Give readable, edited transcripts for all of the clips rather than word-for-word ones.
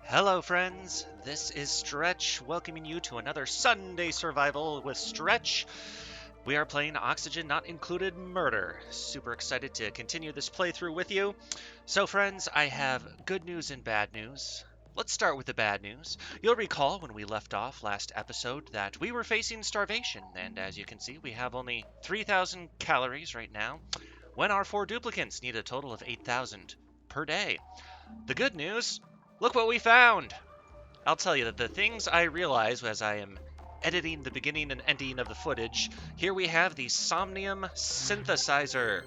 Hello, friends. This is Stretch, welcoming you to another Sunday Survival with Stretch. We are playing Oxygen Not Included Murder. Super excited to continue this playthrough with you. So, friends, I have good news and bad news. Let's start with the bad news. You'll recall when we left off last episode that we were facing starvation, and as you can see, we have only 3,000 calories right now, when our 4 duplicants need a total of 8,000 per day. The good news, look what we found! I'll tell you that the things I realize as I am editing the beginning and ending of the footage, here we have the Somnium Synthesizer.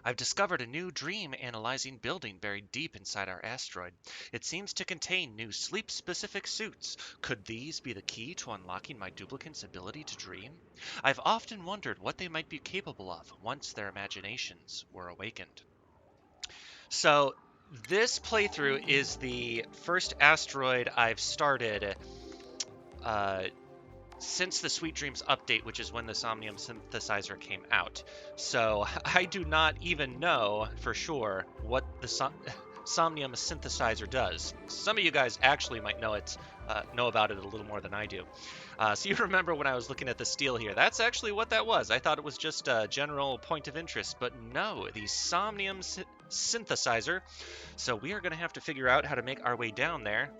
I've discovered a new dream analyzing building buried deep inside our asteroid. It seems to contain new sleep-specific suits. Could these be the key to unlocking my duplicant's ability to dream? I've often wondered what they might be capable of once their imaginations were awakened. So this playthrough is the first asteroid I've started uh, since the Sweet Dreams update, which is when the Somnium Synthesizer came out. So I do not even know for sure what the Somnium Synthesizer does. Some of you guys actually might know about it a little more than I do. So you remember when I was looking at the steel here, that's actually what that was. I thought it was just a general point of interest, but no, the Somnium Synthesizer. So we are going to have to figure out how to make our way down there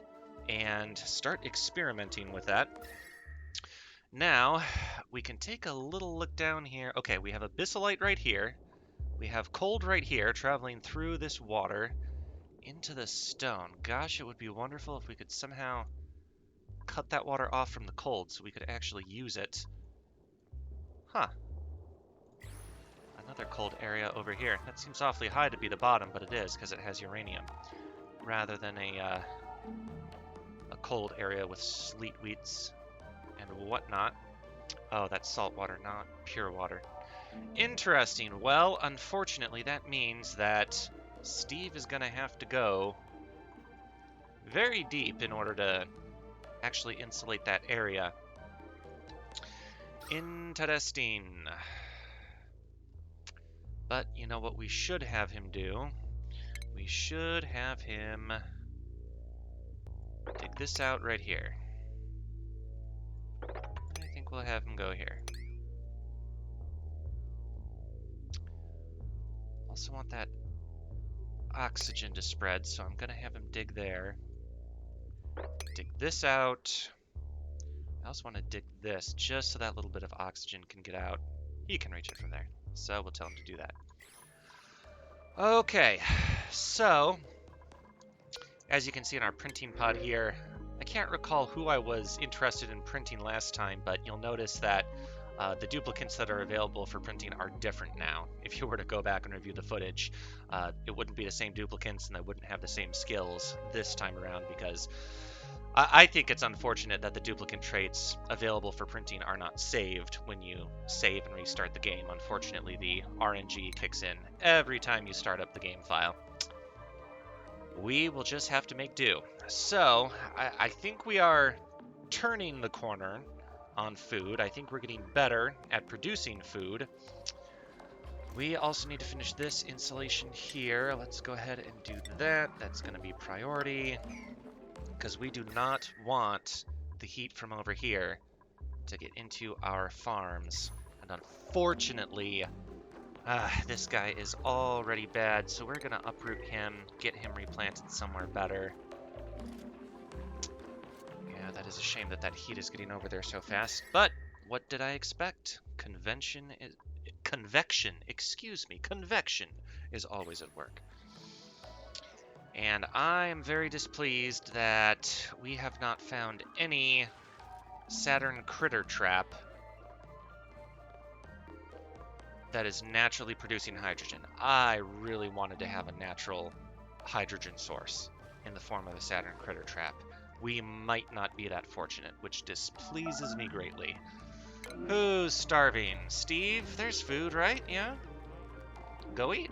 and start experimenting with that. Now, we can take a little look down here. Okay, we have abyssalite right here. We have cold right here, traveling through this water into the stone. Gosh, it would be wonderful if we could somehow cut that water off from the cold so we could actually use it. Huh. Another cold area over here. That seems awfully high to be the bottom, but it is because it has uranium. Rather than a cold area with sleet weeds and whatnot. Oh, that's salt water, not pure water. Interesting. Well, unfortunately, that means that Steve is going to have to go very deep in order to actually insulate that area. Interesting. But you know what we should have him do? We should have him dig this out right here. I think we'll have him go here. Also want that oxygen to spread, so I'm going to have him dig there. Dig this out. I also want to dig this just so that little bit of oxygen can get out. He can reach it from there, so we'll tell him to do that. Okay, so as you can see in our printing pod here, I can't recall who I was interested in printing last time, but you'll notice that the duplicants that are available for printing are different now. If you were to go back and review the footage, it wouldn't be the same duplicants and they wouldn't have the same skills this time around, because I think it's unfortunate that the duplicant traits available for printing are not saved when you save and restart the game. Unfortunately, the RNG kicks in every time you start up the game file. We will just have to make do. So, I think we are turning the corner on food. I think we're getting better at producing food. We also need to finish this insulation here. Let's go ahead and do that. That's going to be priority, because we do not want the heat from over here to get into our farms. And unfortunately, this guy is already bad, so we're going to uproot him, get him replanted somewhere better. Yeah, that is a shame that that heat is getting over there so fast. But what did I expect? Convection is always at work. And I am very displeased that we have not found any Saturn critter trap that is naturally producing hydrogen. I really wanted to have a natural hydrogen source in the form of a Saturn critter trap. We might not be that fortunate, which displeases me greatly. Who's starving? Steve? There's food, right? Yeah? Go eat.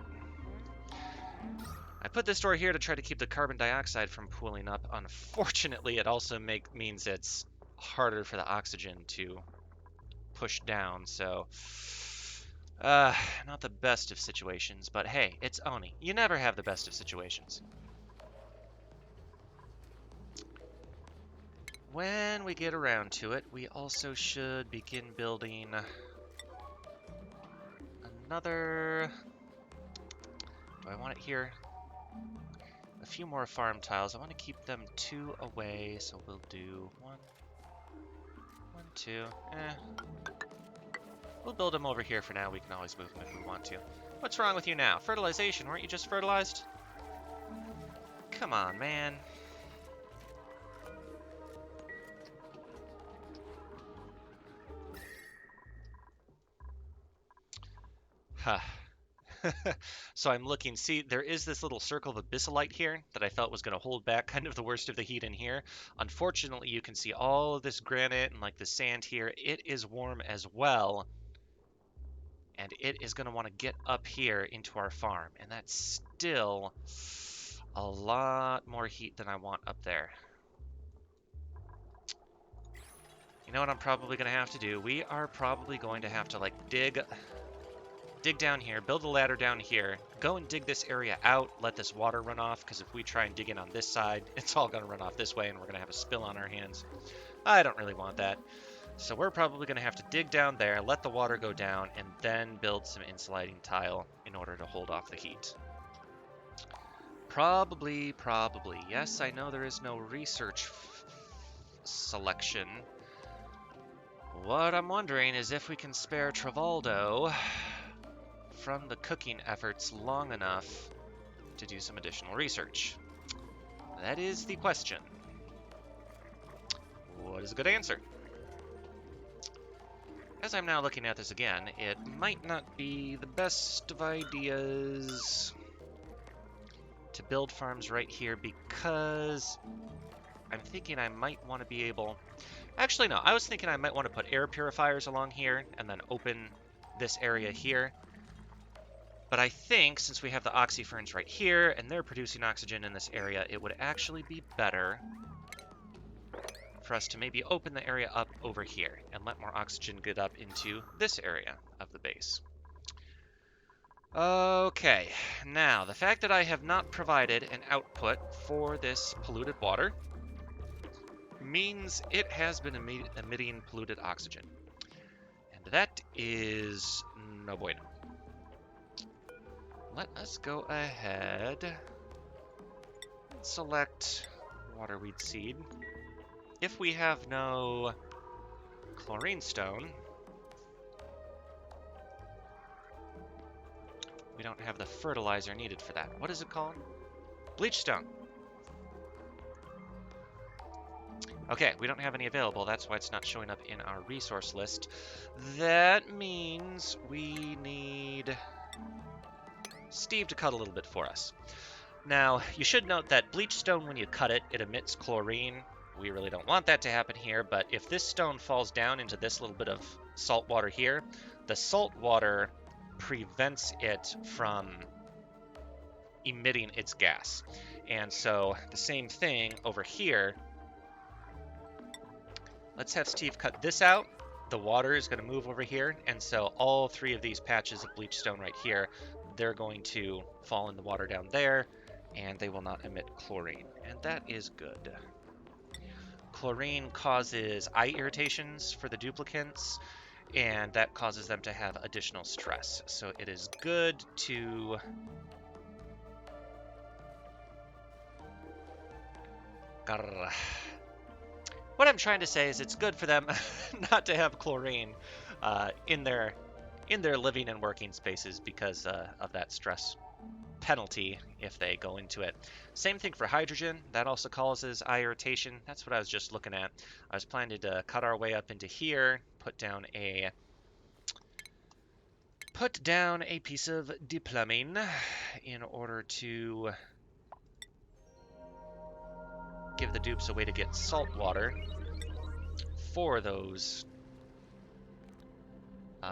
I put this door here to try to keep the carbon dioxide from pooling up. Unfortunately, it also means it's harder for the oxygen to push down, so not the best of situations, but hey, it's Oni. You never have the best of situations. when we get around to it, we also should begin building another... Do I want it here? A few more farm tiles. I want to keep them 2 away, so we'll do 1, 2. We'll build them over here for now. We can always move them if we want to. What's wrong with you now? Fertilization, weren't you just fertilized? Come on, man. Huh. So I'm looking, see, there is this little circle of abyssalite here that I felt was going to hold back kind of the worst of the heat in here. Unfortunately, you can see all of this granite and like the sand here. It is warm as well, and it is going to want to get up here into our farm, and that's still a lot more heat than I want up there. You know what I'm probably going to have to do? We are probably going to have to like dig down here, build a ladder down here, go and dig this area out, let this water run off, because if we try and dig in on this side, it's all going to run off this way and we're going to have a spill on our hands. I don't really want that. So we're probably going to have to dig down there, let the water go down, and then build some insulating tile in order to hold off the heat. Probably. Yes, I know there is no research selection. What I'm wondering is if we can spare Travaldo from the cooking efforts long enough to do some additional research. That is the question. What is a good answer? As I'm now looking at this again, it might not be the best of ideas to build farms right here because I'm thinking I might want to be able... Actually, no, I was thinking I might want to put air purifiers along here and then open this area here. But I think, since we have the oxyferns right here, and they're producing oxygen in this area, it would actually be better for us to maybe open the area up over here and let more oxygen get up into this area of the base. Okay, now, the fact that I have not provided an output for this polluted water means it has been emitting polluted oxygen. And that is no bueno. Let us go ahead and select waterweed seed. If we have no chlorine stone, we don't have the fertilizer needed for that. What is it called? Bleach stone. Okay, we don't have any available. That's why it's not showing up in our resource list. That means we need Steve to cut a little bit for us. Now, you should note that bleach stone, when you cut it, it emits chlorine. We really don't want that to happen here, but if this stone falls down into this little bit of salt water here, the salt water prevents it from emitting its gas. And so the same thing over here. Let's have Steve cut this out. The water is going to move over here, and so all 3 of these patches of bleach stone right here, they're going to fall in the water down there, and they will not emit chlorine, and that is good. Chlorine causes eye irritations for the duplicants, and that causes them to have additional stress. So it is good to... What I'm trying to say is it's good for them not to have chlorine in their living and working spaces because of that stress penalty if they go into it. Same thing for hydrogen. That also causes eye irritation. That's what I was just looking at. I was planning to cut our way up into here, put down a piece of deplumbing in order to give the dupes a way to get salt water for those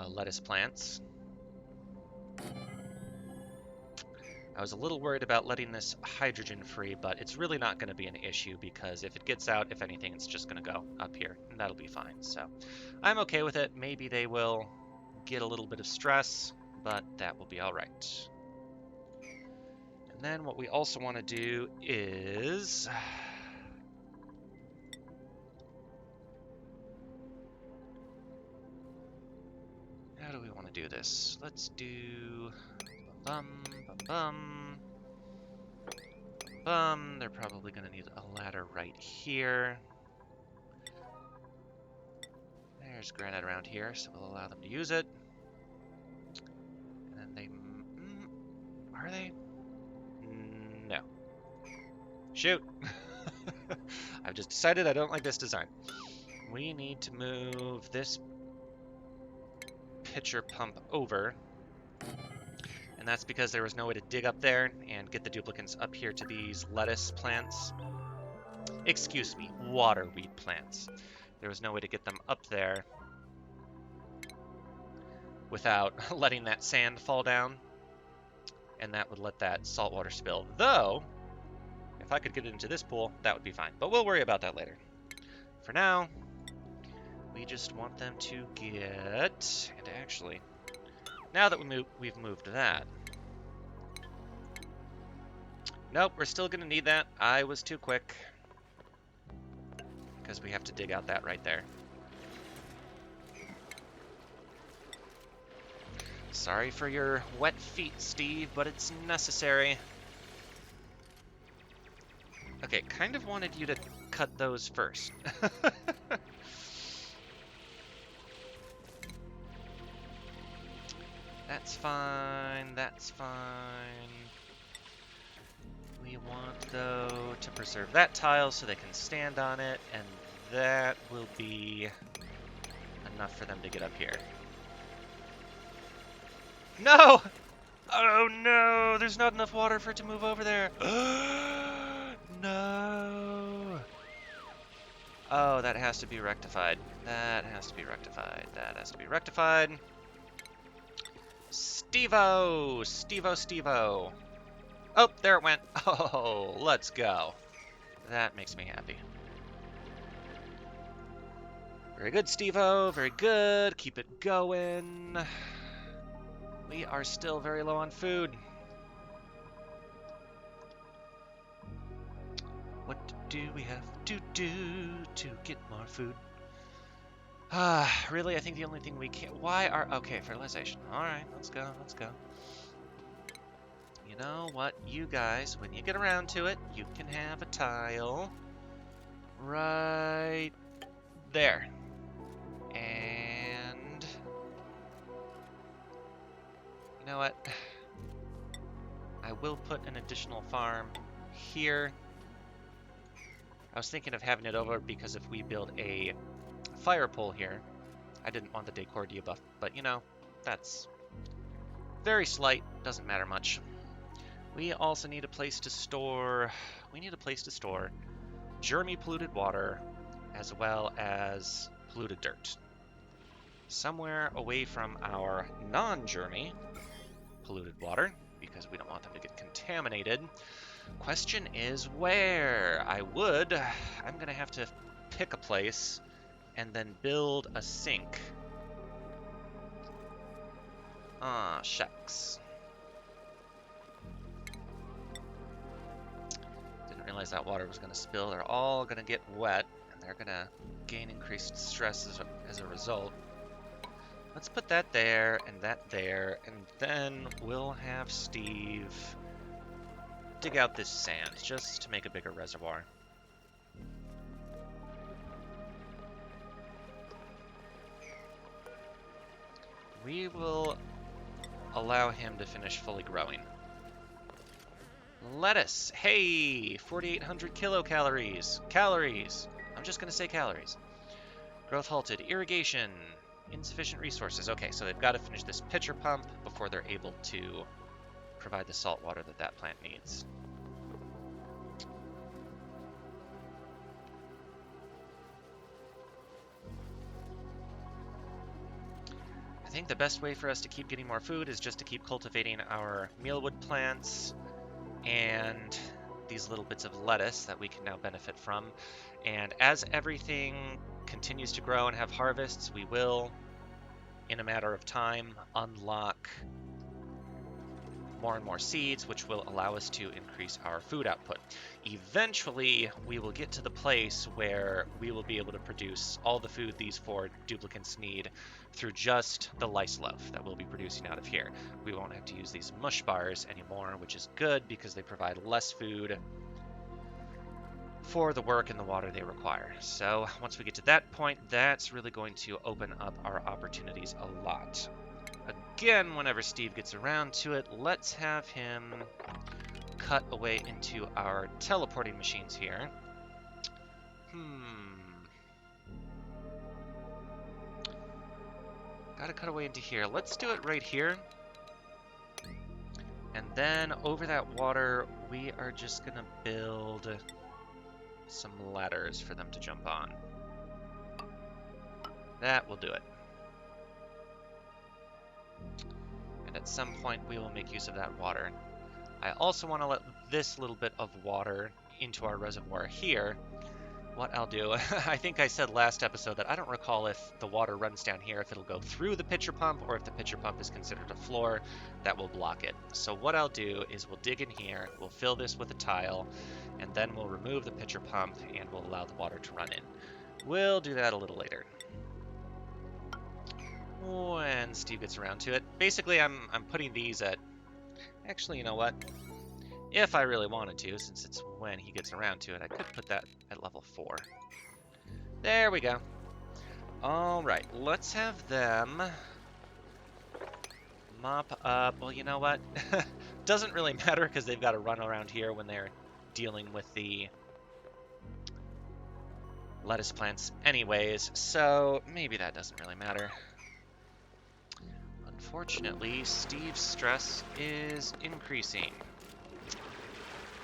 lettuce plants. I was a little worried about letting this hydrogen free, but it's really not going to be an issue because if it gets out, if anything, it's just going to go up here, and that'll be fine. So I'm okay with it. Maybe they will get a little bit of stress, but that will be all right. And then what we also want to do is want to do this? Let's do bum bum bum bum. They're probably going to need a ladder right here. There's granite around here, so we'll allow them to use it. And then they... are they? No. Shoot! I've just decided I don't like this design. We need to move this pitcher pump over. And that's because there was no way to dig up there and get the duplicants up here to these lettuce plants. Excuse me, waterweed plants. There was no way to get them up there without letting that sand fall down. And that would let that saltwater spill. Though, if I could get it into this pool, that would be fine. But we'll worry about that later. For now, we just want them to get... And actually, now that we've moved that... Nope, we're still going to need that. I was too quick. Because we have to dig out that right there. Sorry for your wet feet, Steve, but it's necessary. Okay, kind of wanted you to cut those first. That's fine, that's fine. We want, though, to preserve that tile so they can stand on it, and that will be enough for them to get up here. No! Oh no, there's not enough water for it to move over there. No! Oh, that has to be rectified. That has to be rectified. That has to be rectified. Steve-O! Steve-O, Steve-O. Oh, there it went. Oh, let's go. That makes me happy. Very good, Steve-O. Very good. Keep it going. We are still very low on food. What do we have to do to get more food? Really, I think the only thing we can... Why are... Okay, fertilization. Alright, let's go, let's go. You know what, you guys, when you get around to it, you can have a tile right there. And... You know what? I will put an additional farm here. I was thinking of having it over because if we build a fire pole here, I didn't want the decor debuff, but you know, that's very slight, doesn't matter much. We also need a place to store, germy polluted water as well as polluted dirt. Somewhere away from our non-germy polluted water, because we don't want them to get contaminated. Question is where? I'm gonna have to pick a place and then build a sink. Ah, shucks. Didn't realize that water was gonna spill. They're all gonna get wet, and they're gonna gain increased stress as a result. Let's put that there, and then we'll have Steve dig out this sand, just to make a bigger reservoir. We will allow him to finish fully growing. Lettuce! Hey! 4,800 kilocalories! Calories! I'm just gonna say calories. Growth halted. Irrigation. Insufficient resources. Okay, so they've got to finish this pitcher pump before they're able to provide the salt water that that plant needs. I think the best way for us to keep getting more food is just to keep cultivating our mealwood plants and these little bits of lettuce that we can now benefit from. And as everything continues to grow and have harvests, we will, in a matter of time, unlock more and more seeds, which will allow us to increase our food output. Eventually, we will get to the place where we will be able to produce all the food these 4 duplicants need through just the lice loaf that we'll be producing out of here. We won't have to use these mush bars anymore, which is good because they provide less food for the work and the water they require. So once we get to that point, that's really going to open up our opportunities a lot. Again, whenever Steve gets around to it, let's have him cut away into our teleporting machines here. Gotta cut away into here. Let's do it right here. And then over that water, we are just gonna build some ladders for them to jump on. That will do it. And at some point, we will make use of that water. I also want to let this little bit of water into our reservoir here. What I'll do, I think I said last episode that I don't recall if the water runs down here, if it'll go through the pitcher pump, or if the pitcher pump is considered a floor, that will block it. So what I'll do is we'll dig in here, we'll fill this with a tile, and then we'll remove the pitcher pump and we'll allow the water to run in. We'll do that a little later, when Steve gets around to it. Basically, I'm putting these at... Actually, you know what? If I really wanted to, since it's when he gets around to it, I could put that at level 4. There we go. Alright, let's have them mop up... Well, you know what? Doesn't really matter because they've got to run around here when they're dealing with the lettuce plants anyways, so maybe that doesn't really matter. Unfortunately, Steve's stress is increasing.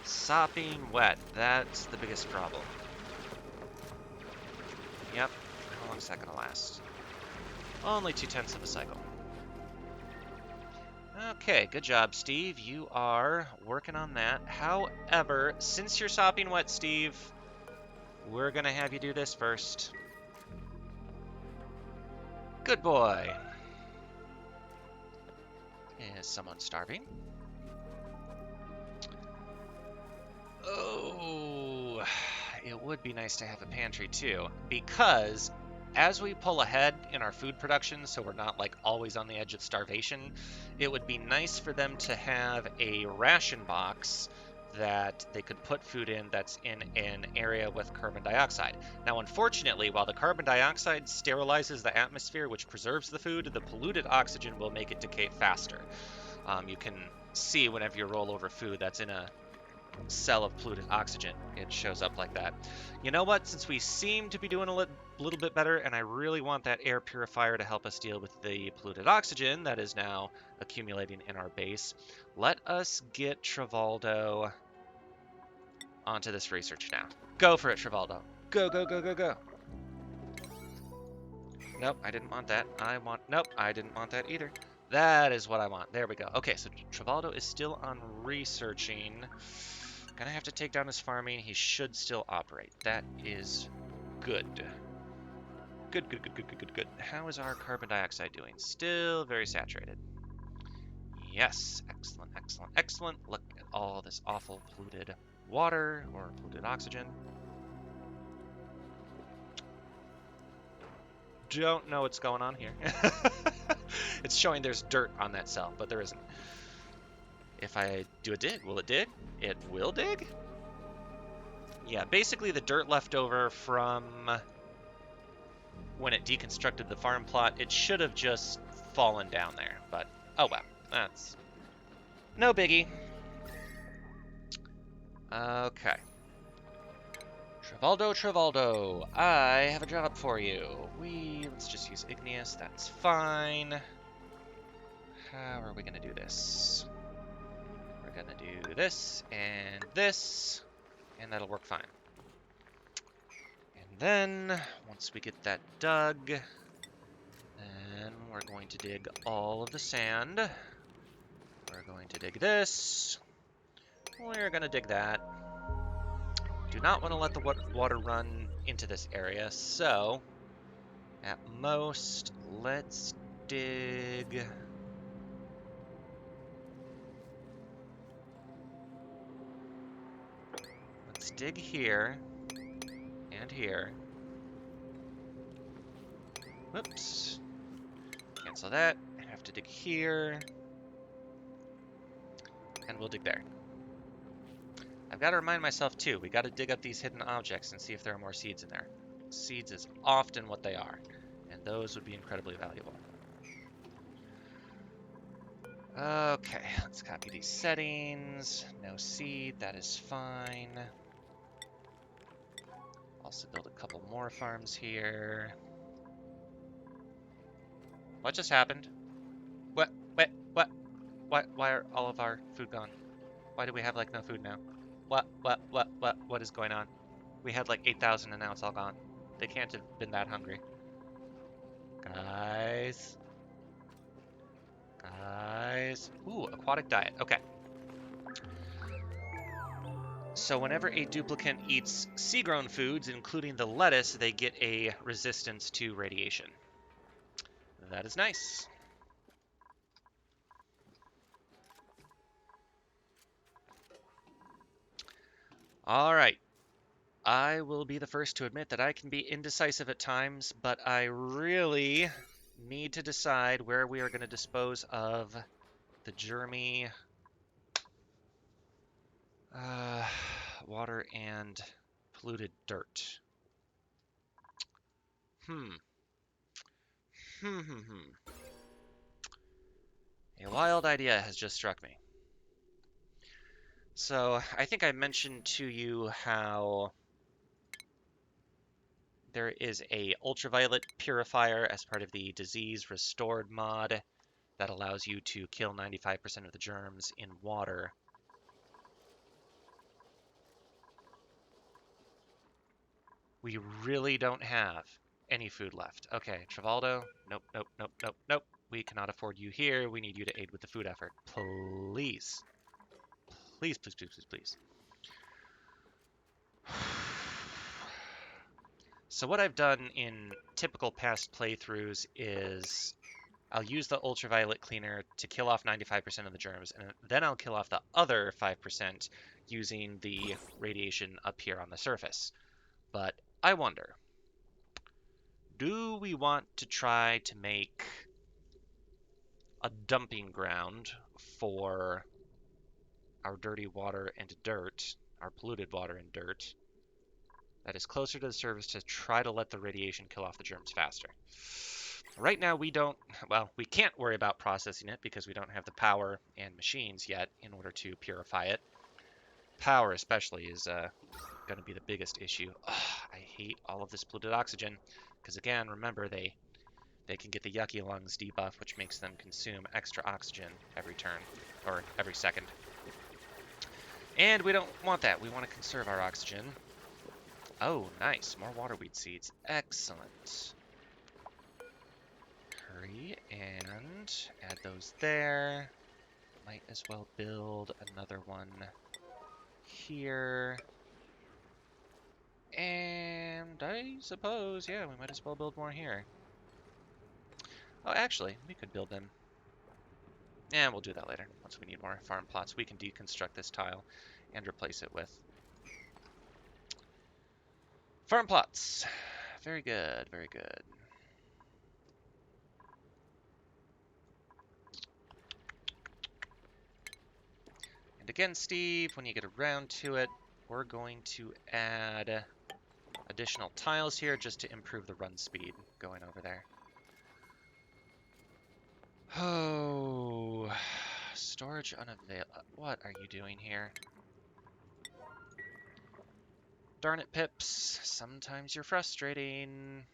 Sopping wet, that's the biggest problem. Yep, how long is that gonna last? Only 2/10 of a cycle. Okay, good job, Steve. You are working on that. However, since you're sopping wet, Steve, we're gonna have you do this first. Good boy. Is someone starving? Oh, it would be nice to have a pantry too, because as we pull ahead in our food production, so we're not like always on the edge of starvation, it would be nice for them to have a ration box that they could put food in that's in an area with carbon dioxide. Now, unfortunately, while the carbon dioxide sterilizes the atmosphere, which preserves the food, the polluted oxygen will make it decay faster. You can see whenever you roll over food that's in a cell of polluted oxygen, it shows up like that. You know what? Since we seem to be doing a little bit better, and I really want that air purifier to help us deal with the polluted oxygen that is now accumulating in our base, let us get Trivaldo onto this research now. Go for it, Trivaldo. Go, go, go, go, go. Nope, I didn't want that. Nope, I didn't want that either. That is what I want. There we go. Okay, so Trivaldo is still on researching. Gonna have to take down his farming. He should still operate. That is good. Good, good, good, good, good, good, good. How is our carbon dioxide doing? Still very saturated. Yes, excellent, excellent, excellent. Look at all this awful polluted water or polluted oxygen. Don't know what's going on here. It's showing there's dirt on that cell, but there isn't. If I do a dig, will it dig? It will dig? Yeah, basically the dirt left over from when it deconstructed the farm plot, it should have just fallen down there, but oh well, that's no biggie. Okay. Trivaldo, I have a job for you. Let's just use igneous, that's fine. How are we gonna do this? We're gonna do this, and that'll work fine. And then, once we get that dug, then we're going to dig all of the sand. We're going to dig this. We're gonna dig that. Do not want to let the water run into this area, so at most, let's dig dig here and here. Whoops. Cancel that. I have to dig here. And we'll dig there. I've got to remind myself, too, we got to dig up these hidden objects and see if there are more seeds in there. Seeds is often what they are, and those would be incredibly valuable. Okay, let's copy these settings. No seed, that is fine. Also build a couple more farms here. What just happened? What? Wait, what? Why are all of our food gone? Why do we have, like, no food now? What is going on? We had, like, 8,000 and now it's all gone. They can't have been that hungry. Guys. Guys. Ooh, aquatic diet. Okay. So whenever a duplicant eats sea-grown foods, including the lettuce, they get a resistance to radiation. That is nice. All right. I will be the first to admit that I can be indecisive at times, but I really need to decide where we are going to dispose of the germy water and polluted dirt. A wild idea has just struck me. So, I think I mentioned to you how there is a ultraviolet purifier as part of the disease restored mod that allows you to kill 95% of the germs in water. We really don't have any food left. Okay, Travaldo, nope. We cannot afford you here. We need you to aid with the food effort. Please. Please. So what I've done in typical past playthroughs is I'll use the ultraviolet cleaner to kill off 95% of the germs, and then I'll kill off the other 5% using the radiation up here on the surface. But I wonder, do we want to try to make a dumping ground for our dirty water and dirt, our polluted water and dirt, that is closer to the surface to try to let the radiation kill off the germs faster? Right now we can't worry about processing it because we don't have the power and machines yet in order to purify it. Power especially is going to be the biggest issue. Ugh, I hate all of this polluted oxygen because, again, remember, they can get the yucky lungs debuff, which makes them consume extra oxygen every turn, or every second. And we don't want that. We want to conserve our oxygen. Oh, nice. More waterweed seeds. Excellent. Hurry and add those there. Might as well build another one here. And I suppose, yeah, we might as well build more here. Oh, actually, we could build them. Yeah, we'll do that later. Once we need more farm plots, we can deconstruct this tile and replace it with farm plots. Very good, very good. And again, Steve, when you get around to it, we're going to add additional tiles here just to improve the run speed going over there. Oh, storage unavailable. What are you doing here? Darn it, Pips. Sometimes you're frustrating.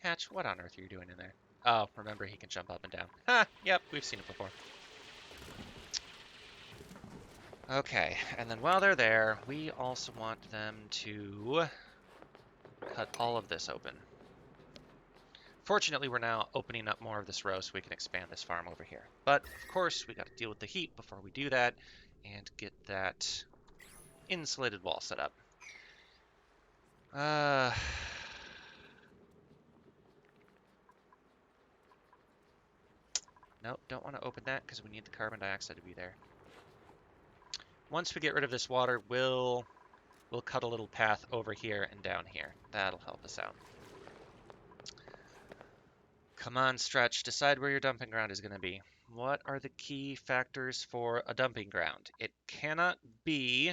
Hatch, what on earth are you doing in there? Oh, remember he can jump up and down. Ha! Yep, we've seen it before. Okay, and then while they're there, we also want them to cut all of this open. Fortunately, we're now opening up more of this row so we can expand this farm over here. But, of course, we got to deal with the heat before we do that and get that insulated wall set up. Nope, don't want to open that because we need the carbon dioxide to be there. Once we get rid of this water, we'll cut a little path over here and down here. That'll help us out. Come on, Stretch. Decide where your dumping ground is going to be. What are the key factors for a dumping ground? It cannot be...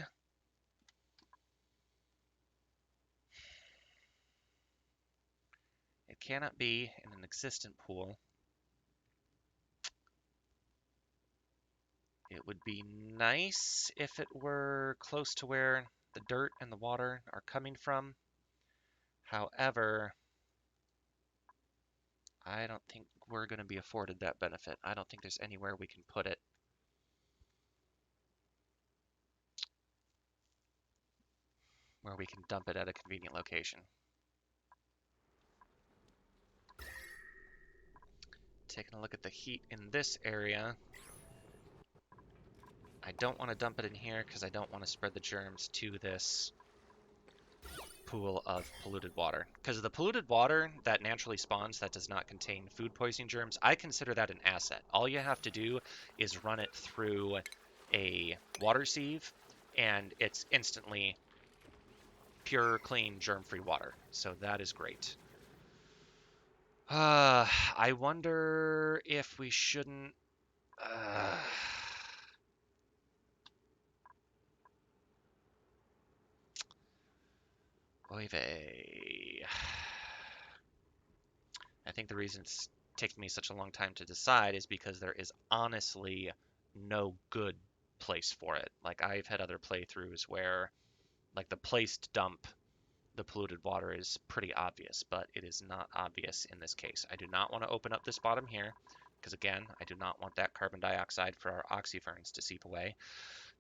It cannot be in an existent pool. It would be nice if it were close to where the dirt and the water are coming from. However, I don't think we're going to be afforded that benefit. I don't think there's anywhere we can put it. Where we can dump it at a convenient location. Taking a look at the heat in this area. I don't want to dump it in here because I don't want to spread the germs to this pool of polluted water. Because the polluted water that naturally spawns that does not contain food poisoning germs, I consider that an asset. All you have to do is run it through a water sieve, and it's instantly pure, clean, germ-free water. So that is great. I wonder if we shouldn't... Oy vey. I think the reason it's taken me such a long time to decide is because there is honestly no good place for it. Like, I've had other playthroughs where, like, the place to dump the polluted water is pretty obvious, but it is not obvious in this case. I do not want to open up this bottom here, because again, I do not want that carbon dioxide for our oxyferns to seep away.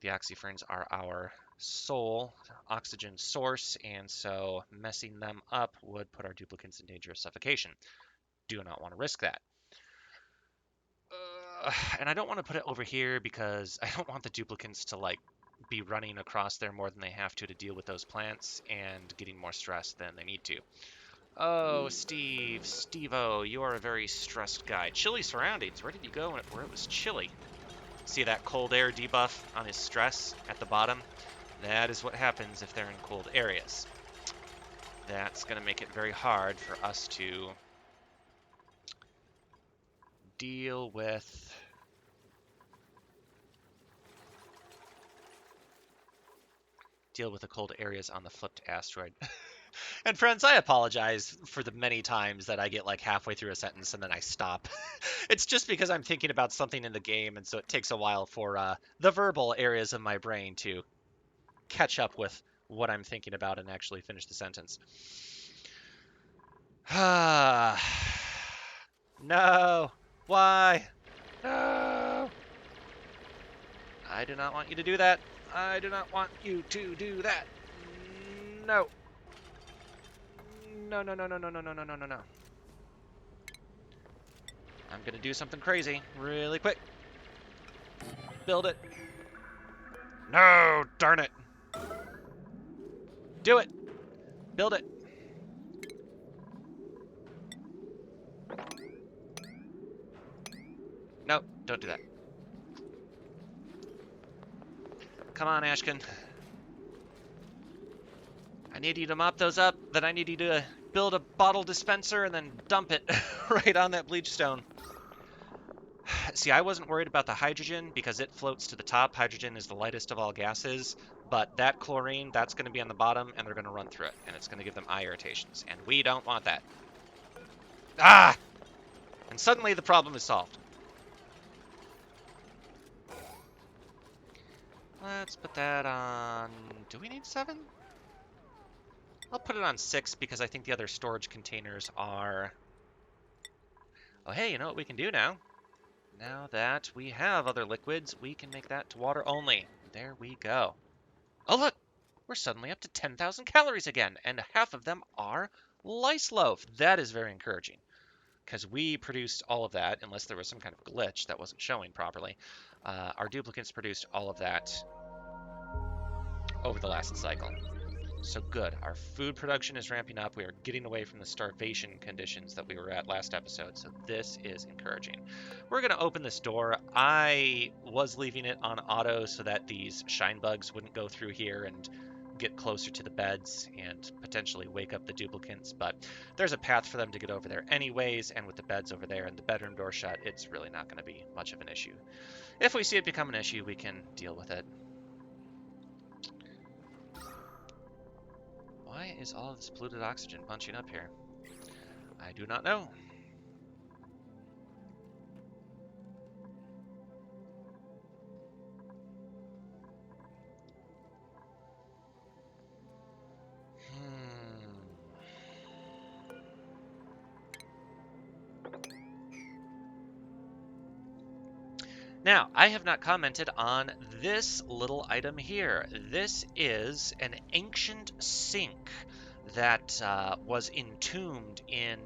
The oxyferns are our sole oxygen source, and so messing them up would put our duplicants in danger of suffocation. Do not want to risk that. And I don't want to put it over here because I don't want the duplicants to, like, be running across there more than they have to deal with those plants and getting more stress than they need to. Oh, Steve-O, you are a very stressed guy. Chilly surroundings. Where did you go where it was chilly? See that cold air debuff on his stress at the bottom? That is what happens if they're in cold areas. That's going to make it very hard for us to deal with the cold areas on the flipped asteroid. And friends, I apologize for the many times that I get like halfway through a sentence and then I stop. It's just because I'm thinking about something in the game, and so it takes a while for the verbal areas of my brain to catch up with what I'm thinking about and actually finish the sentence. No. Why? No. I do not want you to do that. I do not want you to do that. No. No, no, no, no, no, no, no, no, no, no, no. I'm gonna do something crazy really quick. Build it. No, darn it. Do it. Build it. No, don't do that. Come on, Ashkin. I need you to mop those up, then I need you to build a bottle dispenser and then dump it right on that bleach stone. See, I wasn't worried about the hydrogen because it floats to the top. Hydrogen is the lightest of all gases, but that chlorine, that's going to be on the bottom, and they're going to run through it, and it's going to give them eye irritations, and we don't want that. Ah! And suddenly the problem is solved. Let's put that on... Do we need 7? I'll put it on 6 because I think the other storage containers are... Oh, hey, you know what we can do now? Now that we have other liquids, we can make that to water only. There we go. Oh, look! We're suddenly up to 10,000 calories again, and half of them are lice loaf. That is very encouraging, because we produced all of that, unless there was some kind of glitch that wasn't showing properly. Our duplicants produced all of that over the last cycle. So good. Our food production is ramping up. We are getting away from the starvation conditions that we were at last episode. So this is encouraging. We're going to open this door. I was leaving it on auto so that these shine bugs wouldn't go through here and get closer to the beds and potentially wake up the duplicants, but there's a path for them to get over there anyways, and with the beds over there and the bedroom door shut, it's really not going to be much of an issue. If we see it become an issue, we can deal with it. Why is all of this polluted oxygen bunching up here? I do not know. Now, I have not commented on this little item here. This is an ancient sink that was entombed in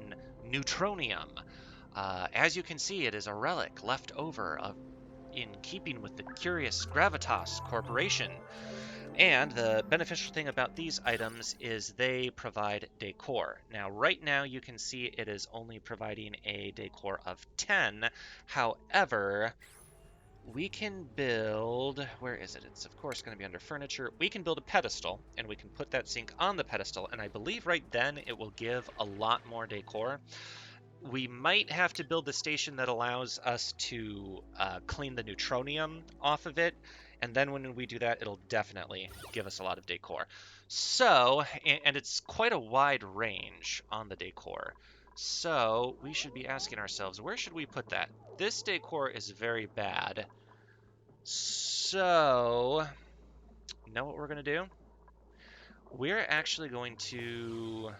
neutronium. As you can see, it is a relic left over in keeping with the Curious Gravitas Corporation. And the beneficial thing about these items is they provide decor. Now, right now, you can see it is only providing a decor of 10. However, we can build, where is it? It's of course going to be under furniture. We can build a pedestal, and we can put that sink on the pedestal, and I believe right then it will give a lot more decor. We might have to build the station that allows us to clean the neutronium off of it, and then when we do that, it'll definitely give us a lot of decor. So, and it's quite a wide range on the decor. So we should be asking ourselves, where should we put that? This decor is very bad. So, you know what we're going to do? We're actually going to...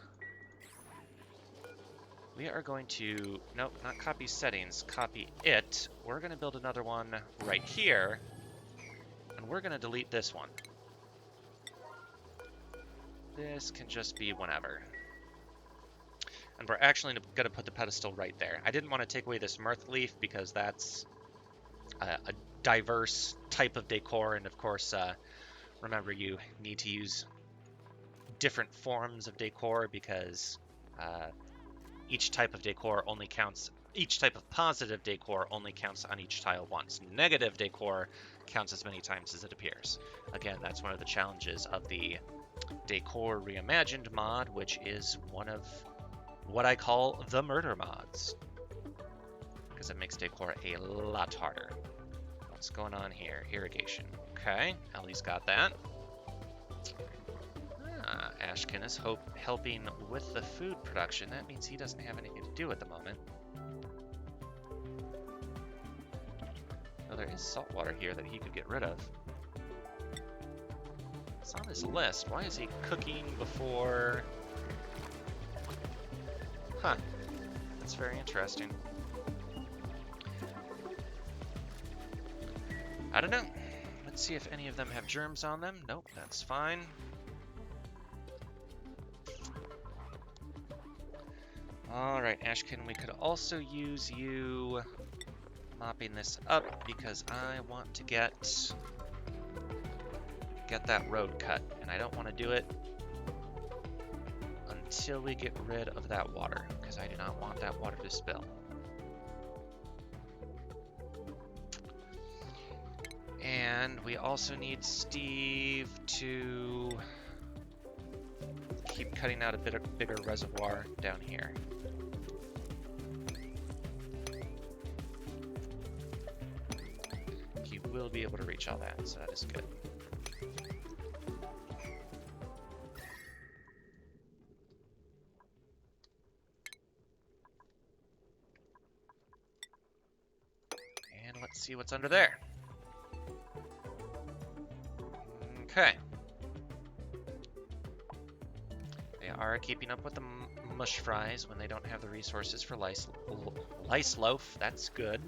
nope, not copy settings, copy it. We're going to build another one right here. And we're going to delete this one. This can just be whenever. And we're actually going to put the pedestal right there. I didn't want to take away this mirth leaf because that's a diverse type of decor. And of course, remember you need to use different forms of decor because each type of decor only counts, each type of positive decor only counts on each tile once. Negative decor counts as many times as it appears. Again, that's one of the challenges of the Decor Reimagined mod, which is one of what I call the murder mods, because it makes decor a lot harder. What's going on here? Irrigation. Okay, Ellie's got that. Ashkin is helping with the food production. That means he doesn't have anything to do at the moment. Oh, there is salt water here that he could get rid of. It's on his list. Why is he cooking before... Huh. That's very interesting. I don't know. Let's see if any of them have germs on them. Nope, that's fine. Alright, Ashkin, we could also use you mopping this up because I want to get that road cut, and I don't want to do it until we get rid of that water, because I do not want that water to spill. And we also need Steve to keep cutting out a bigger reservoir down here. He will be able to reach all that, so that is good. And let's see what's under there. Okay. They are keeping up with the mush fries when they don't have the resources for lice loaf. That's good.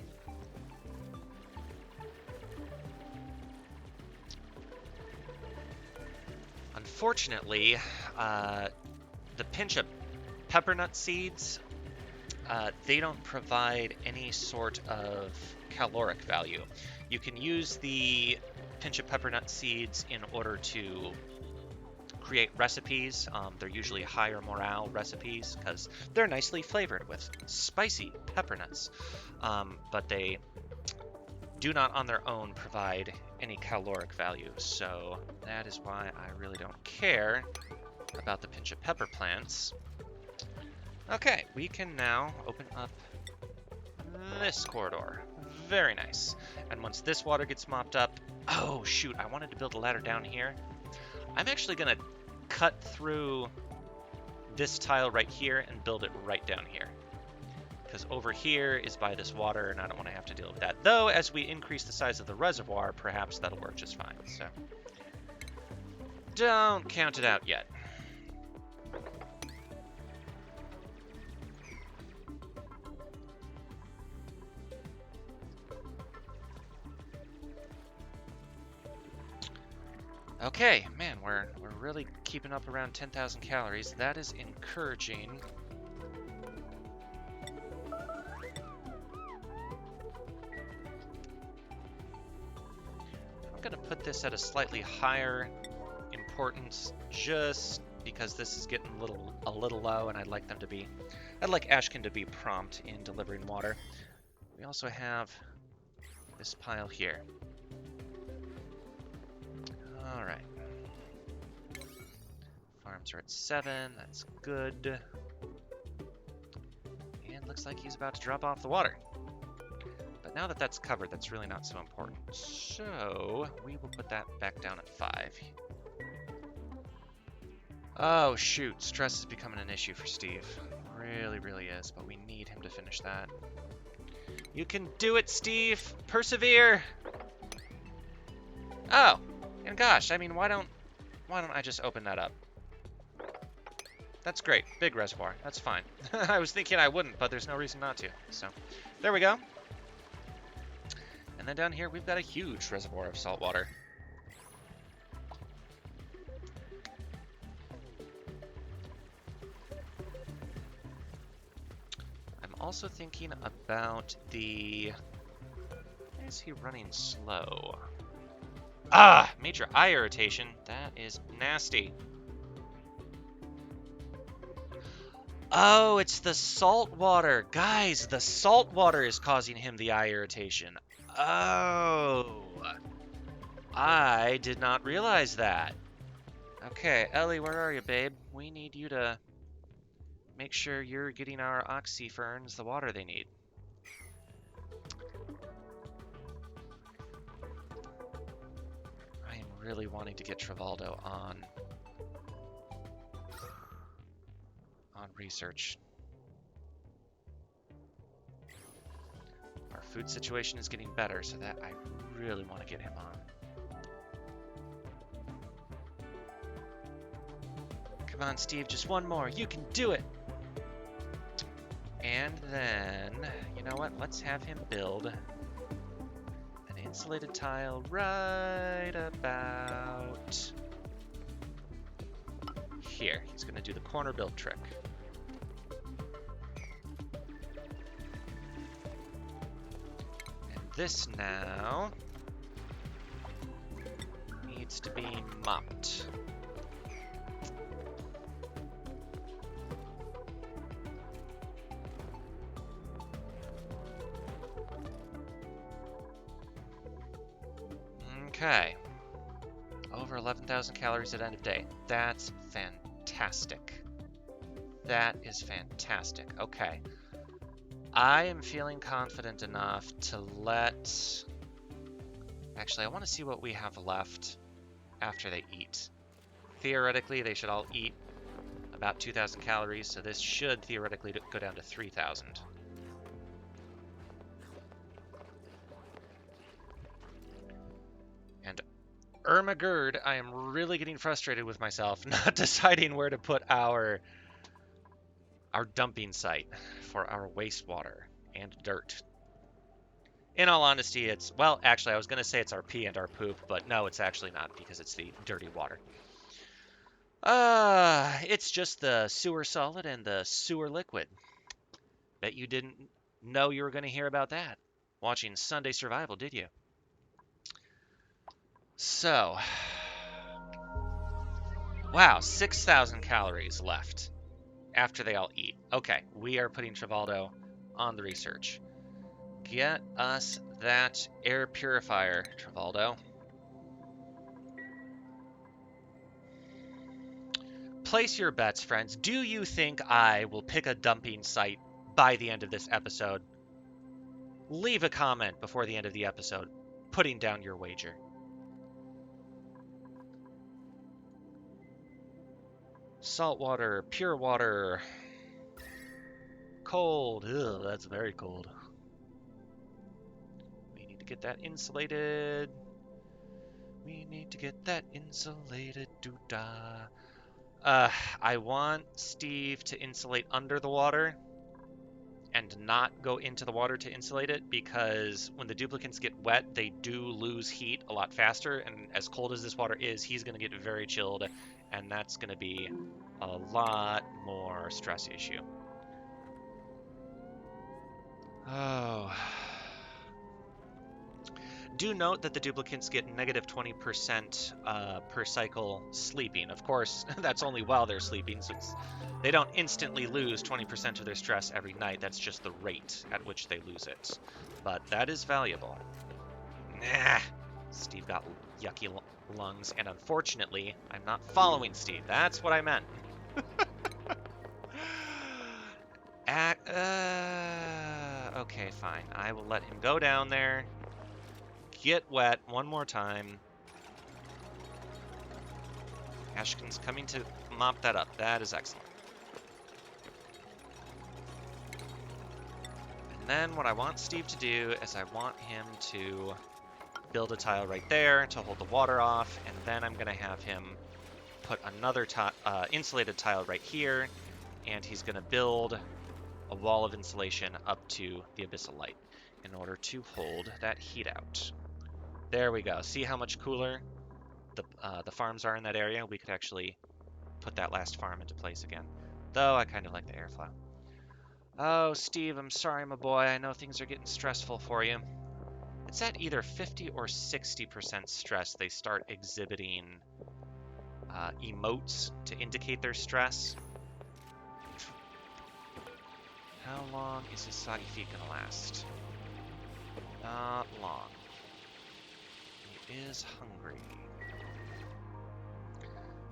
Unfortunately, the pinch of peppernut seeds, they don't provide any sort of caloric value. You can use the pinch of peppernut seeds in order to create recipes. They're usually higher morale recipes because they're nicely flavored with spicy pepper nuts. But they do not on their own provide any caloric value. So that is why I really don't care about the pinch of pepper plants. Okay, we can now open up this corridor. Very nice. And once this water gets mopped up, oh shoot, I wanted to build a ladder down here. I'm actually gonna cut through this tile right here and build it right down here. Because over here is by this water and I don't want to have to deal with that. Though, as we increase the size of the reservoir, perhaps that'll work just fine. So, don't count it out yet. Okay, man, we're really keeping up around 10,000 calories. That is encouraging. I'm gonna put this at a slightly higher importance just because this is getting a little low, and I'd like Ashkin to be prompt in delivering water. We also have this pile here. All right. Farms are at 7. That's good. And looks like he's about to drop off the water. But now that that's covered, that's really not so important. So we will put that back down at 5. Oh shoot, stress is becoming an issue for Steve. Really, really is, but we need him to finish that. You can do it, Steve! Persevere! Oh, and gosh, I mean, why don't I just open that up? That's great. Big reservoir. That's fine. I was thinking I wouldn't, but there's no reason not to. So, there we go. And then down here, we've got a huge reservoir of salt water. I'm also thinking about the... Why is he running slow? Ah! Major eye irritation. That is nasty. Oh, it's the salt water. Guys, the salt water is causing him the eye irritation. Oh. I did not realize that. Okay, Ellie, where are you, babe? We need you to make sure you're getting our oxy ferns the water they need. I am really wanting to get Travaldo on research. Our food situation is getting better, so that I really want to get him on. Come on, Steve, just one more. You can do it! And then, you know what? Let's have him build an insulated tile right about here. He's going to do the corner build trick. And this now needs to be mopped. Okay. Over 11,000 calories at end of day. That's fantastic. That is fantastic. Okay. I am feeling confident enough to let... Actually, I want to see what we have left after they eat. Theoretically, they should all eat about 2,000 calories, so this should theoretically go down to 3,000. And Ermagerd, I am really getting frustrated with myself not deciding where to put our dumping site for our wastewater and dirt. In all honesty, it's, well, actually, I was going to say it's our pee and our poop, but no, it's actually not, because it's the dirty water. It's just the sewer solid and the sewer liquid. Bet you didn't know you were going to hear about that watching Sunday Survival, did you? So, Wow, 6,000 calories left after they all eat. Okay, we are putting Trivaldo on the research. Get us that air purifier, Trivaldo. Place your bets, friends. Do you think I will pick a dumping site by the end of this episode? Leave a comment before the end of the episode, putting down your wager. Salt water, pure water, cold. Ugh, that's very cold. We need to get that insulated. We need to get that insulated. Doo-dah. I want Steve to insulate under the water and not go into the water to insulate it, because when the duplicants get wet, they do lose heat a lot faster, and as cold as this water is, he's going to get very chilled, and that's going to be a lot more stress issue. Oh. Do note that the duplicants get negative 20% per cycle sleeping. Of course, that's only while they're sleeping, so they don't instantly lose 20% of their stress every night. That's just the rate at which they lose it. But that is valuable. Nah, Steve got yucky lungs, and unfortunately, I'm not following Steve. That's what I meant. Okay, fine. I will let him go down there. Get wet one more time. Ashkin's coming to mop that up. That is excellent. And then what I want Steve to do is I want him to build a tile right there to hold the water off, and then I'm going to have him put another insulated tile right here, and he's going to build a wall of insulation up to the abyssal light in order to hold that heat out. There we go. See how much cooler the farms are in that area? We could actually put that last farm into place again. Though I kind of like the airflow. Oh, Steve, I'm sorry, my boy. I know things are getting stressful for you. It's at either 50 or 60% stress they start exhibiting emotes to indicate their stress. How long is his soggy feet gonna last? Not long. He is hungry.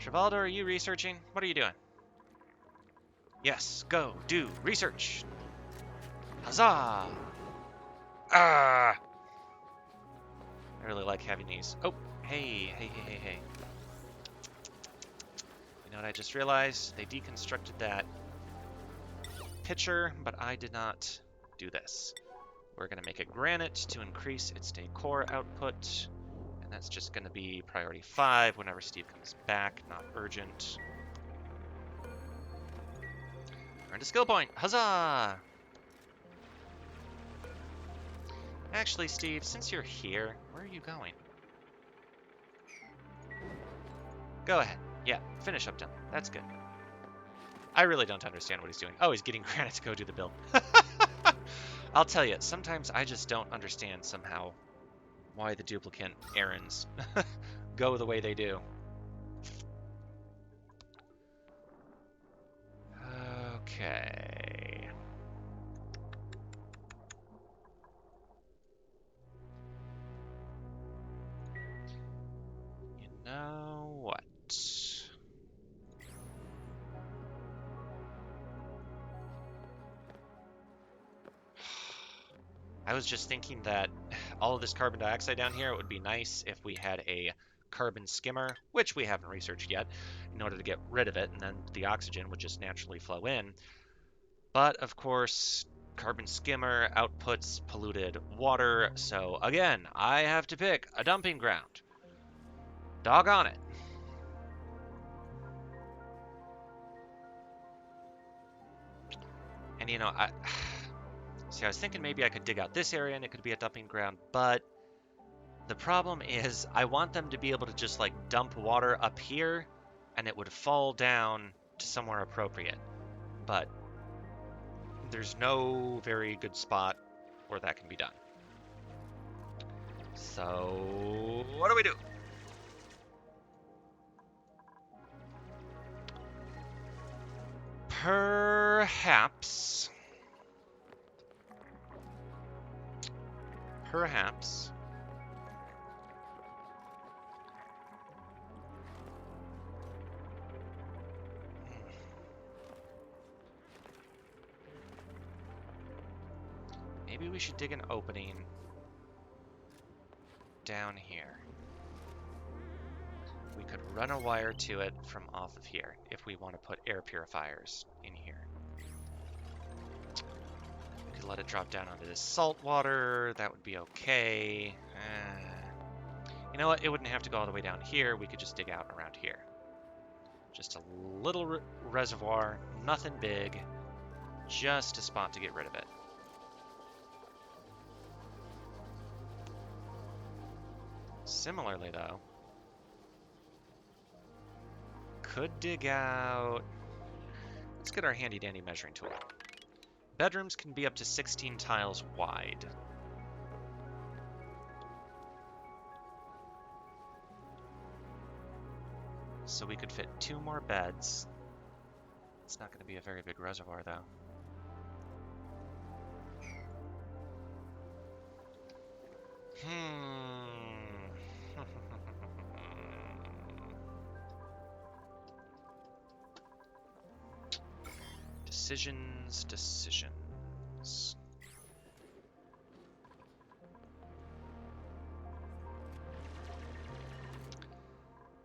Trivaldo, are you researching? What are you doing? Yes, go, do, research. Huzzah! Ah! I really like having these. Oh, hey. You know what I just realized? They deconstructed that pitcher, but I did not do this. We're going to make it granite to increase its decor output, and that's just going to be priority 5 whenever Steve comes back, not urgent. Earned a skill point! Huzzah! Actually, Steve, since you're here, where are you going? Go ahead. Yeah, finish up done. That's good. I really don't understand what he's doing. Oh, he's getting granite to go do the build. I'll tell you, sometimes I just don't understand somehow why the duplicant errands go the way they do. Okay. You know what? I was just thinking that all of this carbon dioxide down here, it would be nice if we had a carbon skimmer, which we haven't researched yet, in order to get rid of it, and then the oxygen would just naturally flow in. But of course, carbon skimmer outputs polluted water, so again, I have to pick a dumping ground. Doggone it. And you know, I was thinking maybe I could dig out this area and it could be a dumping ground, but the problem is I want them to be able to just like dump water up here and it would fall down to somewhere appropriate. But there's no very good spot where that can be done. So what do we do? Perhaps. Perhaps. Maybe we should dig an opening down here. We could run a wire to it from off of here if we want to put air purifiers in here. We could let it drop down onto this salt water. That would be okay. You know what? It wouldn't have to go all the way down here. We could just dig out around here. Just a little reservoir, nothing big, just a spot to get rid of it. Similarly, though, could dig out... Let's get our handy-dandy measuring tool. Bedrooms can be up to 16 tiles wide. So we could fit 2 more beds. It's not going to be a very big reservoir, though. Decisions.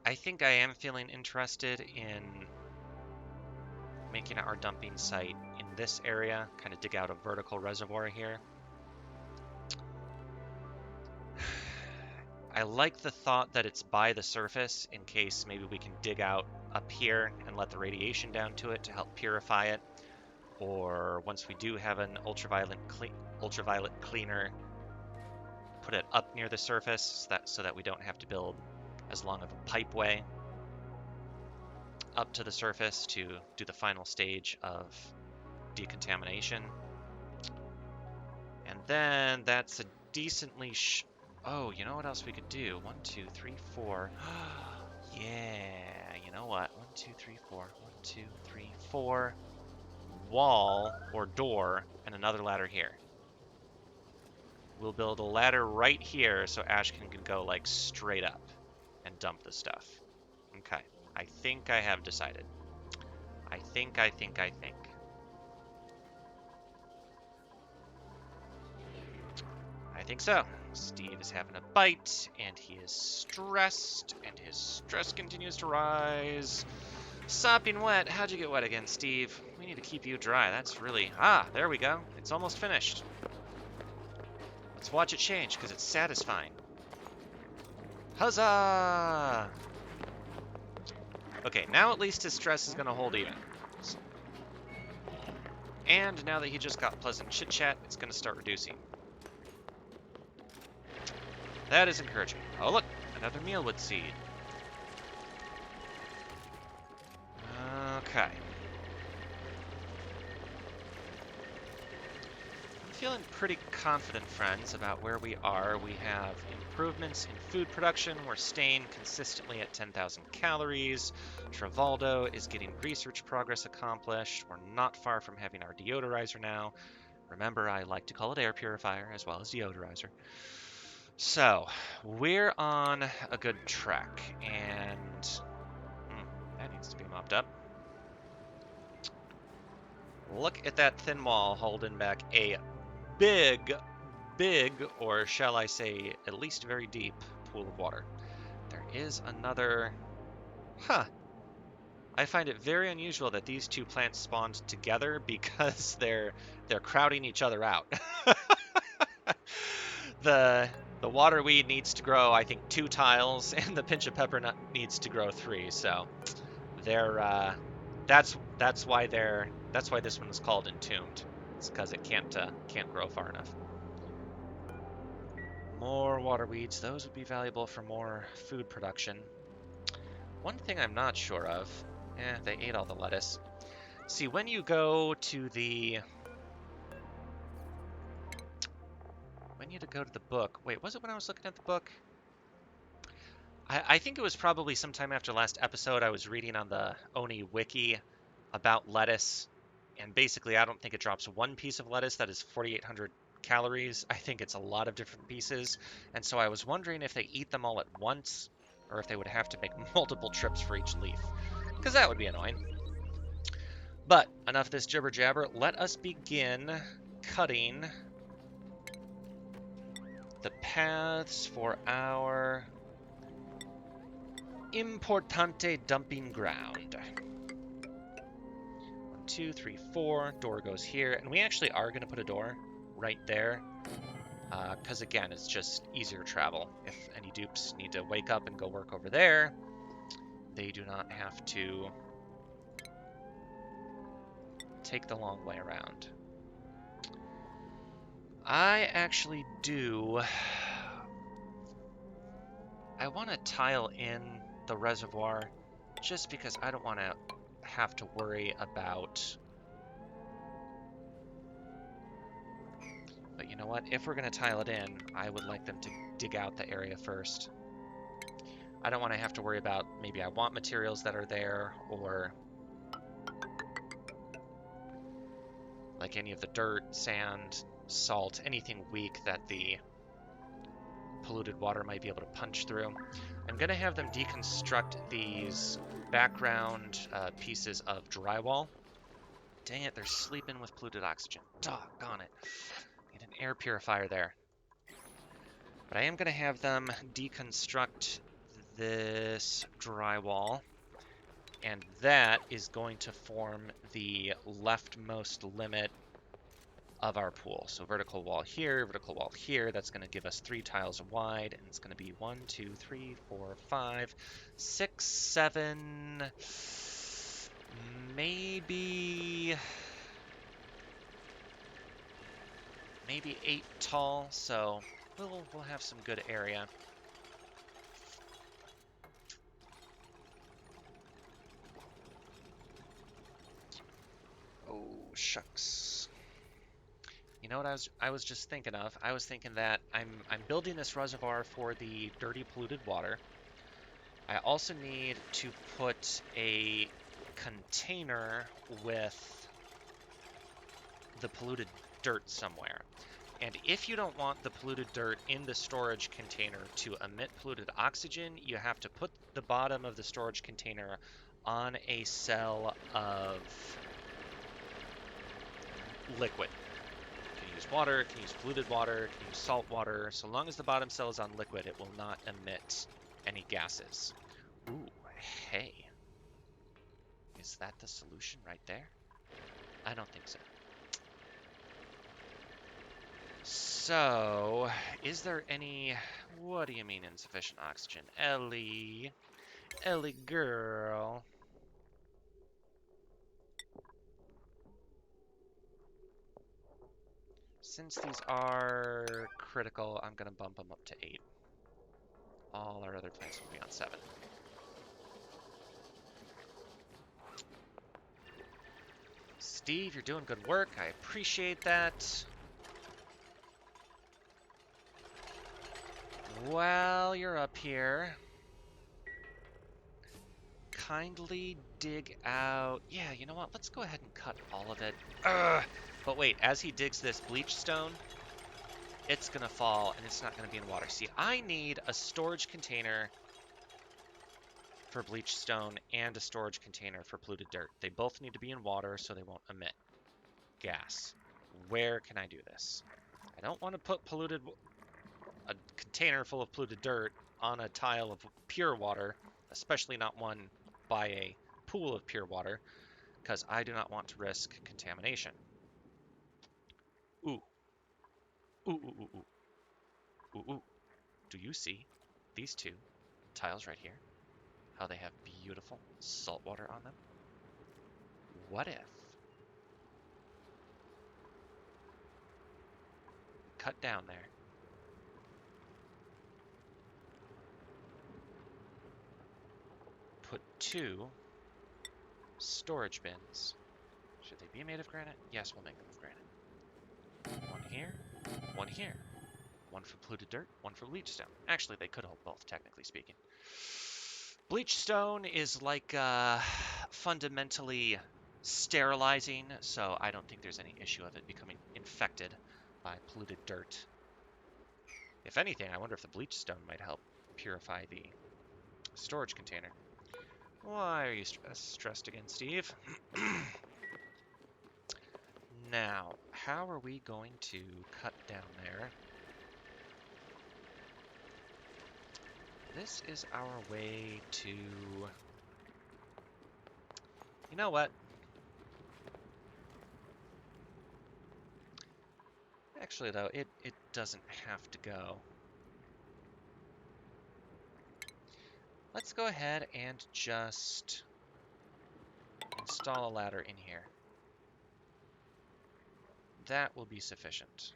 I think I am feeling interested in making our dumping site in this area, kind of dig out a vertical reservoir here. I like the thought that it's by the surface in case maybe we can dig out up here and let the radiation down to it to help purify it. Or once we do have an ultraviolet cleaner, put it up near the surface so that we don't have to build as long of a pipeway up to the surface to do the final stage of decontamination. And then that's a decently... Oh, you know what else we could do? 1, 2, 3, 4. Yeah, you know what? 1, 2, 3, 4. 1, 2, 3, 4. Wall or door and another ladder here. We'll build a ladder right here so Ashkin can go like straight up and dump the stuff. Okay, I think I have decided. I think. I think so. Steve is having a bite, and he is stressed, and his stress continues to rise. Sopping wet. How'd you get wet again, Steve? We need to keep you dry. That's really... Ah, there we go. It's almost finished. Let's watch it change, because it's satisfying. Huzzah! Okay, now at least his stress is going to hold even. And now that he just got pleasant chit-chat, it's going to start reducing. That is encouraging. Oh, look! Another mealwood seed. Okay. I'm feeling pretty confident, friends, about where we are. We have improvements in food production. We're staying consistently at 10,000 calories. Travaldo is getting research progress accomplished. We're not far from having our deodorizer now. Remember, I like to call it air purifier as well as deodorizer. So, we're on a good track, and that needs to be mopped up. Look at that thin wall holding back a big, or shall I say, at least very deep pool of water. There is another... I find it very unusual that these two plants spawned together because they're crowding each other out. The water weed needs to grow, I think, 2 tiles, and the pinch of pepper nut needs to grow 3. So they're that's why this one is called entombed. It's because it can't grow far enough. More water weeds. Those would be valuable for more food production. One thing I'm not sure of. They ate all the lettuce. See, when you go to the... go to the book. Wait, was it when I was looking at the book? I think it was probably sometime after last episode I was reading on the Oni wiki about lettuce, and basically I don't think it drops one piece of lettuce that is 4,800 calories. I think it's a lot of different pieces, and so I was wondering if they eat them all at once, or if they would have to make multiple trips for each leaf, because that would be annoying. But enough of this jibber jabber. Let us begin cutting the paths for our importante dumping ground. 1, 2, 3, 4. Door goes here, and we actually are going to put a door right there, because again, it's just easier travel. If any dupes need to wake up and go work over there, they do not have to take the long way around. I actually do. I want to tile in the reservoir just because I don't want to have to worry about. But you know what? If we're going to tile it in, I would like them to dig out the area first. I don't want to have to worry about maybe I want materials that are there, or like any of the dirt, sand, salt, anything weak that the polluted water might be able to punch through. I'm going to have them deconstruct these background pieces of drywall. Dang it, they're sleeping with polluted oxygen. Doggone it. Need an air purifier there. But I am going to have them deconstruct this drywall, and that is going to form the leftmost limit of our pool. So vertical wall here, vertical wall here. That's going to give us 3 tiles wide, and it's going to be 1, 2, 3, 4, 5, 6, 7, maybe 8 tall. So we'll have some good area. Oh shucks. You know what I was just thinking of? I was thinking that I'm building this reservoir for the dirty polluted water. I also need to put a container with the polluted dirt somewhere. And if you don't want the polluted dirt in the storage container to emit polluted oxygen, you have to put the bottom of the storage container on a cell of liquid. You can use water, can use polluted water, can use salt water. So long as the bottom cell is on liquid, it will not emit any gases. Ooh, hey. Is that the solution right there? I don't think so. So, is there any... What do you mean insufficient oxygen? Ellie. Ellie girl. Since these are critical, I'm going to bump them up to 8. All our other plants will be on 7. Steve, you're doing good work. I appreciate that. While you're up here, kindly dig out... Yeah, you know what? Let's go ahead and cut all of it. Ugh. But wait, as he digs this bleach stone, it's going to fall and it's not going to be in water. See, I need a storage container for bleach stone and a storage container for polluted dirt. They both need to be in water so they won't emit gas. Where can I do this? I don't want to put a container full of polluted dirt on a tile of pure water, especially not one by a pool of pure water, because I do not want to risk contamination. Ooh. Ooh, ooh, ooh, ooh. Ooh, ooh. Do you see these 2 tiles right here? How they have beautiful salt water on them? What if cut down there, put 2 storage bins. Should they be made of granite? Yes, we'll make them of granite. 1 here, 1 here. 1 for polluted dirt, 1 for bleach stone. Actually, they could hold both, technically speaking. Bleach stone is like fundamentally sterilizing, so I don't think there's any issue of it becoming infected by polluted dirt. If anything, I wonder if the bleach stone might help purify the storage container. Why are you stressed again, Steve? Now, how are we going to cut down there? This is our way to... You know what? Actually, though, it doesn't have to go. Let's go ahead and just install a ladder in here. That will be sufficient.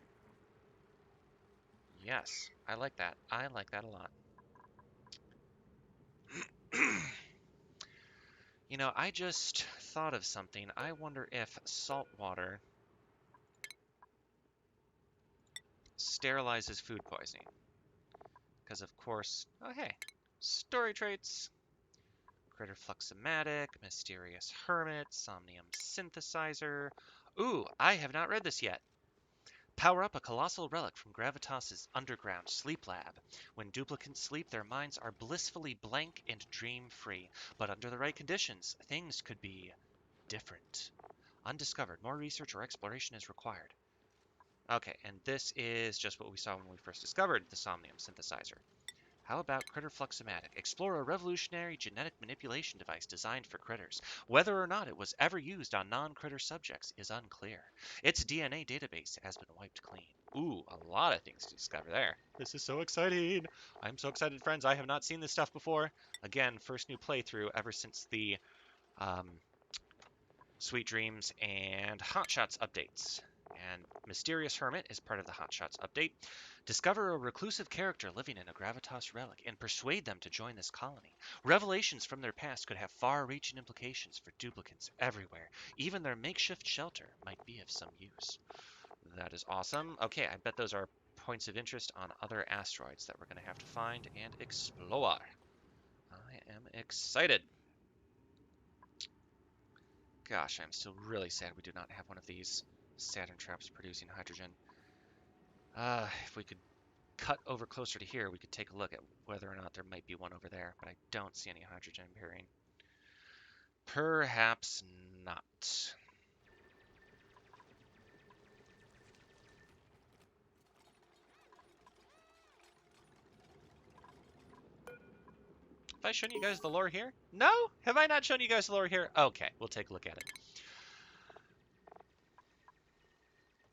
Yes, I like that. I like that a lot. You know, I just thought of something. I wonder if salt water sterilizes food poisoning. Because, of course... Oh, hey. Story traits. Critter Fluxomatic, Mysterious Hermit, Somnium Synthesizer. Ooh, I have not read this yet. Power up a colossal relic from Gravitas's underground sleep lab. When duplicants sleep, their minds are blissfully blank and dream-free. But under the right conditions, things could be different. Undiscovered. More research or exploration is required. Okay, and this is just what we saw when we first discovered the Somnium Synthesizer. How about Critter Fluxomatic? Explore a revolutionary genetic manipulation device designed for critters. Whether or not it was ever used on non-critter subjects is unclear. Its DNA database has been wiped clean. Ooh, a lot of things to discover there. This is so exciting. I'm so excited, friends. I have not seen this stuff before. Again, first new playthrough ever since the Sweet Dreams and Hot Shots updates. And Mysterious Hermit is part of the Hot Shots update. Discover a reclusive character living in a Gravitas relic and persuade them to join this colony. Revelations from their past could have far-reaching implications for duplicants everywhere. Even their makeshift shelter might be of some use. That is awesome. Okay, I bet those are points of interest on other asteroids that we're going to have to find and explore. I am excited. Gosh, I'm still really sad we do not have one of these Saturn traps producing hydrogen. If we could cut over closer to here, we could take a look at whether or not there might be one over there, but I don't see any hydrogen appearing. Perhaps not. Have I shown you guys the lore here? No? Have I not shown you guys the lore here? Okay, we'll take a look at it.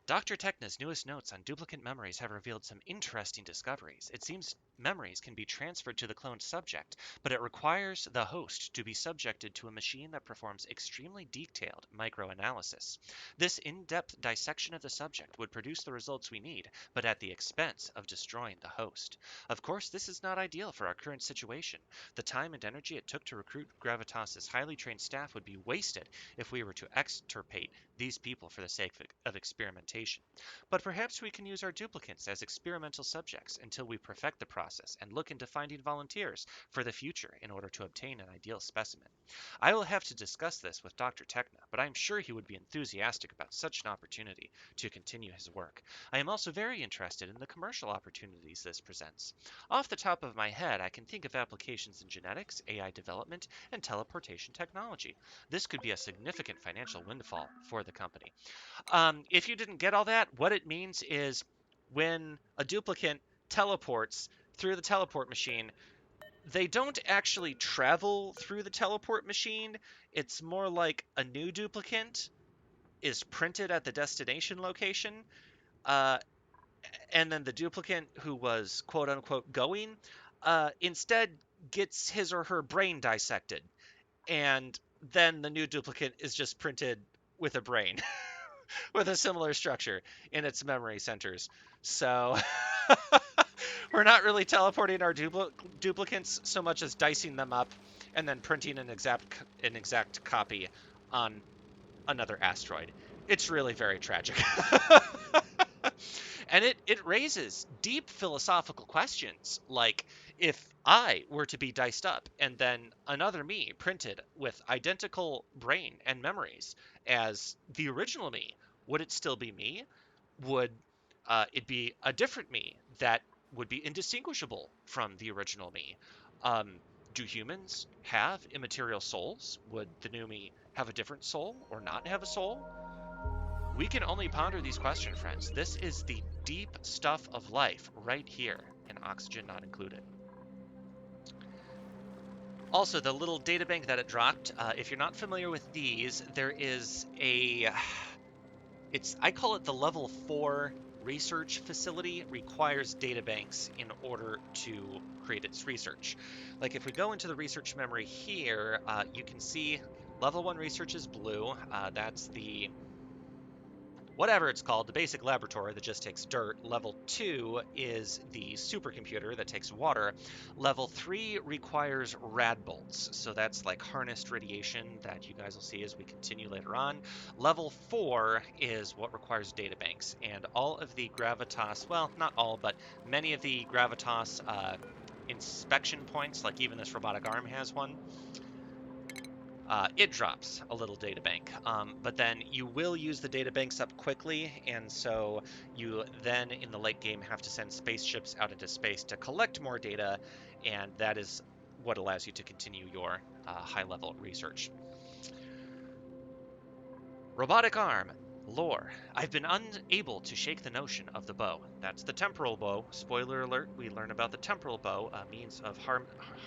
Dr. Techna's newest notes on duplicate memories have revealed some interesting discoveries. It seems memories can be transferred to the cloned subject, but it requires the host to be subjected to a machine that performs extremely detailed microanalysis. This in-depth dissection of the subject would produce the results we need, but at the expense of destroying the host. Of course, this is not ideal for our current situation. The time and energy it took to recruit Gravitas's highly trained staff would be wasted if we were to extirpate these people for the sake of experimentation. But perhaps we can use our duplicants as experimental subjects until we perfect the process and look into finding volunteers for the future in order to obtain an ideal specimen. I will have to discuss this with Dr. Techna, but I am sure he would be enthusiastic about such an opportunity to continue his work. I am also very interested in the commercial opportunities this presents. Off the top of my head, I can think of applications in genetics, AI development, and teleportation technology. This could be a significant financial windfall for the company. If you didn't get all that, what it means is when a duplicant teleports through the teleport machine, they don't actually travel through the teleport machine. It's more like a new duplicant is printed at the destination location, uh, and then the duplicant who was quote unquote going instead gets his or her brain dissected, and then the new duplicate is just printed with a brain with a similar structure in its memory centers. So we're not really teleporting our duplicates so much as dicing them up and then printing an exact copy on another asteroid. It's really very tragic. And it raises deep philosophical questions, like if I were to be diced up and then another me printed with identical brain and memories as the original me, would it still be me? Would it be a different me that would be indistinguishable from the original me? Um, do humans have immaterial souls? Would the new me have a different soul or not have a soul? We can only ponder these questions, friends. This is the deep stuff of life right here in Oxygen Not Included. Also, the little databank that it dropped, if you're not familiar with these, there is I call it the level 4 research facility requires databanks in order to create its research. Like if we go into the research memory here, you can see level 1 research is blue. That's the whatever it's called, the basic laboratory that just takes dirt. Level 2 is the supercomputer that takes water. Level 3 requires rad bolts, so that's like harnessed radiation that you guys will see as we continue later on. Level 4 is what requires databanks, and all of the gravitas, well, not all, but many of the gravitas inspection points, like even this robotic arm has one, it drops a little data bank. But then you will use the data banks up quickly, and so you then in the late game have to send spaceships out into space to collect more data, and that is what allows you to continue your high-level research. Robotic arm. Lore. I've been unable to shake the notion of the bow. That's the temporal bow. Spoiler alert, we learn about the temporal bow, a means of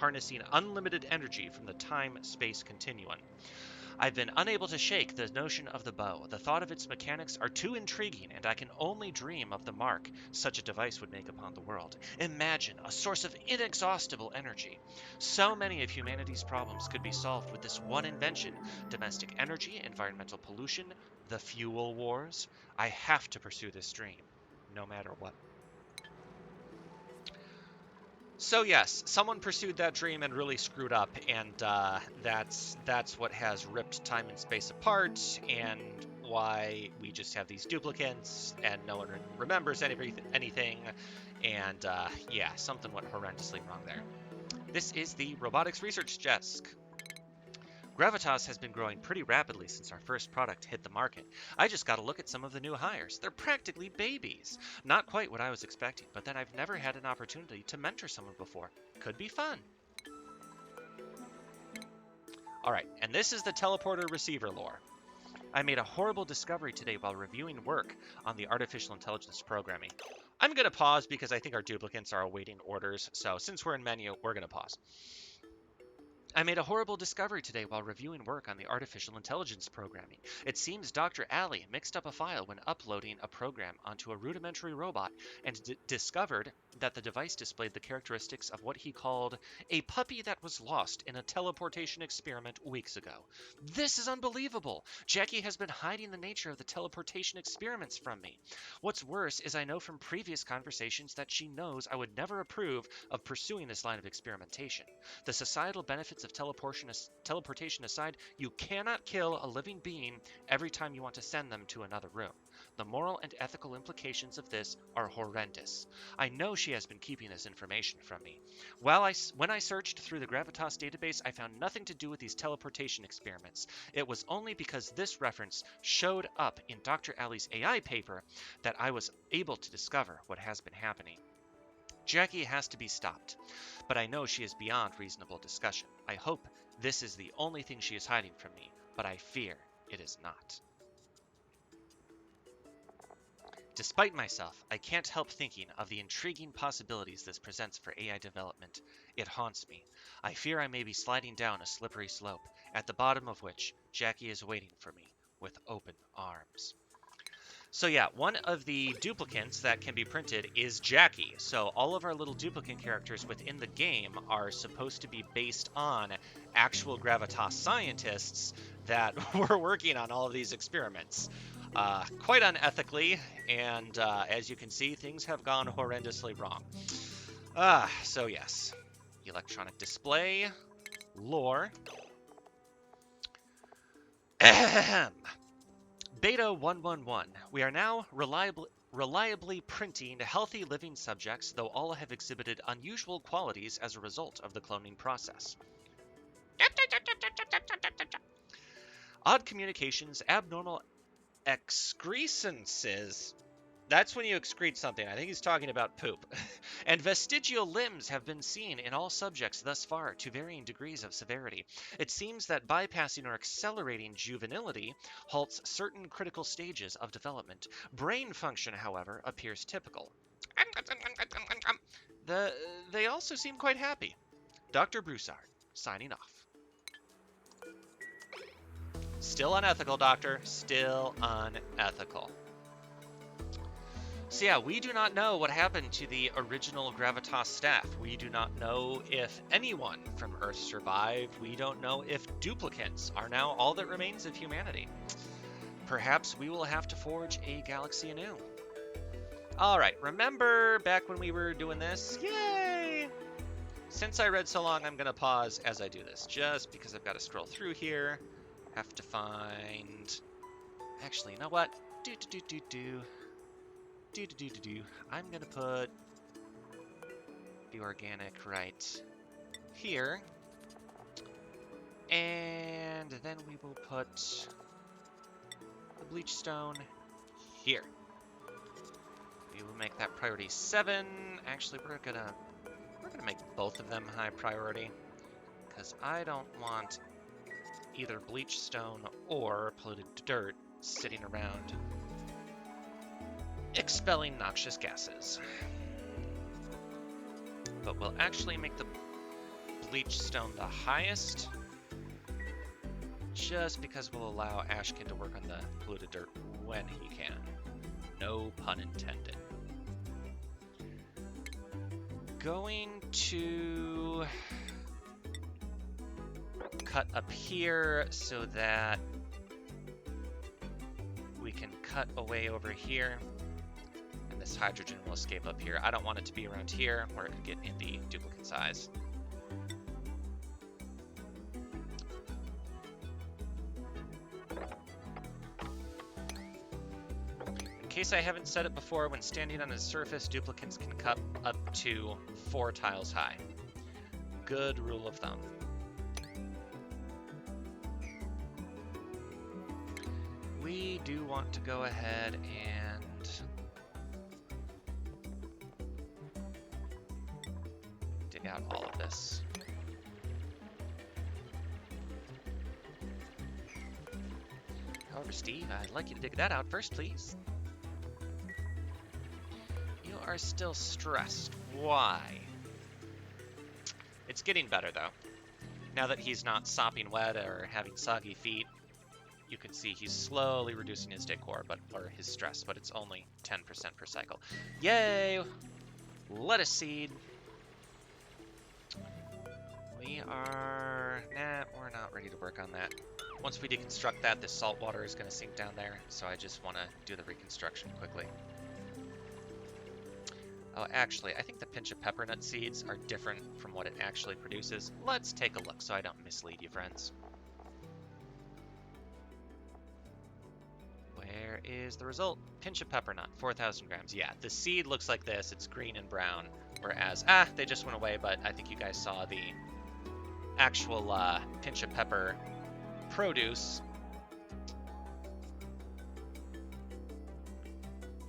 harnessing unlimited energy from the time-space continuum. I've been unable to shake the notion of the bow. The thought of its mechanics are too intriguing, and I can only dream of the mark such a device would make upon the world. Imagine a source of inexhaustible energy. So many of humanity's problems could be solved with this one invention: domestic energy, environmental pollution, the fuel wars. I have to pursue this dream, no matter what. So yes, someone pursued that dream and really screwed up, and that's what has ripped time and space apart, and why we just have these duplicates, and no one remembers anything, and yeah, something went horrendously wrong there. This is the robotics research desk. Gravitas has been growing pretty rapidly since our first product hit the market. I just got to look at some of the new hires. They're practically babies. Not quite what I was expecting, but then I've never had an opportunity to mentor someone before. Could be fun. Alright, and this is the teleporter receiver lore. I made a horrible discovery today while reviewing work on the artificial intelligence programming. I'm going to pause because I think our duplicates are awaiting orders, so since we're in menu, we're going to pause. I made a horrible discovery today while reviewing work on the artificial intelligence programming. It seems Dr. Alley mixed up a file when uploading a program onto a rudimentary robot and discovered that the device displayed the characteristics of what he called a puppy that was lost in a teleportation experiment weeks ago. This is unbelievable! Jackie has been hiding the nature of the teleportation experiments from me. What's worse is I know from previous conversations that she knows I would never approve of pursuing this line of experimentation. The societal benefits of teleportation aside, you cannot kill a living being every time you want to send them to another room. The moral and ethical implications of this are horrendous. I know she has been keeping this information from me. When I searched through the Gravitas database, I found nothing to do with these teleportation experiments. It was only because this reference showed up in Dr. Alley's AI paper that I was able to discover what has been happening. Jackie has to be stopped, but I know she is beyond reasonable discussion. I hope this is the only thing she is hiding from me, but I fear it is not. Despite myself, I can't help thinking of the intriguing possibilities this presents for AI development. It haunts me. I fear I may be sliding down a slippery slope, at the bottom of which Jackie is waiting for me with open arms. So yeah, one of the duplicates that can be printed is Jackie. So all of our little duplicate characters within the game are supposed to be based on actual Gravitas scientists that were working on all of these experiments. Quite unethically, and as you can see, things have gone horrendously wrong. So yes, electronic display, lore. Ahem. Beta 111. We are now reliably printing healthy living subjects, though all have exhibited unusual qualities as a result of the cloning process. Odd communications, abnormal excrescences. That's when you excrete something. I think he's talking about poop. And vestigial limbs have been seen in all subjects thus far to varying degrees of severity. It seems that bypassing or accelerating juvenility halts certain critical stages of development. Brain function, however, appears typical. They also seem quite happy. Dr. Broussard, signing off. Still unethical, Doctor. Still unethical. So yeah, we do not know what happened to the original Gravitas staff. We do not know if anyone from Earth survived. We don't know if duplicates are now all that remains of humanity. Perhaps we will have to forge a galaxy anew. Alright, remember back when we were doing this? Yay! Since I read so long, I'm going to pause as I do this, just because I've got to scroll through here. Have to find... Actually, you know what? I'm going to put the organic right here. And then we will put the bleach stone here. We will make that priority 7. Actually, we're gonna make both of them high priority, because I don't want either bleach stone or polluted dirt sitting around expelling noxious gases. But we'll actually make the bleach stone the highest, just because we'll allow Ashkin to work on the polluted dirt when he can. No pun intended. Going to cut up here so that we can cut away over here, and this hydrogen will escape up here. I don't want it to be around here where it could get in the duplicate size. In case I haven't said it before, when standing on a surface, duplicates can cut up to 4 tiles high. Good rule of thumb. We do want to go ahead and dig out all of this. However, Steve, I'd like you to dig that out first, please. You are still stressed. Why? It's getting better, though. Now that he's not sopping wet or having soggy feet, you can see he's slowly reducing his decor, or his stress, but it's only 10% per cycle. Yay! Lettuce seed. We're not ready to work on that. Once we deconstruct that, the salt water is going to sink down there, so I just want to do the reconstruction quickly. Oh, actually, I think the pinch of peppernut seeds are different from what it actually produces. Let's take a look so I don't mislead you, friends. Where is the result? Pinch of peppernut, 4,000 grams. Yeah, the seed looks like this. It's green and brown, whereas, they just went away, but I think you guys saw the actual pinch of pepper produce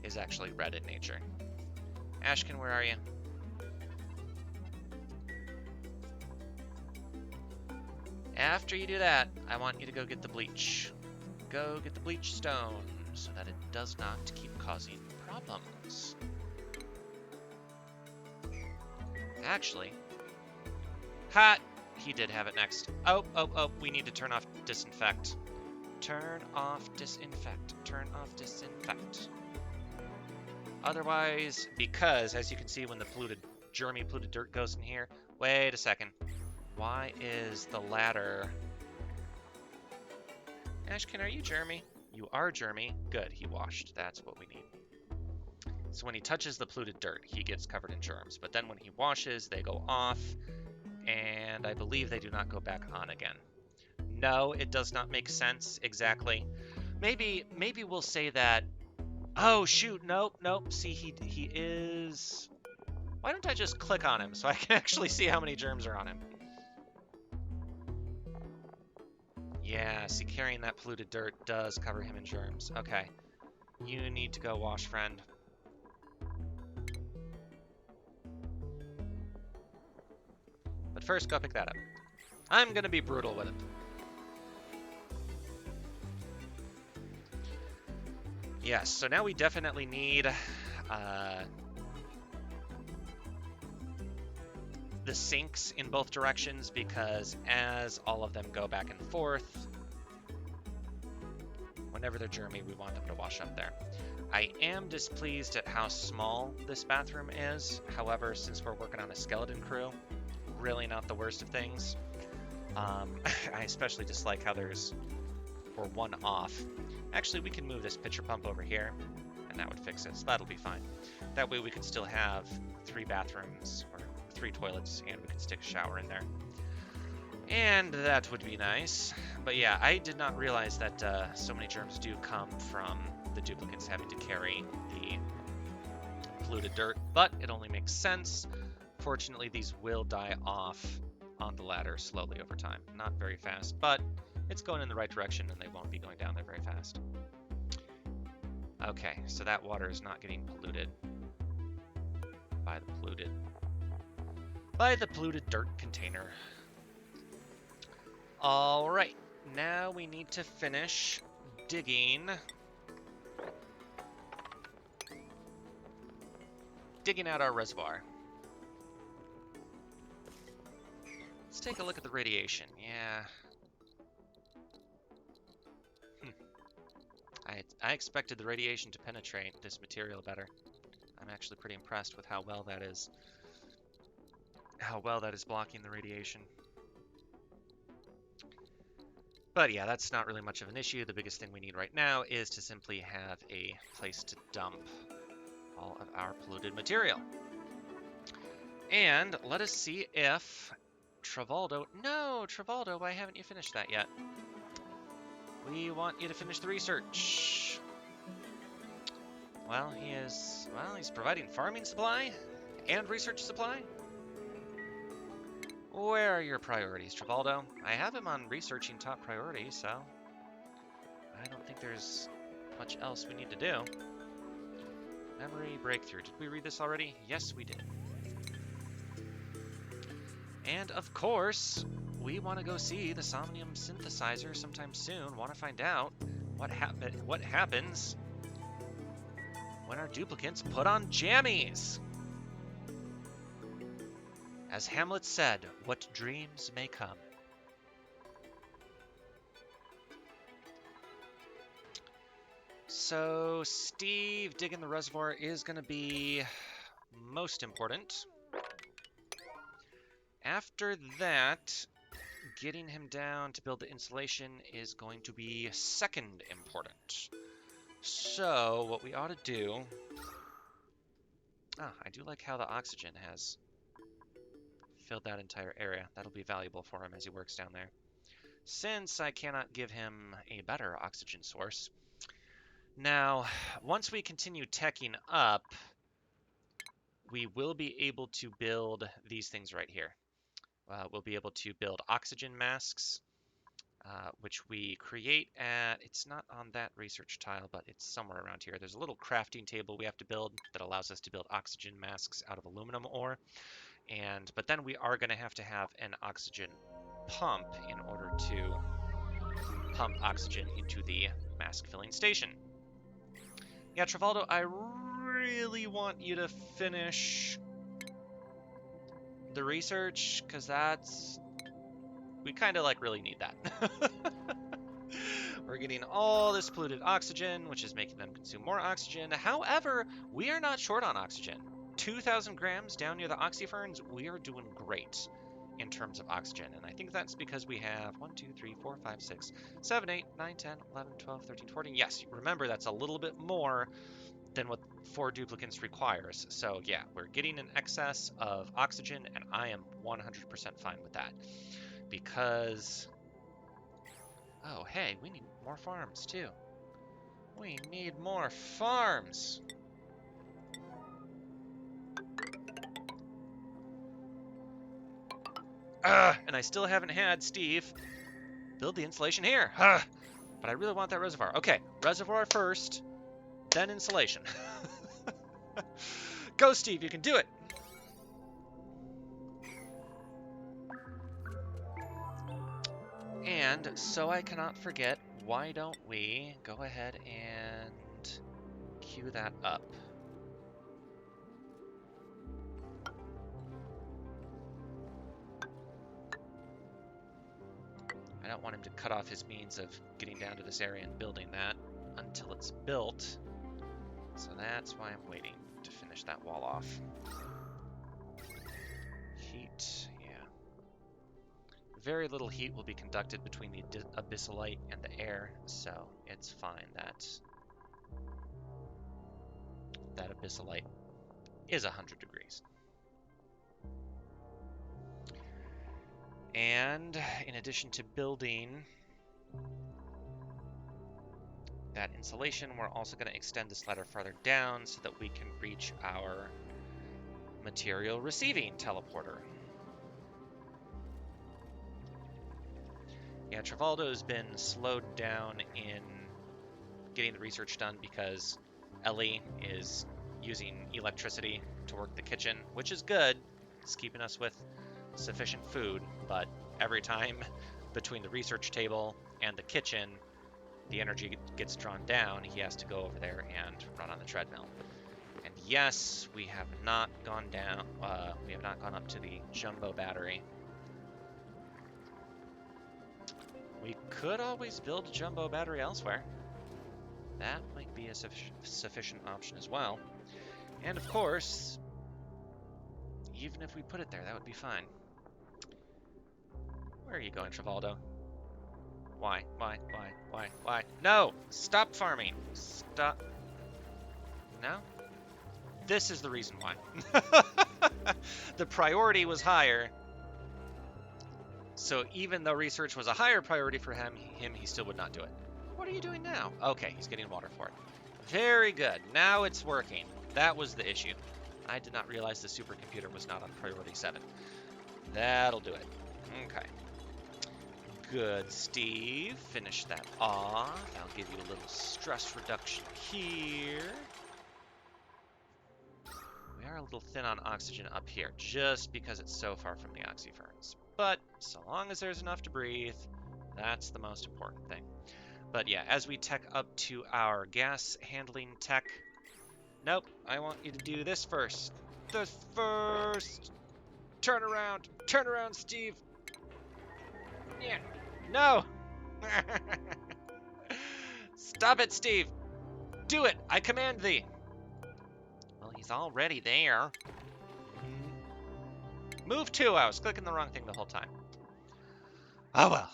is actually red in nature. Ashkin, where are you? After you do that, I want you to go get the bleach. Go get the bleach stone so that it does not keep causing problems. Actually, hot! He did have it next. Oh, we need to turn off disinfect. Turn off disinfect. Turn off disinfect. Otherwise, because, as you can see when the germy polluted dirt goes in here, wait a second. Why is the ladder... Ashkin, are you germy? You are germy. Good, he washed. That's what we need. So when he touches the polluted dirt, he gets covered in germs. But then when he washes, they go off, and I believe they do not go back on again. No, it does not make sense exactly. Maybe we'll say that Oh, shoot. Nope, nope. See, he is... Why don't I just click on him so I can actually see how many germs are on him? Yeah, see, carrying that polluted dirt does cover him in germs. Okay. You need to go wash, friend. But first, go pick that up. I'm gonna be brutal with him. Yes, so now we definitely need the sinks in both directions, because as all of them go back and forth, whenever they're germy, we want them to wash up there. I am displeased at how small this bathroom is. However, since we're working on a skeleton crew, really not the worst of things. I especially dislike how we're one off. Actually, we can move this pitcher pump over here, and that would fix it, so that'll be fine. That way we could still have 3 bathrooms, or 3 toilets, and we could stick a shower in there. And that would be nice. But yeah, I did not realize that so many germs do come from the duplicates having to carry the polluted dirt, but it only makes sense. Fortunately, these will die off on the ladder slowly over time. Not very fast, but it's going in the right direction and they won't be going down there very fast. Okay, so that water is not getting polluted by the polluted dirt container. All right, now we need to finish digging out our reservoir. Let's take a look at the radiation. Yeah. I expected the radiation to penetrate this material better. I'm actually pretty impressed with how well that is blocking the radiation. But yeah, that's not really much of an issue. The biggest thing we need right now is to simply have a place to dump all of our polluted material. And let us see if Travaldo... No, Travaldo, why haven't you finished that yet? We want you to finish the research. Well, he's providing farming supply and research supply. Where are your priorities, Travaldo? I have him on researching top priority, so I don't think there's much else we need to do. Memory breakthrough. Did we read this already? Yes, we did. And of course, we want to go see the Somnium synthesizer sometime soon. Want to find out what happens when our duplicates put on jammies. As Hamlet said, what dreams may come. So Steve digging the reservoir is going to be most important. After that, getting him down to build the insulation is going to be second important. So what we ought to do... I do like how the oxygen has filled that entire area. That'll be valuable for him as he works down there. Since I cannot give him a better oxygen source. Now, once we continue teching up, we will be able to build these things right here. We'll be able to build oxygen masks, which we create at... It's not on that research tile, but it's somewhere around here. There's a little crafting table we have to build that allows us to build oxygen masks out of aluminum ore. But then we are going to have an oxygen pump in order to pump oxygen into the mask filling station. Yeah, Travaldo, I really want you to finish the research, because we kind of really need that. We're getting all this polluted oxygen, which is making them consume more oxygen. However, we are not short on oxygen. 2,000 grams down near the oxyferns, we are doing great in terms of oxygen. And I think that's because we have 1, 2, 3, 4, 5, 6, 7, 8, 9, 10, 11, 12, 13, 14. Yes, remember that's a little bit more than what 4 duplicates requires. So yeah, we're getting an excess of oxygen, and I am 100% fine with that. Because... Oh, hey, we need more farms too. We need more farms. And I still haven't had Steve build the insulation here. But I really want that reservoir. Okay, reservoir first, then insulation. Go, Steve, you can do it. And so I cannot forget, why don't we go ahead and queue that up? I don't want him to cut off his means of getting down to this area and building that until it's built. So that's why I'm waiting to finish that wall off. Heat, yeah. Very little heat will be conducted between the abyssalite and the air, so it's fine that that abyssalite is 100 degrees. And in addition to building that insulation, we're also going to extend this ladder farther down so that we can reach our material receiving teleporter. Yeah, Travaldo's been slowed down in getting the research done because Ellie is using electricity to work the kitchen, which is good. It's keeping us with sufficient food, but every time between the research table and the kitchen, the energy gets drawn down. He has to go over there and run on the treadmill. And yes, we have not gone down. We have not gone up to the jumbo battery. We could always build a jumbo battery elsewhere. That might be a sufficient option as well. And of course, even if we put it there, that would be fine. Where are you going, Travaldo? Why? No! Stop farming! Stop. No? This is the reason why. The priority was higher. So even though research was a higher priority for him, he still would not do it. What are you doing now? Okay, he's getting water for it. Very good. Now it's working. That was the issue. I did not realize the supercomputer was not on priority 7. That'll do it. Okay. Good, Steve. Finish that off. I'll give you a little stress reduction here. We are a little thin on oxygen up here, just because it's so far from the oxyferns. But so long as there's enough to breathe, that's the most important thing. But yeah, as we tech up to our gas handling tech... Nope, I want you to do this first. This first! Turn around! Turn around, Steve! Yeah. No! Stop it, Steve! Do it! I command thee! Well, he's already there. Move to! I was clicking the wrong thing the whole time. Oh well.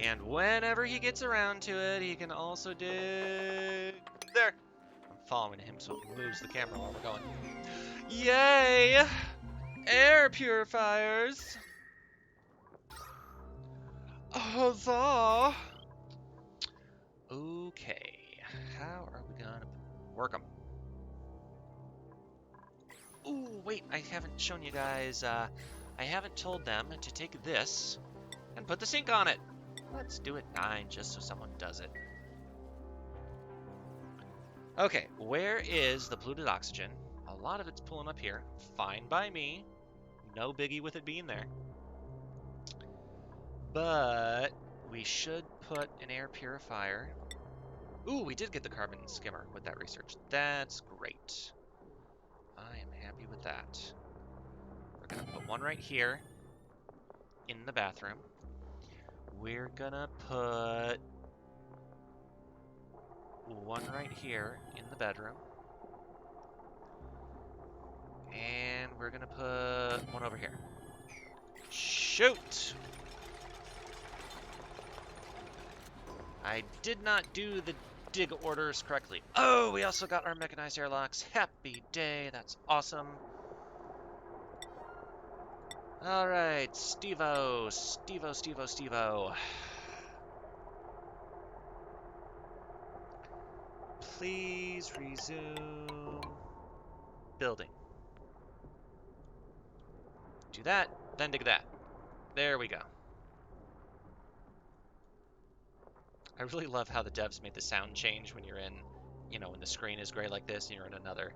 And whenever he gets around to it, he can also dig... There! I'm following him so he moves the camera while we're going. Yay! Air purifiers! Huzzah! Okay, how are we gonna work them? Ooh, wait, I haven't shown you guys, I haven't told them to take this and put the sink on it. Let's do it 9 just so someone does it. Okay, where is the polluted oxygen? A lot of it's pulling up here. Fine by me. No biggie with it being there. But we should put an air purifier. Ooh, we did get the carbon skimmer with that research. That's great. I am happy with that. We're going to put one right here in the bathroom. We're going to put one right here in the bedroom. And we're going to put one over here. Shoot! I did not do the dig orders correctly. Oh, we also got our mechanized airlocks. Happy day, that's awesome. Alright, Steve-O. Please resume building. Do that, then dig that. There we go. I really love how the devs made the sound change when you're in, you know, when the screen is gray like this and you're in another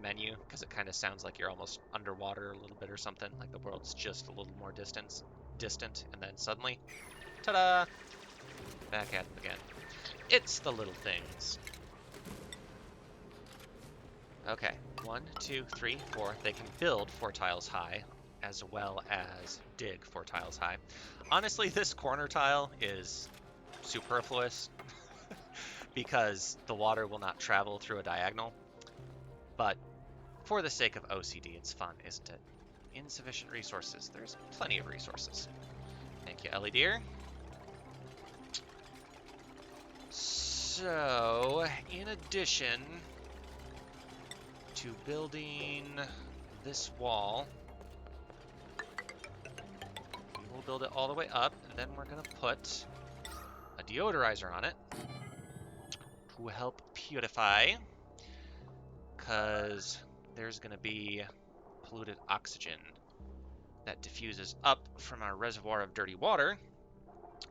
menu, because it kind of sounds like you're almost underwater a little bit or something, like the world's just a little more distant, and then suddenly, ta-da! Back at it again. It's the little things. Okay, 1, 2, 3, 4. They can build 4 tiles high, as well as dig 4 tiles high. Honestly, this corner tile is superfluous because the water will not travel through a diagonal. But for the sake of OCD, it's fun, isn't it? Insufficient resources. There's plenty of resources. Thank you, Ellie dear. So, in addition to building this wall, we will build it all the way up, and then we're going to put a deodorizer on it to help purify, because there's going to be polluted oxygen that diffuses up from our reservoir of dirty water.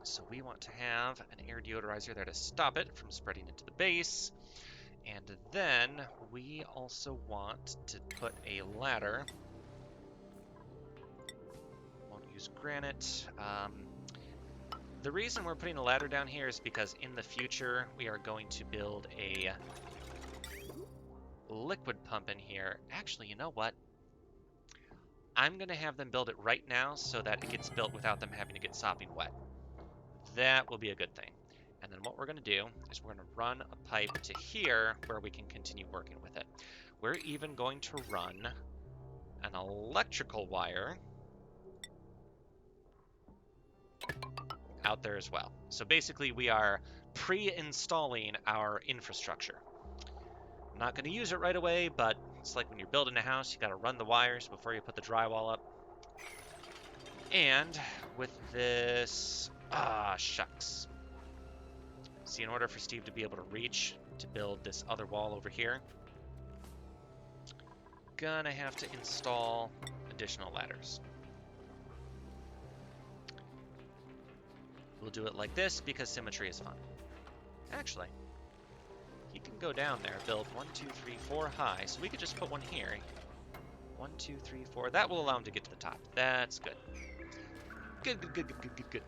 So we want to have an air deodorizer there to stop it from spreading into the base. And then we also want to put a ladder. Won't use granite. The reason we're putting a ladder down here is because in the future we are going to build a liquid pump in here. Actually, you know what? I'm going to have them build it right now so that it gets built without them having to get sopping wet. That will be a good thing. And then what we're going to do is we're going to run a pipe to here where we can continue working with it. We're even going to run an electrical wire out there as well. So basically we are pre-installing our infrastructure. I'm not going to use it right away, but it's like when you're building a house, you got to run the wires before you put the drywall up. And with this, shucks. See, in order for Steve to be able to reach to build this other wall over here, gonna have to install additional ladders. We'll do it like this because symmetry is fun. Actually, he can go down there, build 1, 2, 3, 4 high, so we could just put one here. 1, 2, 3, 4. That will allow him to get to the top. That's good. Good, good, good, good, good, good, good.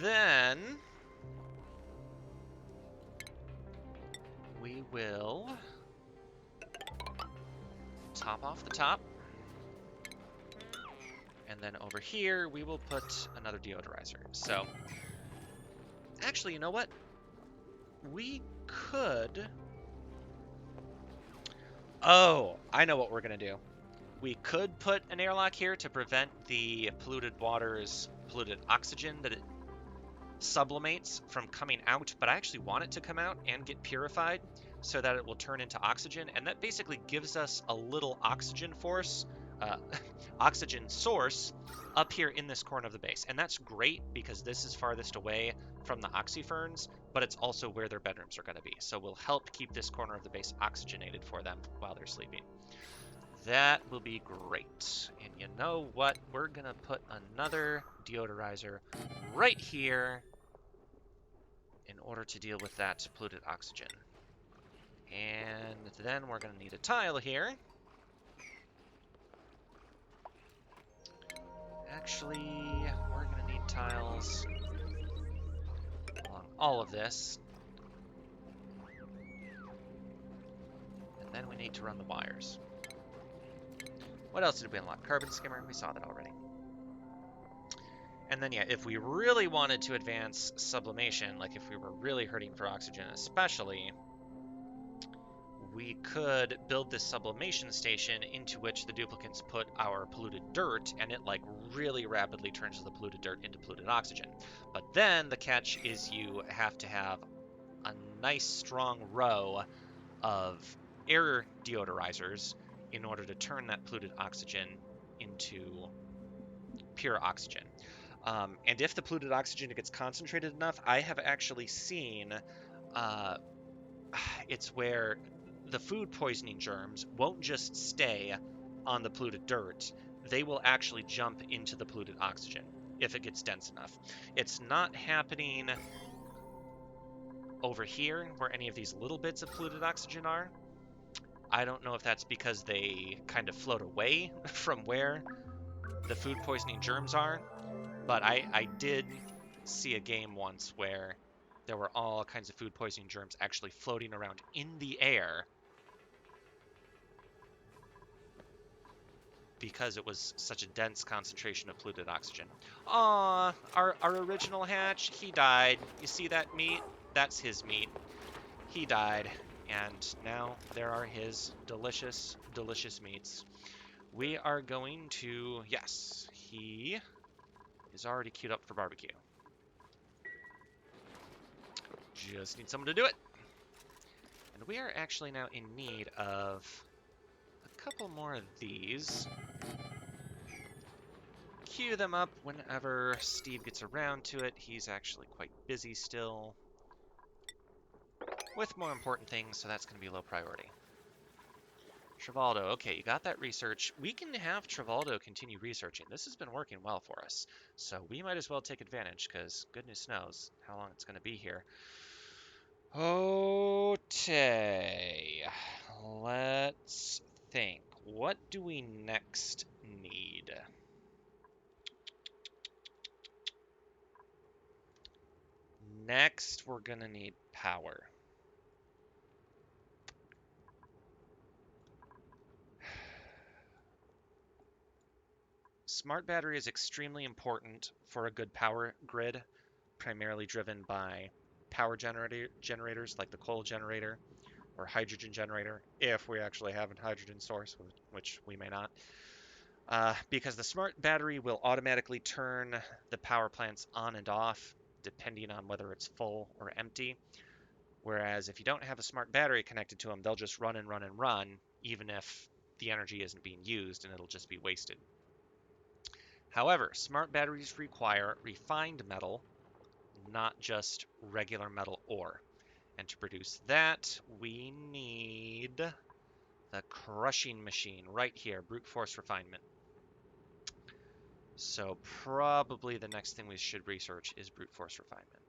Then we will top off the top. And then over here, we will put another deodorizer. So, actually, you know what? We could... Oh, I know what we're going to do. We could put an airlock here to prevent the polluted water's polluted oxygen that it sublimates from coming out, but I actually want it to come out and get purified so that it will turn into oxygen, and that basically gives us a little oxygen source up here in this corner of the base. And that's great because this is farthest away from the oxyferns, but it's also where their bedrooms are going to be. So we'll help keep this corner of the base oxygenated for them while they're sleeping. That will be great. And you know what? We're going to put another deodorizer right here in order to deal with that polluted oxygen. And then we're going to need a tile here. Actually, we're going to need tiles along all of this. And then we need to run the wires. What else did we unlock? Carbon skimmer? We saw that already. And then, yeah, if we really wanted to advance sublimation, like if we were really hurting for oxygen especially, we could build this sublimation station into which the duplicates put our polluted dirt, and it like really rapidly turns the polluted dirt into polluted oxygen. But then the catch is you have to have a nice strong row of air deodorizers in order to turn that polluted oxygen into pure oxygen. And if the polluted oxygen gets concentrated enough, I have actually seen it's where the food poisoning germs won't just stay on the polluted dirt. They will actually jump into the polluted oxygen if it gets dense enough. It's not happening over here where any of these little bits of polluted oxygen are. I don't know if that's because they kind of float away from where the food poisoning germs are, but I did see a game once where there were all kinds of food poisoning germs actually floating around in the air because it was such a dense concentration of polluted oxygen. Aw, our original hatch, he died. You see that meat? That's his meat. He died, and now there are his delicious, delicious meats. We are going to, yes, he is already queued up for barbecue. Just need someone to do it. And we are actually now in need of a couple more of these. Queue them up whenever Steve gets around to it. He's actually quite busy still with more important things, so that's going to be low priority. Travaldo, okay, you got that research. We can have Travaldo continue researching. This has been working well for us, so we might as well take advantage, because goodness knows how long it's going to be here. Okay, let's think. What do we next need? Next, we're going to need power. Smart battery is extremely important for a good power grid, primarily driven by power generators like the coal generator or hydrogen generator, if we actually have a hydrogen source, which we may not. Because the smart battery will automatically turn the power plants on and off depending on whether it's full or empty. Whereas if you don't have a smart battery connected to them, they'll just run and run and run, even if the energy isn't being used, and it'll just be wasted. However, smart batteries require refined metal, not just regular metal ore. And to produce that, we need the crushing machine right here, brute force refinement. So probably the next thing we should research is brute force refinement.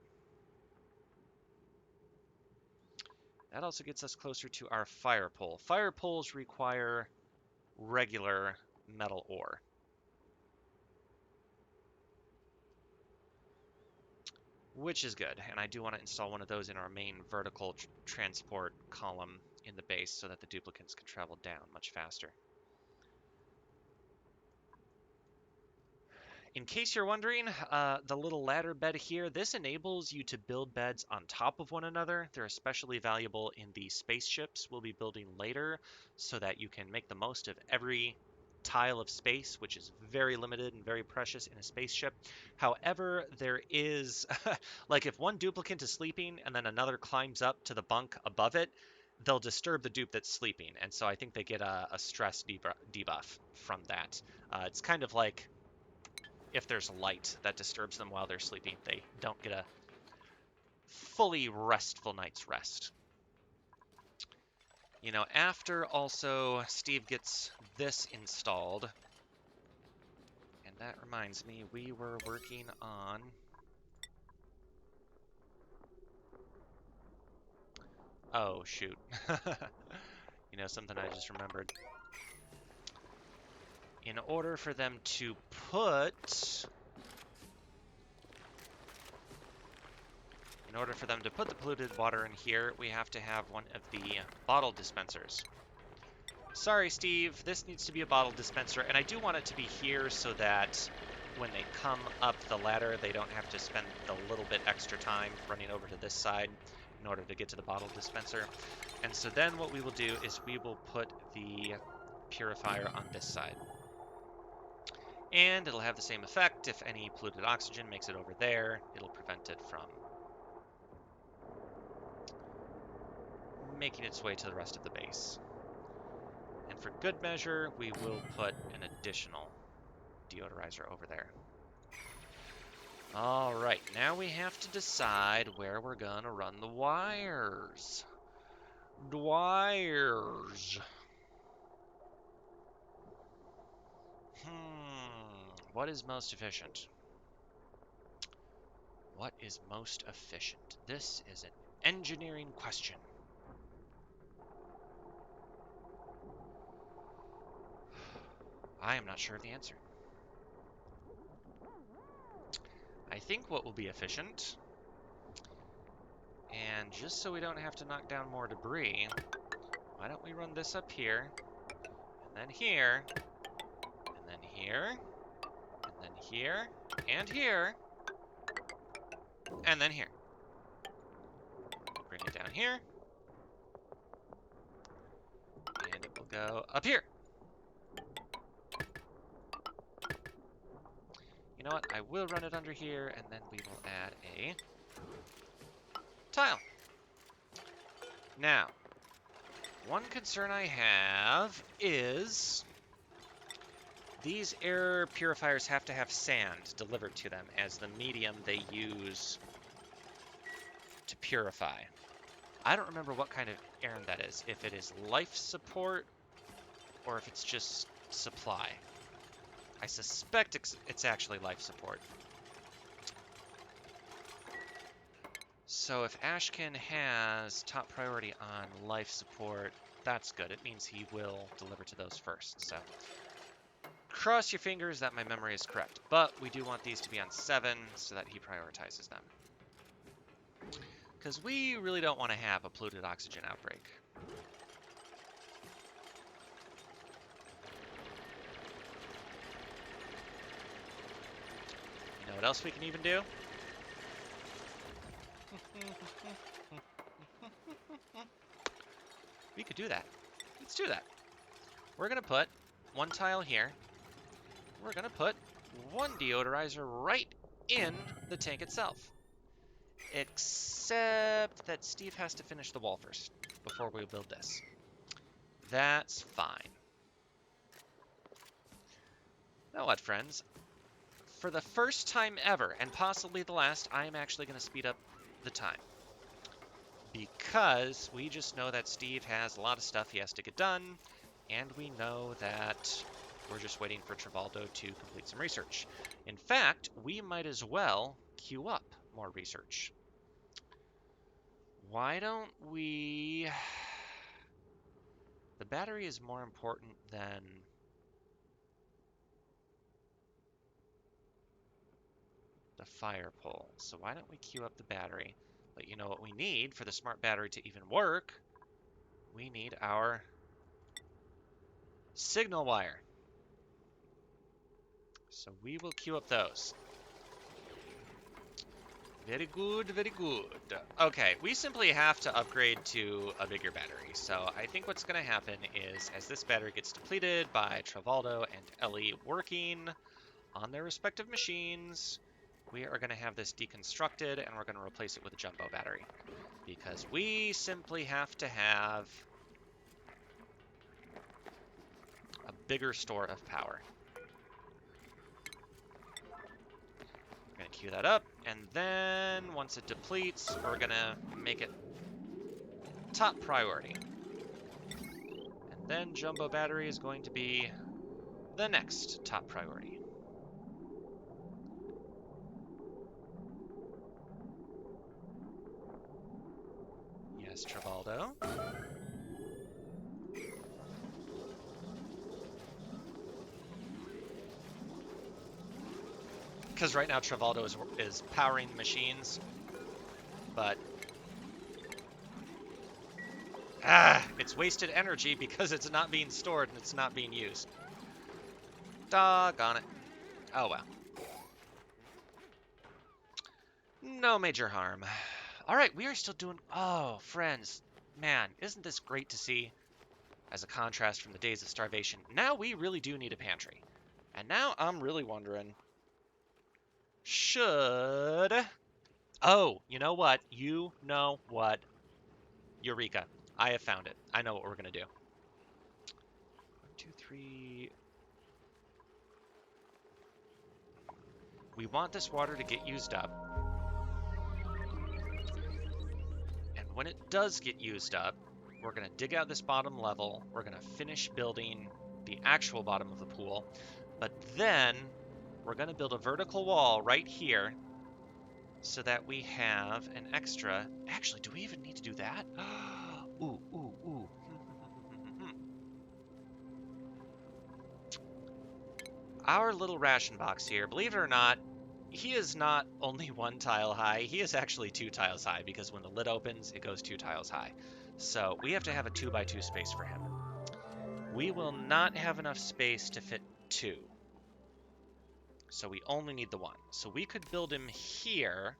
That also gets us closer to our fire pole. Fire poles require regular metal ore. Which is good, and I do want to install one of those in our main vertical transport column in the base so that the duplicates can travel down much faster. In case you're wondering, the little ladder bed here, this enables you to build beds on top of one another. They're especially valuable in the spaceships we'll be building later so that you can make the most of every tile of space, which is very limited and very precious in a spaceship. However, there is, like if one duplicant is sleeping and then another climbs up to the bunk above it, they'll disturb the dupe that's sleeping. And so I think they get a stress debuff from that. It's kind of like if there's light that disturbs them while they're sleeping, they don't get a fully restful night's rest. You know, after also Steve gets this installed, and that reminds me, we were working on oh, shoot. You know, something I just remembered. In order for them to put the polluted water in here, we have to have one of the bottle dispensers. Sorry, Steve, this needs to be a bottle dispenser, and I do want it to be here so that when they come up the ladder, they don't have to spend the little bit extra time running over to this side in order to get to the bottle dispenser. And so then what we will do is we will put the purifier on this side. And it'll have the same effect. If any polluted oxygen makes it over there, it'll prevent it from making its way to the rest of the base. And for good measure, we will put an additional deodorizer over there. All right, now we have to decide where we're gonna run the wires. Wires. What is most efficient? What is most efficient? This is an engineering question. I am not sure of the answer. I think what will be efficient, and just so we don't have to knock down more debris, why don't we run this up here, and then here, and then here, and then here, and here, and then here. Bring it down here, and it will go up here. You know what? I will run it under here, and then we will add a tile. Now, one concern I have is these air purifiers have to have sand delivered to them as the medium they use to purify. I don't remember what kind of errand that is, if it is life support or if it's just supply. I suspect it's actually life support. So if Ashkin has top priority on life support, that's good. It means he will deliver to those first. So cross your fingers that my memory is correct. But we do want these to be on 7 so that he prioritizes them. Because we really don't want to have a polluted oxygen outbreak. You know what else we can even do? We could do that. Let's do that. We're going to put one tile here. We're going to put one deodorizer right in the tank itself. Except that Steve has to finish the wall first before we build this. That's fine. You know what, friends? For the first time ever, and possibly the last, I am actually going to speed up the time. Because we just know that Steve has a lot of stuff he has to get done, and we know that we're just waiting for Travaldo to complete some research. In fact, we might as well queue up more research. Why don't we... The battery is more important than... the fire pole. So why don't we queue up the battery? But you know what we need for the smart battery to even work? We need our signal wire. So we will queue up those. Very good, very good. Okay, we simply have to upgrade to a bigger battery. So I think what's going to happen is, as this battery gets depleted by Travaldo and Ellie working on their respective machines, we are going to have this deconstructed and we're going to replace it with a jumbo battery. Because we simply have to have a bigger store of power. We're going to queue that up, and then once it depletes, we're going to make it top priority. And then jumbo battery is going to be the next top priority. Yes, Travaldo. Because right now Travaldo is powering the machines, but it's wasted energy because it's not being stored and it's not being used. Doggone it. Oh well. No major harm. All right, we are still doing... Oh, friends. Man, isn't this great to see? As a contrast from the days of starvation. Now we really do need a pantry. And now I'm really wondering... Should... Oh, you know what? You know what? Eureka. I have found it. I know what we're going to do. 1, 2, 3... We want this water to get used up. And when it does get used up, we're going to dig out this bottom level. We're going to finish building the actual bottom of the pool. But then we're going to build a vertical wall right here so that we have an extra... Actually, do we even need to do that? Ooh, ooh, ooh. Our little ration box here, believe it or not, he is not only 1 tile high, he is actually 2 tiles high, because when the lid opens, it goes 2 tiles high. So we have to have a 2x2 space for him. We will not have enough space to fit 2. So we only need the 1. So we could build him here,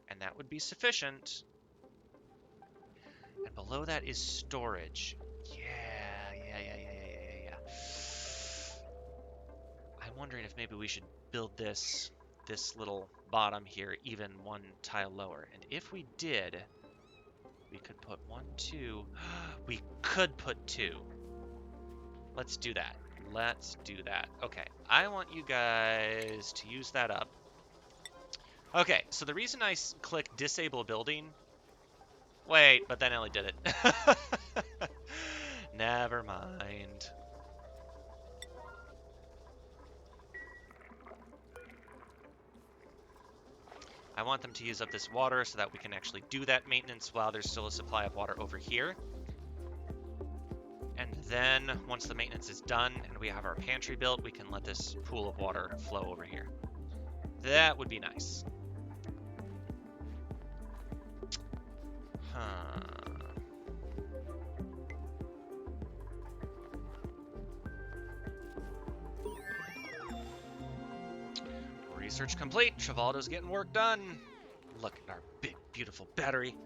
and that would be sufficient. And below that is storage. Yeah. I'm wondering if maybe we should build this little bottom here even 1 tile lower. And if we did, we could put 1, 2. We could put 2. Let's do that. Let's do that. Okay, I want you guys to use that up. Okay, so the reason I click disable building... Wait, but then Ellie did it. Never mind. I want them to use up this water so that we can actually do that maintenance while there's still a supply of water over here. And then, once the maintenance is done and we have our pantry built, we can let this pool of water flow over here. That would be nice. Research complete. Travaldo's getting work done. Look at our big, beautiful battery.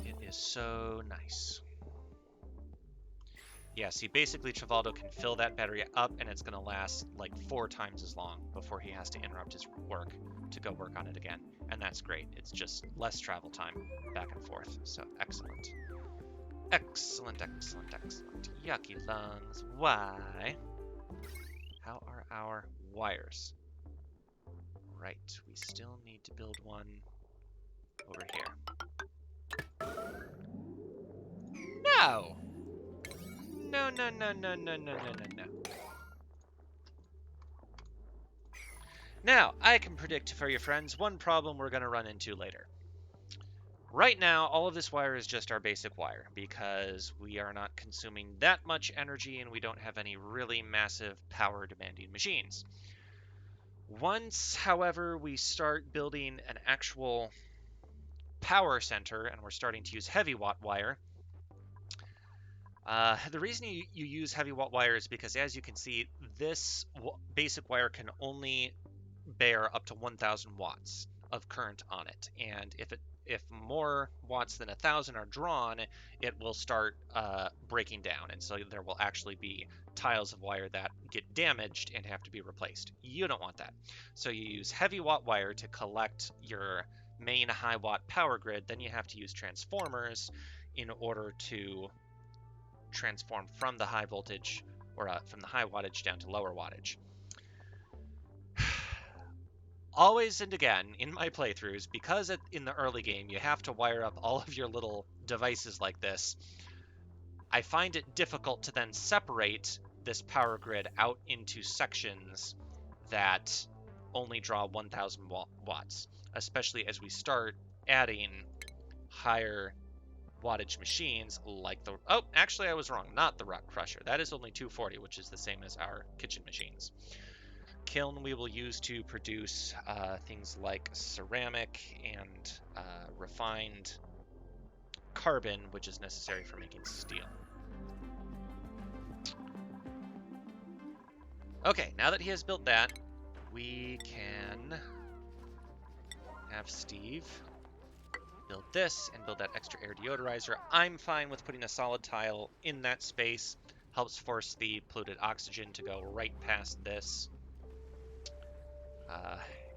It is so nice. Yeah, see, basically Travaldo can fill that battery up, and it's going to last like 4 times as long before he has to interrupt his work to go work on it again. And that's great. It's just less travel time back and forth. So, excellent. Excellent, excellent, excellent. Yucky lungs. Why? How are our wires? Right, we still need to build one over here. No! No, no, no, no, no, no, no, no, no. Now, I can predict for you friends one problem we're going to run into later. Right now, all of this wire is just our basic wire because we are not consuming that much energy and we don't have any really massive power demanding machines. Once, however, we start building an actual power center and we're starting to use heavy watt wire, the reason you use heavy watt wire is because, as you can see, this basic wire can only bear up to 1,000 watts of current on it. And if more watts than 1,000 are drawn, it will start breaking down. And so there will actually be tiles of wire that get damaged and have to be replaced. You don't want that. So you use heavy watt wire to collect your main high watt power grid. Then you have to use transformers in order to transform from the high voltage or from the high wattage down to lower wattage. Always and again in my playthroughs, because in the early game you have to wire up all of your little devices like this, I find it difficult to then separate this power grid out into sections that only draw 1,000 watts, especially as we start adding higher wattage machines like the... Oh, actually I was wrong. Not the rock crusher. That is only 240, which is the same as our kitchen machines. Kiln we will use to produce things like ceramic and refined carbon, which is necessary for making steel. Okay, now that he has built that, we can have Steve build this and build that extra air deodorizer. I'm fine with putting a solid tile in that space. Helps force the polluted oxygen to go right past this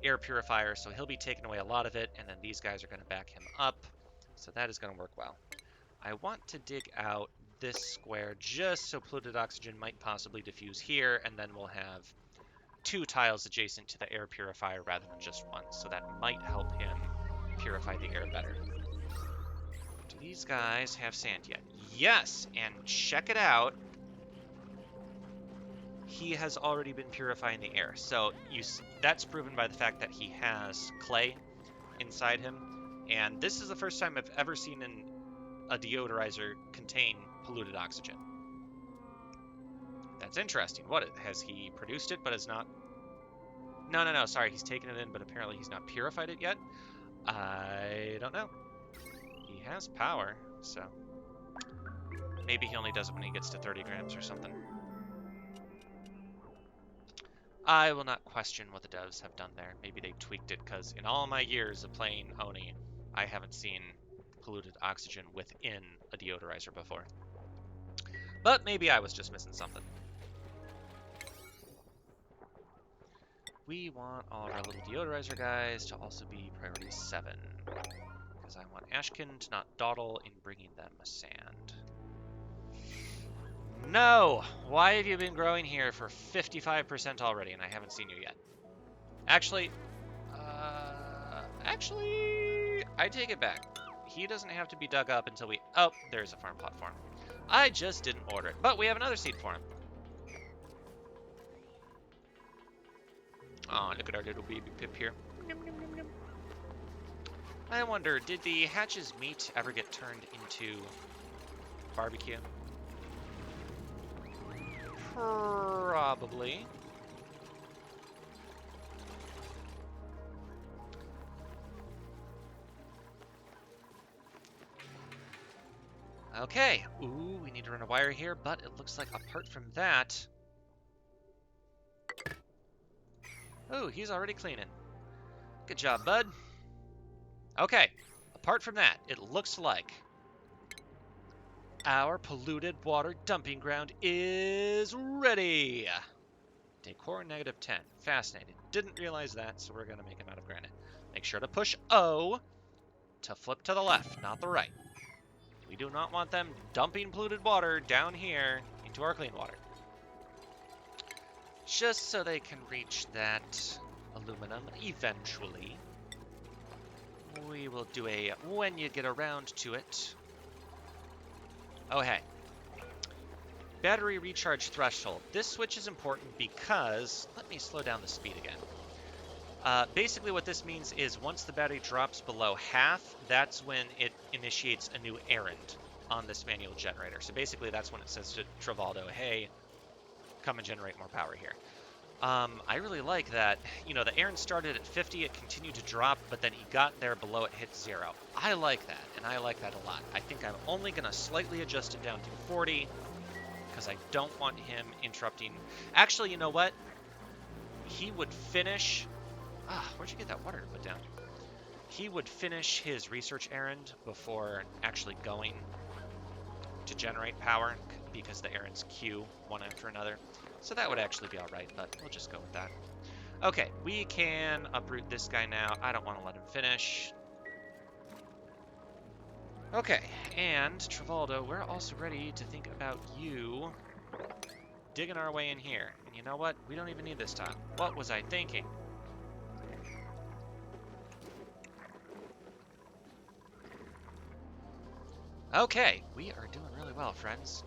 air purifier, so he'll be taking away a lot of it, and then these guys are going to back him up, so that is going to work well. I want to dig out this square just so polluted oxygen might possibly diffuse here, and then we'll have 2 tiles adjacent to the air purifier rather than just 1, so that might help him purify the air better. Do these guys have sand yet? Yes, and check it out. He has already been purifying the air, so that's proven by the fact that he has clay inside him, and this is the first time I've ever seen a deodorizer contain polluted oxygen. That's interesting. What, has he produced it but has not... No, sorry, he's taken it in, but apparently he's not purified it yet? I don't know. He has power, so... maybe he only does it when he gets to 30 grams or something. I will not question what the devs have done there. Maybe they tweaked it, because in all my years of playing Oni, I haven't seen polluted oxygen within a deodorizer before. But maybe I was just missing something. We want all of our little deodorizer guys to also be priority 7, because I want Ashkin to not dawdle in bringing them sand. No! Why have you been growing here for 55% already and I haven't seen you yet? Actually, I take it back. He doesn't have to be dug up until we... Oh, there's a farm platform. I just didn't order it, but we have another seed for him. Oh, look at our little baby Pip here. I wonder, did the hatch's meat ever get turned into barbecue? Probably. Okay. Ooh, we need to run a wire here, but it looks like apart from that... Oh, he's already cleaning. Good job, bud. Okay. Apart from that, it looks like our polluted water dumping ground is ready. Decor -10. Fascinating. Didn't realize that, so we're going to make him out of granite. Make sure to push O to flip to the left, not the right. We do not want them dumping polluted water down here into our clean water. Just so they can reach that aluminum eventually. We will do a when you get around to it. Oh, hey. Battery recharge threshold. This switch is important because... Let me slow down the speed again. Basically what this means is once the battery drops below half, that's when it initiates a new errand on this manual generator. So basically that's when it says to Travaldo, hey, come and generate more power here. I really like that, you know, the errand started at 50, it continued to drop, but then he got there below it hit 0. I like that, and I like that a lot. I think I'm only going to slightly adjust it down to 40, because I don't want him interrupting. Actually, you know what? He would finish... where'd you get that water to put down? He would finish his research errand before actually going to generate power, because the errands queue one after another. So that would actually be alright, but we'll just go with that. Okay, we can uproot this guy now. I don't want to let him finish. Okay, and Travaldo, we're also ready to think about you digging our way in here. And you know what? We don't even need this time. What was I thinking? Okay, we are doing really well, friends.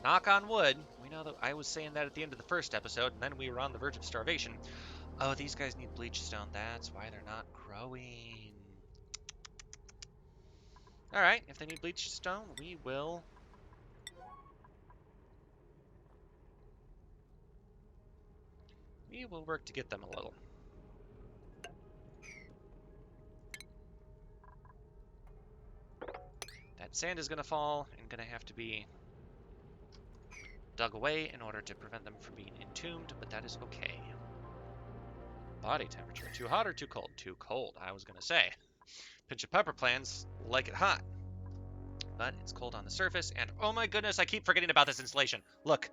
Knock on wood. We know that I was saying that at the end of the first episode, and then we were on the verge of starvation. Oh, these guys need bleach stone. That's why they're not growing. Alright, if they need bleach stone, we will... we will work to get them a little. That sand is going to fall and going to have to be dug away in order to prevent them from being entombed, but that is okay. Body temperature. Too hot or too cold? Too cold, I was going to say. Pinch of pepper plants like it hot. But it's cold on the surface, and oh my goodness, I keep forgetting about this insulation. Look,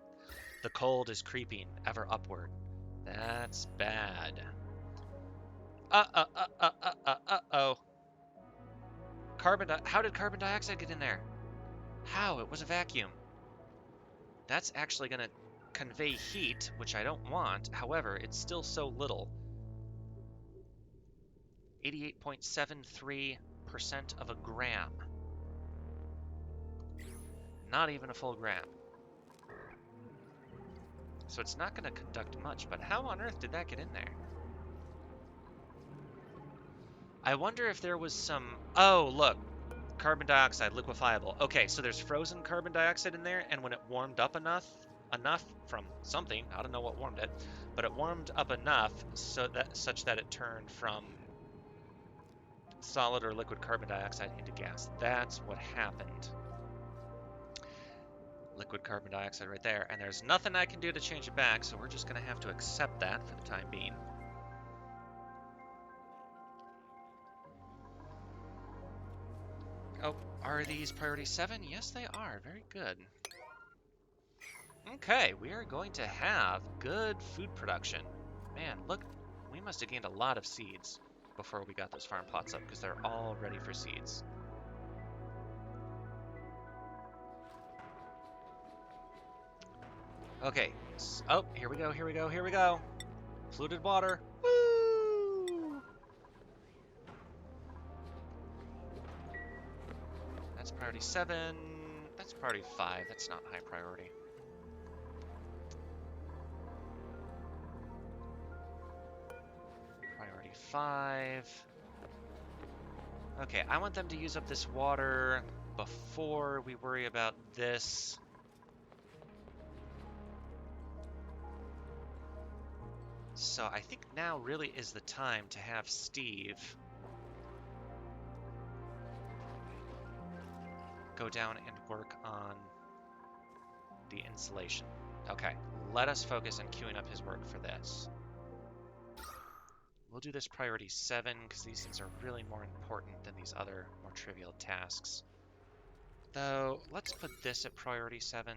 the cold is creeping ever upward. That's bad. Uh-oh. How did carbon dioxide get in there? How? It was a vacuum. That's actually gonna... convey heat, which I don't want. However, it's still so little. 88.73% of a gram. Not even a full gram. So it's not going to conduct much, but how on earth did that get in there? I wonder if there was some... Oh, look. Carbon dioxide, liquefiable. Okay, so there's frozen carbon dioxide in there, and when it warmed up enough from something, I don't know what warmed it, but it warmed up enough such that it turned from solid or liquid carbon dioxide into gas. That's what happened. Liquid carbon dioxide right there, and there's nothing I can do to change it back, so we're just going to have to accept that for the time being. Oh, are these priority 7? Yes, they are. Very good. Okay, we are going to have good food production. Man, look, we must have gained a lot of seeds before we got those farm plots up, because they're all ready for seeds. Okay, oh, here we go, here we go, here we go. Fluted water. Woo! That's priority 7. That's priority 5. That's not high priority. Priority 5. Okay, I want them to use up this water before we worry about this. So I think now really is the time to have Steve go down and work on the insulation. Okay, let us focus on queuing up his work for this. We'll do this priority 7 because these things are really more important than these other more trivial tasks. Though, let's put this at priority 7.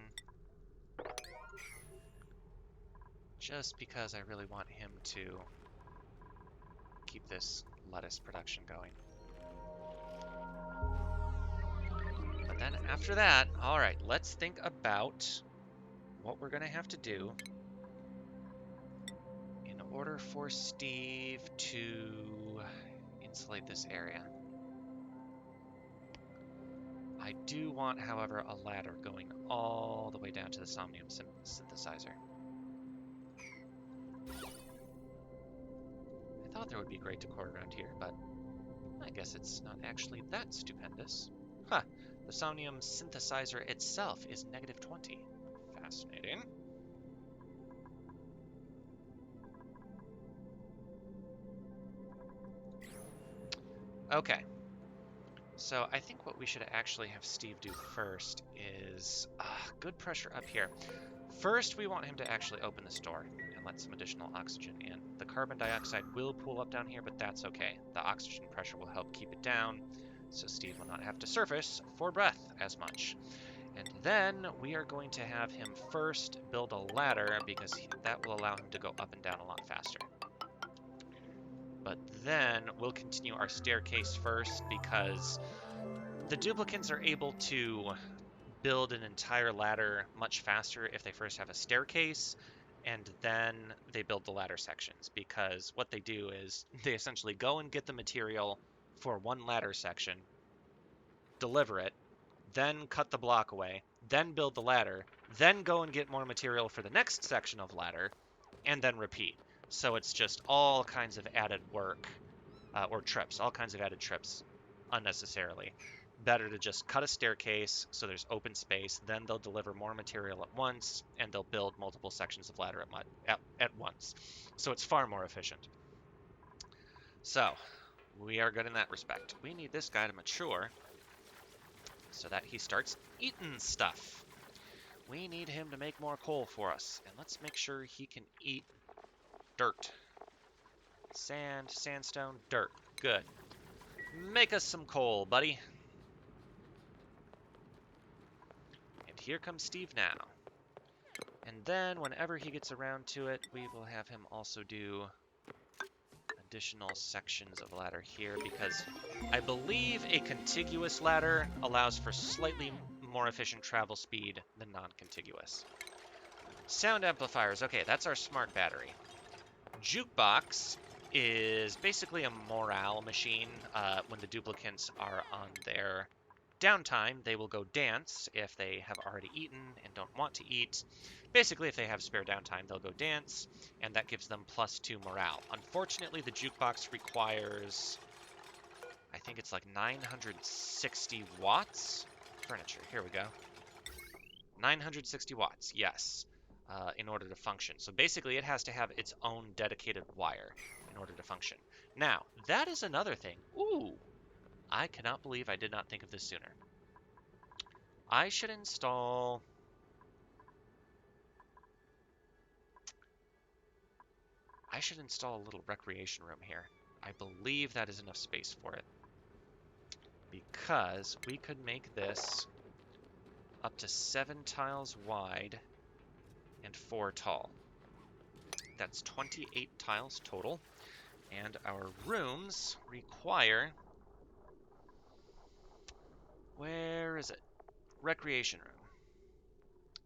Just because I really want him to keep this lettuce production going. But then after that, alright, let's think about what we're going to have to do in order for Steve to insulate this area. I do want, however, a ladder going all the way down to the somnium synthesizer. I thought there would be great decor around here, but I guess it's not actually that stupendous. Huh, the somnium synthesizer itself is -20. Fascinating. Okay. So I think what we should actually have Steve do first is good pressure up here. First, we want him to actually open this door and let some additional oxygen in. The carbon dioxide will pool up down here, but that's okay. The oxygen pressure will help keep it down, so Steve will not have to surface for breath as much. And then we are going to have him first build a ladder, because that will allow him to go up and down a lot faster. But then we'll continue our staircase first, because the duplicants are able to build an entire ladder much faster if they first have a staircase, and then they build the ladder sections, because what they do is they essentially go and get the material for one ladder section, deliver it, then cut the block away, then build the ladder, then go and get more material for the next section of ladder, and then repeat. So it's just all kinds of added work, or trips, all kinds of added trips unnecessarily. Better to just cut a staircase so there's open space, then they'll deliver more material at once, and they'll build multiple sections of ladder at once. So it's far more efficient. So, we are good in that respect. We need this guy to mature so that he starts eating stuff. We need him to make more coal for us, and let's make sure he can eat dirt. Sand, sandstone, dirt. Good. Make us some coal, buddy. And here comes Steve now. And then, whenever he gets around to it, we will have him also do additional sections of ladder here, because I believe a contiguous ladder allows for slightly more efficient travel speed than non-contiguous. Sound amplifiers. Okay, that's our smart battery. Jukebox is basically a morale machine. When the duplicants are on their downtime, they will go dance if they have already eaten and don't want to eat. Basically, if they have spare downtime, they'll go dance, and that gives them +2 morale. Unfortunately, the jukebox requires, I think it's like 960 watts. Furniture, here we go. 960 watts, yes, in order to function. So basically, it has to have its own dedicated wire in order to function. Now, that is another thing. Ooh, I cannot believe I did not think of this sooner. I should install... a little recreation room here. I believe that is enough space for it. Because we could make this up to 7 tiles wide and 4 tall. That's 28 tiles total. And our rooms require... Where is it? Recreation room.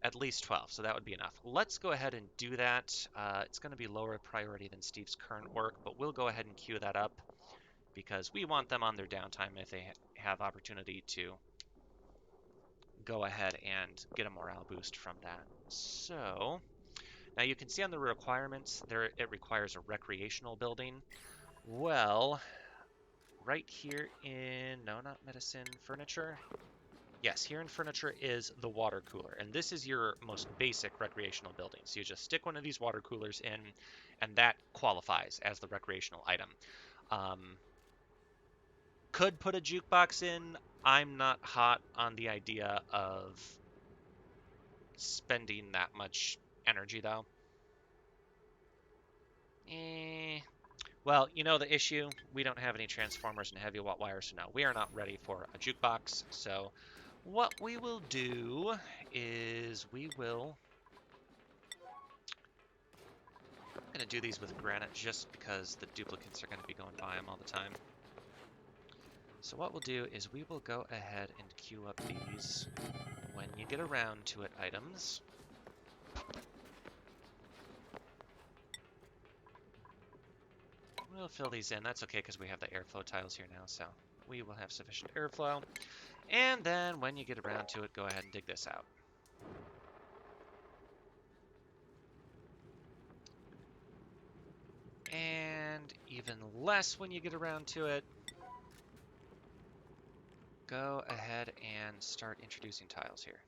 At least 12, so that would be enough. Let's go ahead and do that. It's going to be lower priority than Steve's current work, but we'll go ahead and queue that up because we want them on their downtime if they have opportunity to go ahead and get a morale boost from that. So, now you can see on the requirements there it requires a recreational building. Well, right here in, no, not medicine, furniture. Yes, here in furniture is the water cooler, and this is your most basic recreational building. So you just stick one of these water coolers in, and that qualifies as the recreational item. Could put a jukebox in. I'm not hot on the idea of spending that much energy, though. Well, you know the issue. We don't have any transformers and heavy watt wires, so no, we are not ready for a jukebox. So what we will do is we will... I'm going to do these with granite just because the duplicates are going to be going by them all the time. So what we'll do is we will go ahead and queue up these when you get around to it items. We'll fill these in. That's okay because we have the airflow tiles here now, so we will have sufficient airflow. And then when you get around to it, go ahead and dig this out. And even less when you get around to it, go ahead and start introducing tiles here.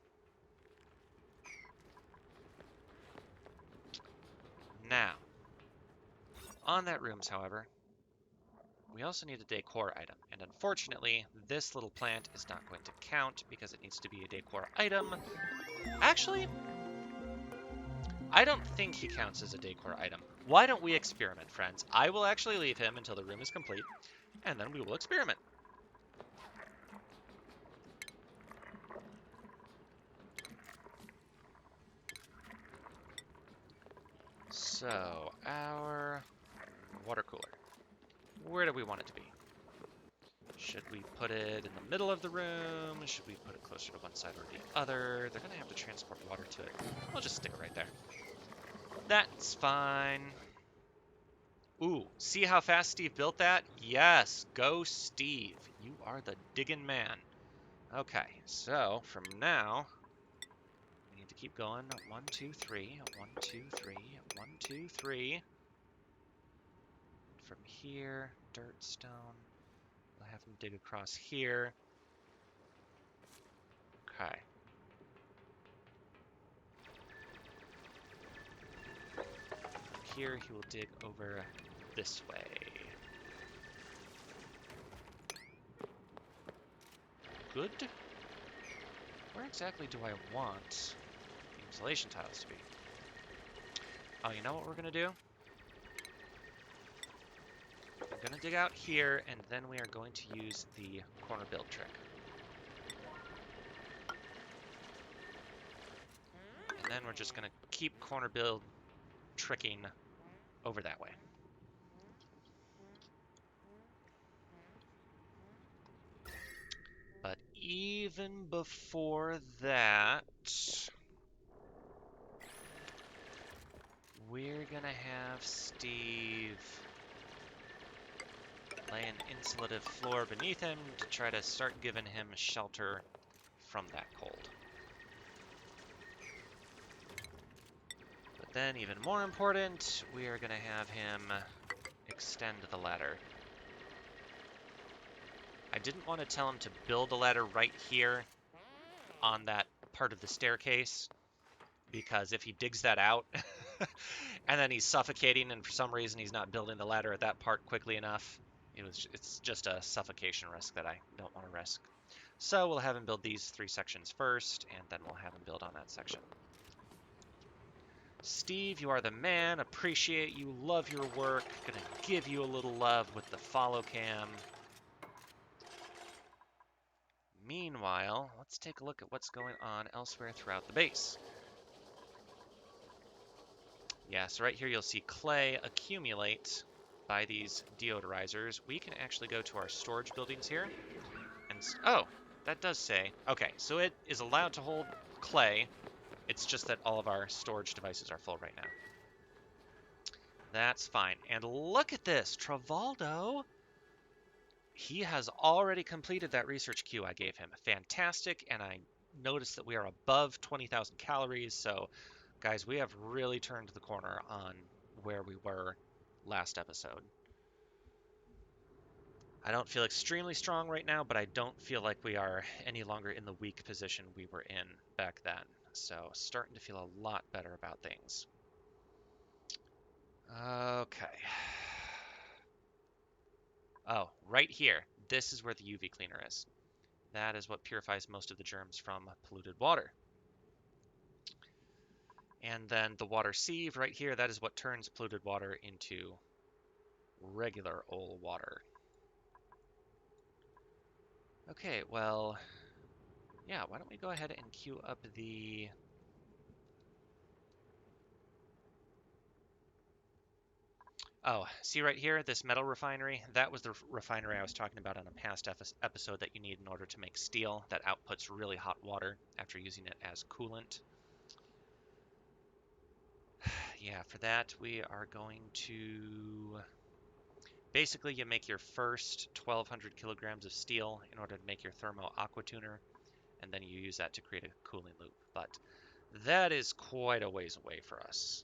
Now, on that rooms, however, we also need a decor item, and unfortunately, this little plant is not going to count because it needs to be a decor item. Actually, I don't think he counts as a decor item. Why don't we experiment, friends? I will actually leave him until the room is complete, and then we will experiment. So, our water cooler. Where do we want it to be? Should we put it in the middle of the room? Should we put it closer to one side or the other? They're going to have to transport water to it. We'll just stick it right there. That's fine. Ooh, see how fast Steve built that? Yes, go Steve. You are the diggin' man. Okay, so from now, we need to keep going. 1, 2, 3. 1, 2, 3. 1, 2, 3. From here, dirt, stone. We'll have him dig across here. Okay. From here, he will dig over this way. Good. Where exactly do I want the insulation tiles to be? Oh, you know what we're going to do? I'm going to dig out here, and then we are going to use the corner build trick. And then we're just going to keep corner build tricking over that way. But even before that, we're gonna have Steve lay an insulative floor beneath him to try to start giving him shelter from that cold. But then, even more important, we are gonna have him extend the ladder. I didn't want to tell him to build a ladder right here on that part of the staircase, because if he digs that out and then he's suffocating and for some reason he's not building the ladder at that part quickly enough, it's just a suffocation risk that I don't want to risk. So we'll have him build these 3 sections first, and then we'll have him build on that section. Steve, you are the man. Appreciate you. Love your work. Gonna give you a little love with the follow cam. Meanwhile, let's take a look at what's going on elsewhere throughout the base. Yeah, so right here you'll see clay accumulate by these deodorizers. We can actually go to our storage buildings here. And oh, that does say, okay, so it is allowed to hold clay. It's just that all of our storage devices are full right now. That's fine. And look at this, Travaldo. He has already completed that research queue I gave him. Fantastic, and I noticed that we are above 20,000 calories, so guys, we have really turned the corner on where we were last episode. I don't feel extremely strong right now, but I don't feel like we are any longer in the weak position we were in back then. So starting to feel a lot better about things. Okay. Oh, right here. This is where the UV cleaner is. That is what purifies most of the germs from polluted water. And then the water sieve right here, that is what turns polluted water into regular old water. Okay, well, yeah, why don't we go ahead and queue up the... Oh, see right here, this metal refinery? That was the refinery I was talking about on a past episode that you need in order to make steel that outputs really hot water after using it as coolant. Yeah, for that we are going to... Basically, you make your first 1,200 kilograms of steel in order to make your thermo aqua tuner, and then you use that to create a cooling loop. But that is quite a ways away for us.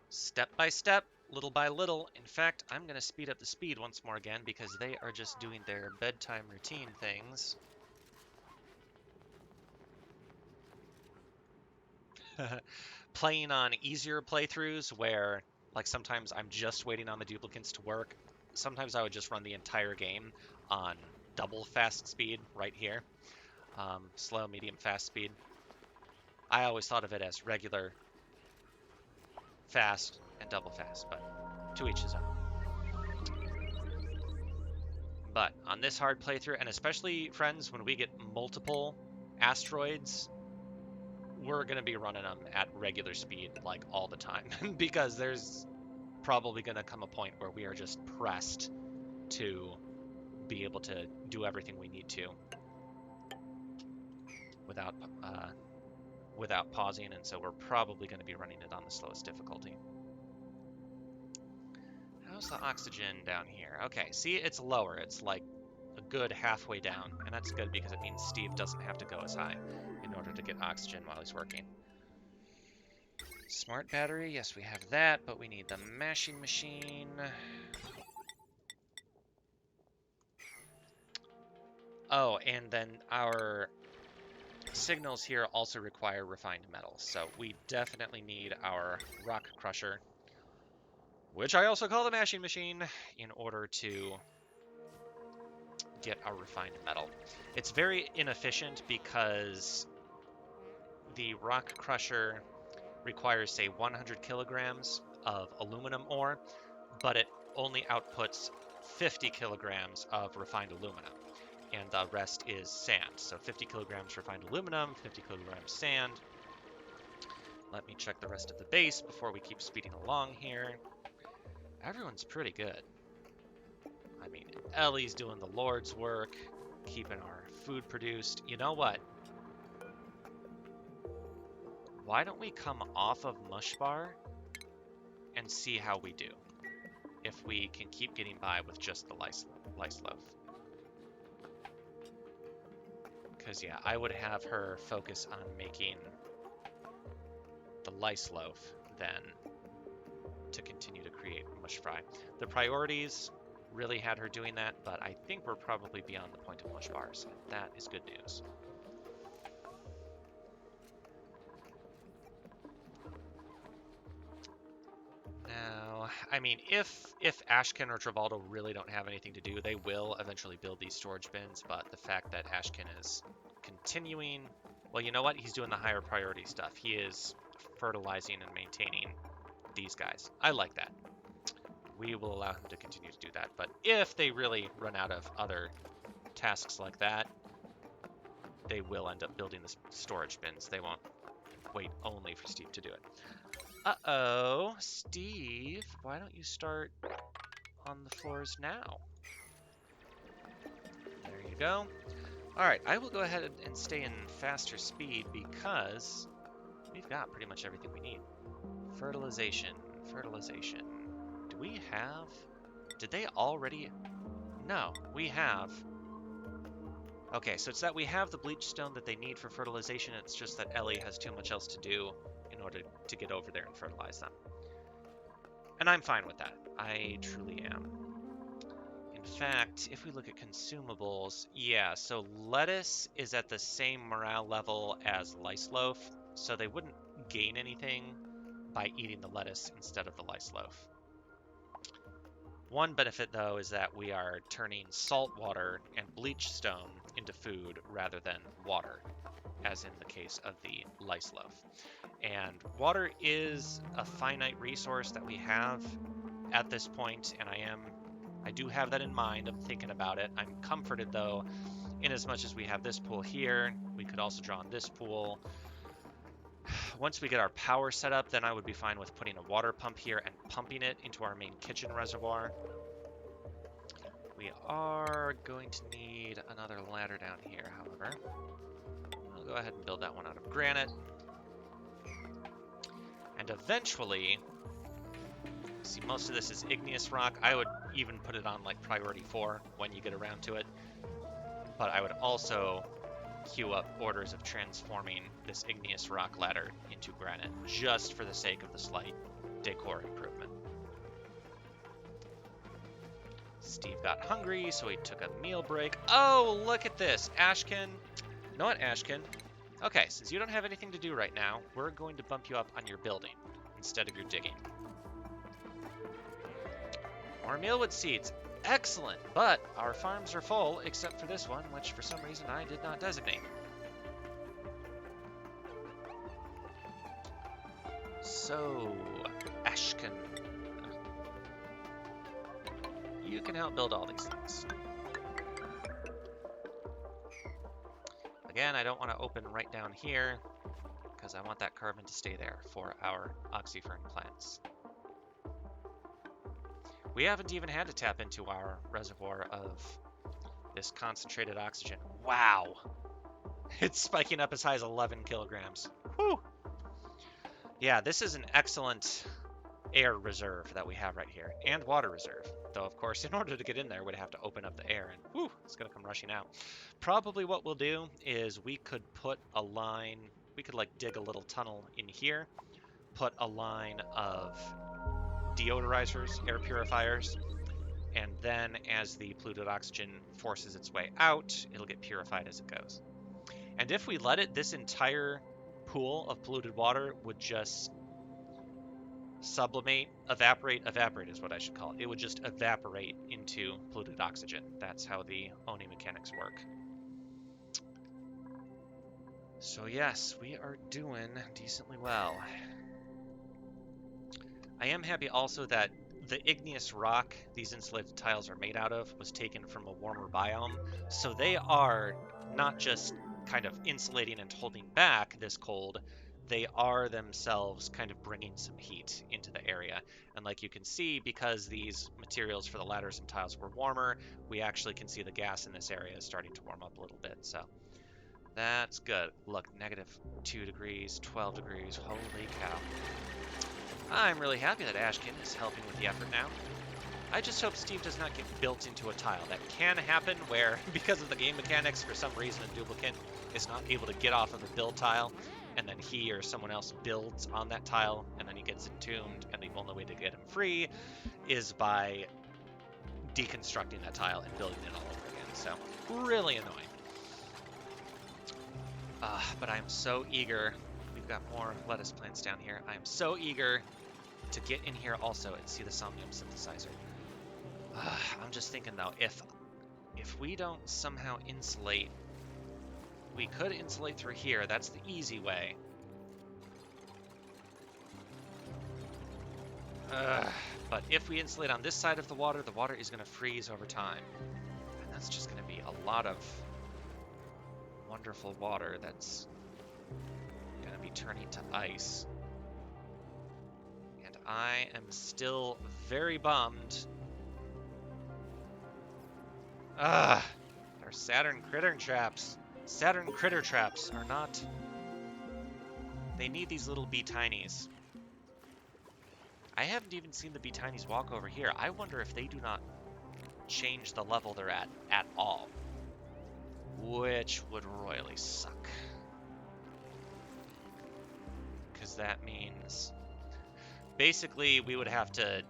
Step by step, little by little. In fact, I'm going to speed up the speed once more again because they are just doing their bedtime routine things. Playing on easier playthroughs where, like, sometimes I'm just waiting on the duplicates to work. Sometimes I would just run the entire game on double fast speed right here. Slow, medium, fast speed. I always thought of it as regular, fast, and double fast, but to each his own. But on this hard playthrough, and especially, friends, when we get multiple asteroids, we're going to be running them at regular speed, like, all the time. Because there's probably going to come a point where we are just pressed to be able to do everything we need to without pausing, and so we're probably going to be running it on the slowest difficulty. How's the oxygen down here? Okay, see, it's lower. It's like a good halfway down, and that's good because it means Steve doesn't have to go as high in order to get oxygen while he's working. Smart battery, yes, we have that, but we need the mashing machine. Oh, and then our signals here also require refined metals, so we definitely need our rock crusher, which I also call the mashing machine, in order to get our refined metal. It's very inefficient because the rock crusher requires, say, 100 kilograms of aluminum ore, but it only outputs 50 kilograms of refined aluminum, and the rest is sand. So 50 kilograms refined aluminum, 50 kilograms sand. Let me check the rest of the base before we keep speeding along here. Everyone's pretty good. I mean, Ellie's doing the Lord's work, keeping our food produced. You know what? Why don't we come off of Mush Bar and see how we do? If we can keep getting by with just the lice loaf. Because, yeah, I would have her focus on making the lice loaf then to continue to create mush fry. The priorities really had her doing that, but I think we're probably beyond the point of mush bars, and that is good news. Now, I mean, if Ashkin or Travaldo really don't have anything to do, they will eventually build these storage bins, but the fact that Ashkin is continuing, well, you know what? He's doing the higher priority stuff. He is fertilizing and maintaining these guys. I like that. We will allow him to continue to do that, but if they really run out of other tasks like that, they will end up building the storage bins. They won't wait only for Steve to do it. Uh-oh, Steve, why don't you start on the floors now? There you go. All right, I will go ahead and stay in faster speed because we've got pretty much everything we need. Fertilization. Do we have... Did they already... No, we have... Okay, so it's that we have the bleach stone that they need for fertilization. It's just that Ellie has too much else to do in order to get over there and fertilize them. And I'm fine with that. I truly am. In fact, if we look at consumables, yeah, so lettuce is at the same morale level as lice loaf, so they wouldn't gain anything by eating the lettuce instead of the lice loaf. One benefit, though, is that we are turning salt water and bleach stone into food rather than water, as in the case of the lice loaf. And water is a finite resource that we have at this point, and I do have that in mind. I'm thinking about it. I'm comforted, though, in as much as we have this pool here. We could also draw on this pool. Once we get our power set up, then I would be fine with putting a water pump here and pumping it into our main kitchen reservoir. We are going to need another ladder down here, however. I'll go ahead and build that one out of granite. And eventually, see, most of this is igneous rock. I would even put it on like priority 4 when you get around to it. But I would also queue up orders of transforming this igneous rock ladder into granite, just for the sake of the slight decor improvement. Steve got hungry, so he took a meal break. Oh, look at this, Ashkin. You know what, Ashkin? Okay, since you don't have anything to do right now, we're going to bump you up on your building instead of your digging. More mealwood seeds. Excellent, but our farms are full, except for this one, which for some reason I did not designate. So, Ashkin, you can help build all these things. Again, I don't want to open right down here, because I want that carbon to stay there for our oxyfern plants. We haven't even had to tap into our reservoir of this concentrated oxygen. Wow! It's spiking up as high as 11 kilograms. Whew! Yeah, this is an excellent air reserve that we have right here, and water reserve. Though, of course, in order to get in there, we'd have to open up the air, and whew, it's going to come rushing out. Probably what we'll do is we could put a line, we could like dig a little tunnel in here, put a line of deodorizers, air purifiers, and then as the polluted oxygen forces its way out, it'll get purified as it goes. And if we let it, this entire pool of polluted water would just sublimate, evaporate is what I should call it. It would just evaporate into polluted oxygen. That's how the Oni mechanics work. So yes, we are doing decently well. I am happy also that the igneous rock these insulated tiles are made out of was taken from a warmer biome, so they are not just kind of insulating and holding back this cold, they are themselves kind of bringing some heat into the area. And like you can see, because these materials for the ladders and tiles were warmer, we actually can see the gas in this area is starting to warm up a little bit. So That's good. Look, -2 degrees, 12 degrees. Holy cow. I'm really happy that Ashkin is helping with the effort now. I just hope Steve does not get built into a tile. That can happen where, because of the game mechanics, for some reason a duplicant is not able to get off of a build tile, and then he or someone else builds on that tile, and then he gets entombed, and the only way to get him free is by deconstructing that tile and building it all over again. So, really annoying. But I'm so eager. We've got more lettuce plants down here. I'm so eager to get in here also and see the somnium synthesizer. I'm just thinking though, if we don't somehow insulate, we could insulate through here. That's the easy way. But if we insulate on this side of the water is going to freeze over time. And that's just going to be a lot of wonderful water that's going to be turning to ice. And I am still very bummed. Our Saturn critter traps. Saturn critter traps are not... They need these little bee-tinies. I haven't even seen the bee-tinies walk over here. I wonder if they do not change the level they're at all. Which would royally suck. Because that means... Basically, we would have to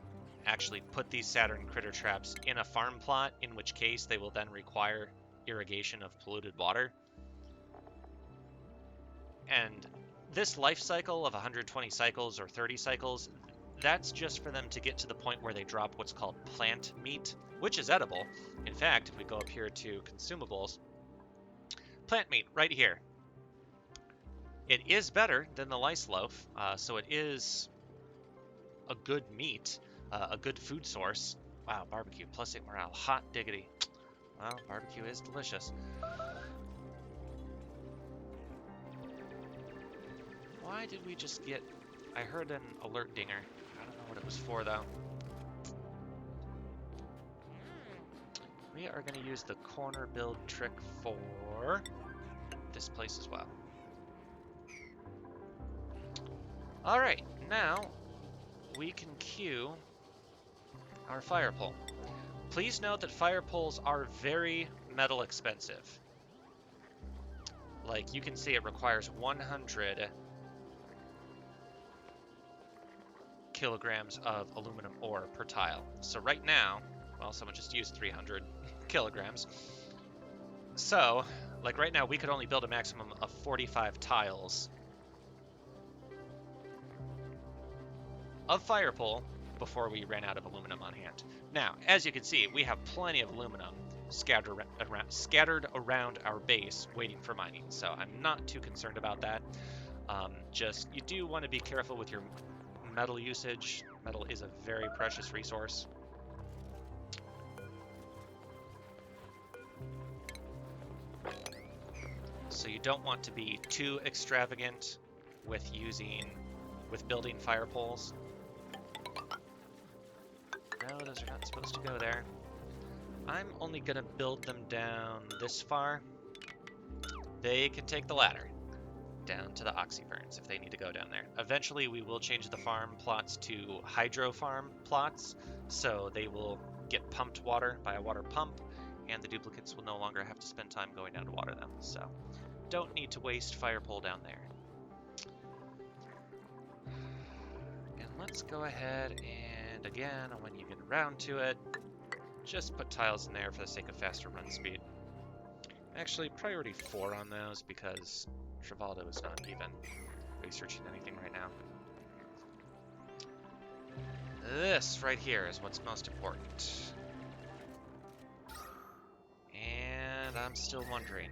actually put these Saturn critter traps in a farm plot, in which case they will then require irrigation of polluted water. And this life cycle of 120 cycles or 30 cycles, that's just for them to get to the point where they drop what's called plant meat, which is edible. In fact, if we go up here to consumables, plant meat right here. It is better than the lice loaf, so it is a good meat, a good food source. Wow, barbecue, +8 morale, hot diggity. Well, barbecue is delicious. Why did we just get... I heard an alert dinger. I don't know what it was for, though. We are going to use the corner build trick for this place as well. Alright, now we can queue our fire pole. Please note that fire poles are very metal expensive. Like, you can see it requires 100 kilograms of aluminum ore per tile. So right now, well, someone just used 300 kilograms. So, like right now, we could only build a maximum of 45 tiles of fire pole before we ran out of aluminum on hand. Now, as you can see, we have plenty of aluminum scattered around our base waiting for mining, so I'm not too concerned about that. Just, you do want to be careful with your metal usage. Metal is a very precious resource. So you don't want to be too extravagant with building fire poles. No, those are not supposed to go there. I'm only gonna build them down this far. They can take the ladder down to the oxyburns if they need to go down there. Eventually we will change the farm plots to hydro farm plots, so they will get pumped water by a water pump, and the duplicates will no longer have to spend time going down to water them. So don't need to waste fire pole down there. And let's go ahead and again, when you get around to it, just put tiles in there for the sake of faster run speed. Actually, priority 4 on those because Trivaldo is not even researching anything right now. This right here is what's most important. And I'm still wondering.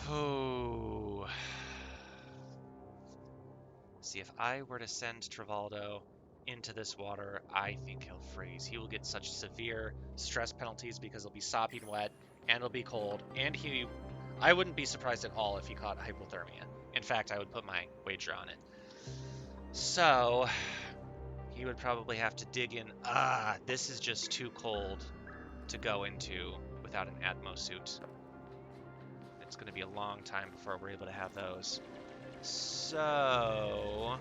Oh. See, if I were to send Trivaldo into this water, I think he'll freeze. He will get such severe stress penalties because he'll be sopping wet, and it'll be cold, and I wouldn't be surprised at all if he caught hypothermia. In fact, I would put my wager on it. So, he would probably have to dig in. This is just too cold to go into without an Atmo suit. It's going to be a long time before we're able to have those. So,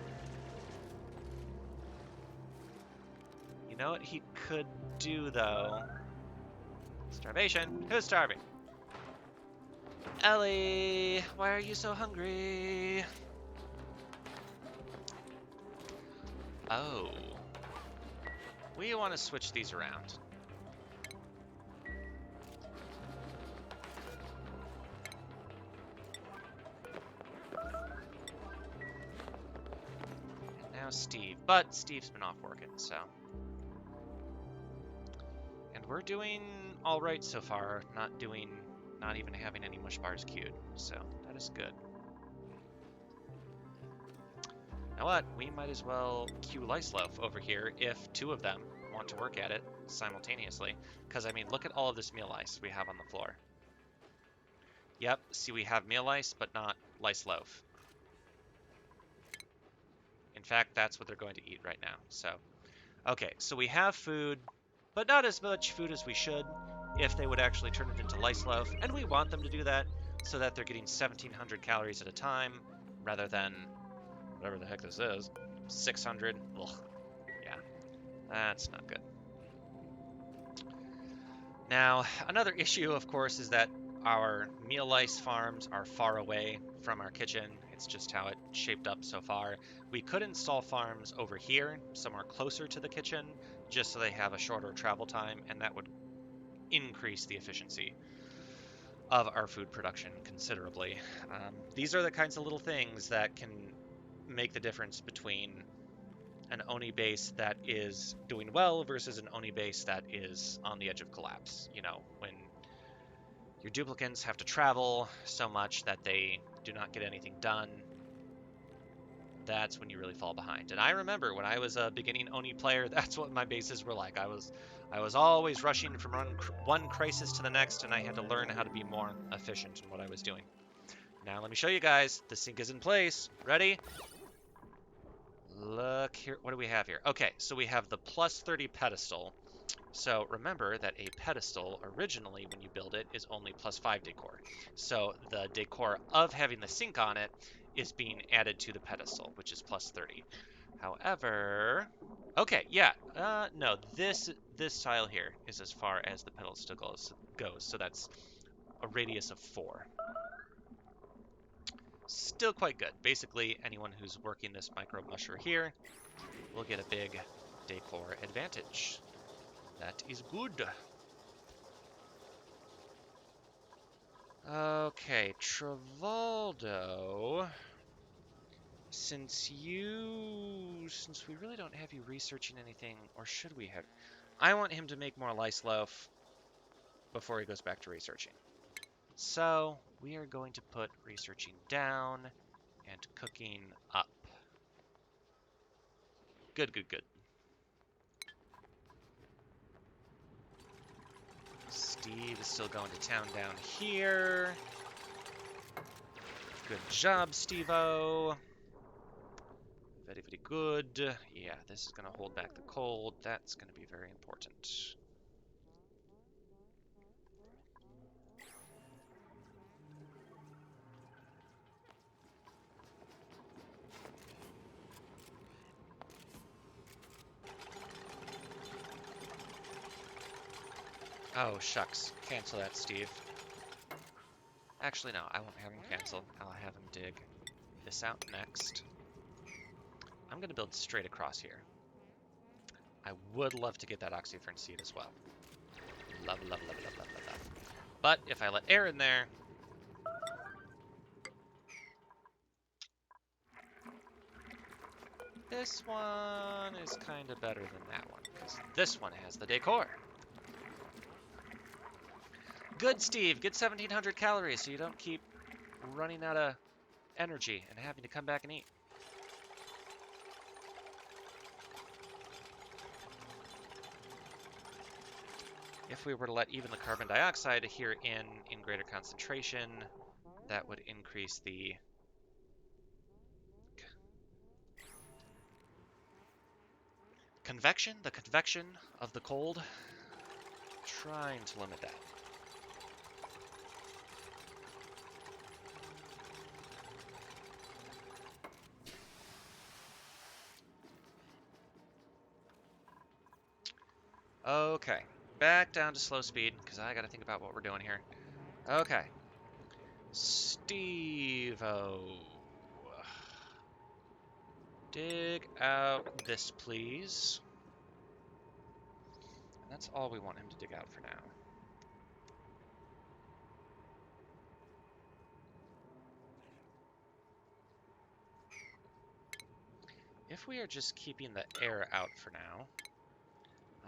you know what he could do, though? Starvation. Who's starving? Ellie, why are you so hungry? Oh. We want to switch these around. And now Steve. But Steve's been off working, so. And we're doing all right so far. Not even having any mush bars queued. So that is good. You know what? We might as well queue Lice Loaf over here if two of them want to work at it simultaneously. Because, I mean, look at all of this meal lice we have on the floor. Yep, see, we have meal lice, but not Lice Loaf. In fact, that's what they're going to eat right now. So, okay, so we have food, but not as much food as we should if they would actually turn it into Lice Loaf. And we want them to do that so that they're getting 1,700 calories at a time rather than whatever the heck this is, 600. Ugh. Yeah, that's not good. Now, another issue, of course, is that our meal lice farms are far away from our kitchen. It's just how it shaped up so far. We could install farms over here, somewhere closer to the kitchen, just so they have a shorter travel time, and that would increase the efficiency of our food production considerably. These are the kinds of little things that can make the difference between an Oni base that is doing well versus an Oni base that is on the edge of collapse. You know, when your duplicants have to travel so much that they do not get anything done, that's when you really fall behind. And I remember when I was a beginning Oni player, that's what my bases were like. I was always rushing from one crisis to the next, and I had to learn how to be more efficient in what I was doing. Now let me show you guys. The sink is in place. Ready? Look here. What do we have here? Okay, so we have the plus 30 pedestal. So remember that a pedestal originally, when you build it, is only plus 5 decor. So the decor of having the sink on it is being added to the pedestal, which is plus 30. However, okay, yeah, no, this tile here is as far as the pedestal goes. So that's a radius of 4. Still quite good. Basically, anyone who's working this micro musher here will get a big decor advantage. That is good. Okay, Travaldo, since we really don't have you researching anything, or should we have? I want him to make more Lice Loaf before he goes back to researching. So we are going to put researching down and cooking up. Good, good, good. Steve is still going to town down here. Good job, Steve-O. Very, very good. Yeah, this is going to hold back the cold. That's going to be very important. Oh, shucks. Cancel that, Steve. Actually, no, I won't have him cancel. I'll have him dig this out next. I'm going to build straight across here. I would love to get that oxyfern seed as well. Love, love, love, love, love, love, love. But if I let air in there, this one is kind of better than that one, because this one has the decor. Good, Steve. Get 1,700 calories so you don't keep running out of energy and having to come back and eat. If we were to let even the carbon dioxide here in greater concentration, that would increase the convection of the cold. Trying to limit that. Okay, back down to slow speed, because I gotta think about what we're doing here. Okay. Steve-o. Dig out this, please. And that's all we want him to dig out for now. If we are just keeping the air out for now,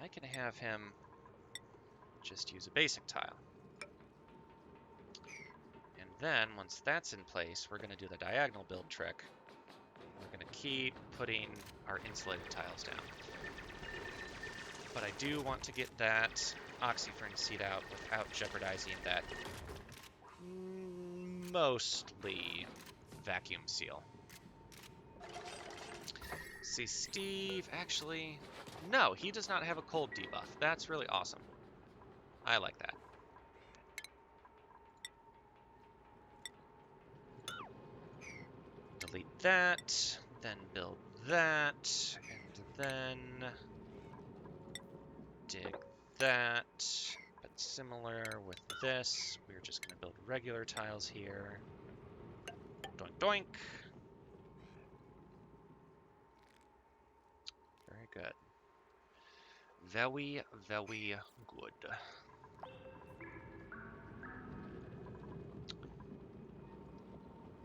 I can have him just use a basic tile. And then, once that's in place, we're going to do the diagonal build trick. We're going to keep putting our insulated tiles down. But I do want to get that oxyfern seed out without jeopardizing that mostly vacuum seal. See, Steve, actually, no, he does not have a cold debuff. That's really awesome. I like that. Delete that, then build that, and then dig that. But similar with this, we're just going to build regular tiles here. Doink, doink. Very good. Very, very good.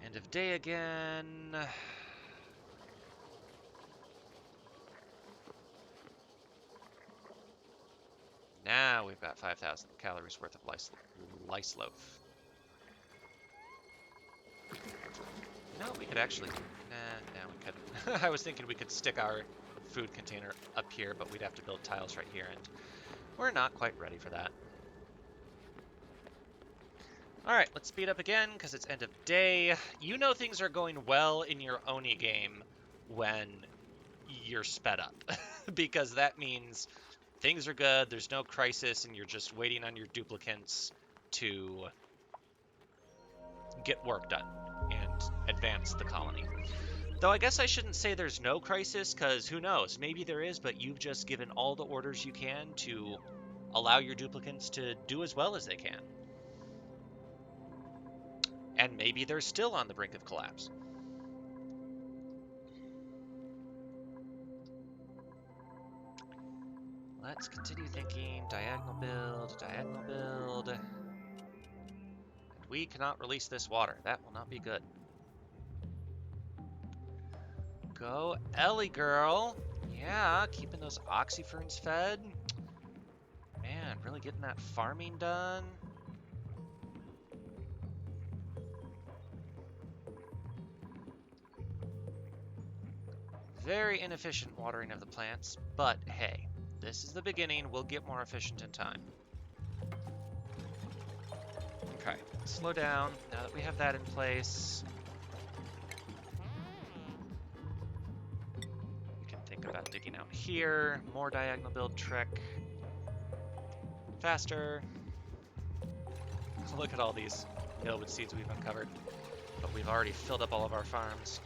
End of day again. Now we've got 5,000 calories worth of lice loaf. No, we could actually... Nah, we couldn't. I was thinking we could stick our food container up here, but we'd have to build tiles right here, and we're not quite ready for that. Alright, let's speed up again, because it's end of day. You know things are going well in your Oni game when you're sped up, because that means things are good, there's no crisis, and you're just waiting on your duplicants to get work done and advance the colony. Though I guess I shouldn't say there's no crisis, because who knows, maybe there is, but you've just given all the orders you can to allow your duplicants to do as well as they can. And maybe they're still on the brink of collapse. Let's continue thinking. Diagonal build, diagonal build. And we cannot release this water. That will not be good. Go, Ellie girl. Yeah, keeping those oxyferns fed. Man, really getting that farming done. Very inefficient watering of the plants, but hey, this is the beginning. We'll get more efficient in time. Okay, slow down now that we have that in place. We can think about digging out here. More diagonal build trick. Faster. Look at all these milkweed seeds we've uncovered. But we've already filled up all of our farms.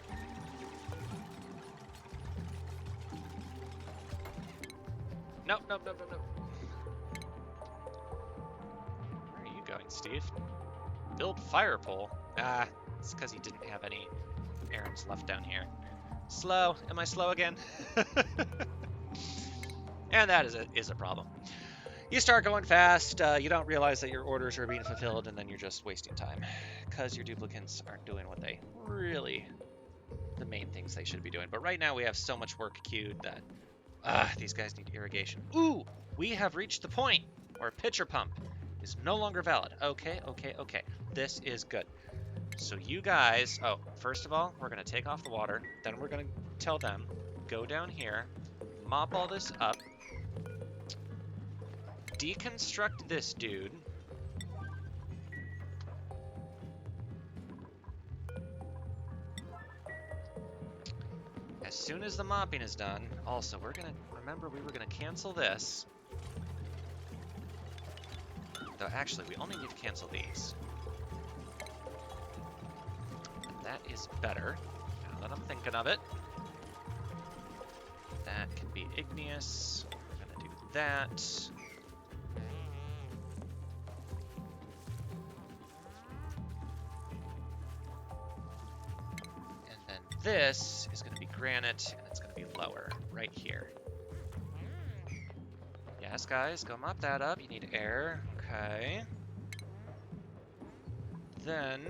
Nope, nope, nope, nope, nope. Where are you going, Steve? Build fire pole. Ah, it's because he didn't have any errands left down here. Slow. Am I slow again? And that is a problem. You start going fast, you don't realize that your orders are being fulfilled, and then you're just wasting time. Because your duplicants aren't doing what they really... the main things they should be doing. But right now we have so much work queued that... these guys need irrigation. Ooh, we have reached the point where pitcher pump is no longer valid. Okay, okay, okay. This is good. So you guys, first of all, we're going to take off the water. Then we're going to tell them, go down here, mop all this up, deconstruct this dude. As soon as the mopping is done, also, we're going to, remember we were going to cancel this. Though actually, we only need to cancel these. And that is better, now that I'm thinking of it. That can be igneous. We're gonna do that. And then this is gonna be granite, and it's gonna be lower, right here. Yes, guys, go mop that up. You need air. Okay. Then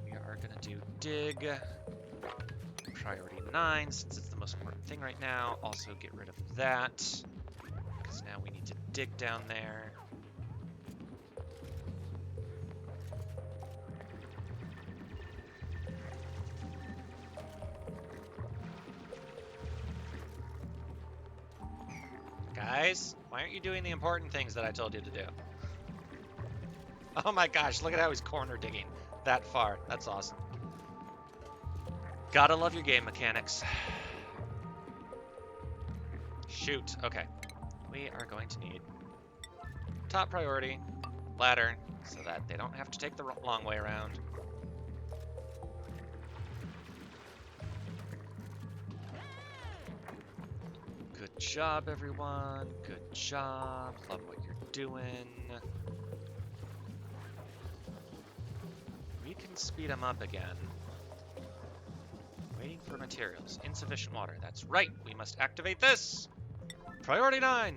we are gonna do dig. Priority 9, since it's the most important thing right now. Also get rid of that, because now we need to dig down there. Guys, why aren't you doing the important things that I told you to do? Oh my gosh, look at how he's corner digging that far. That's awesome. Gotta love your game mechanics. Shoot, okay. We are going to need top priority, ladder, so that they don't have to take the long way around. Good job, everyone. Good job. Love what you're doing. We can speed them up again. Waiting for materials. Insufficient water. That's right. We must activate this. Priority 9.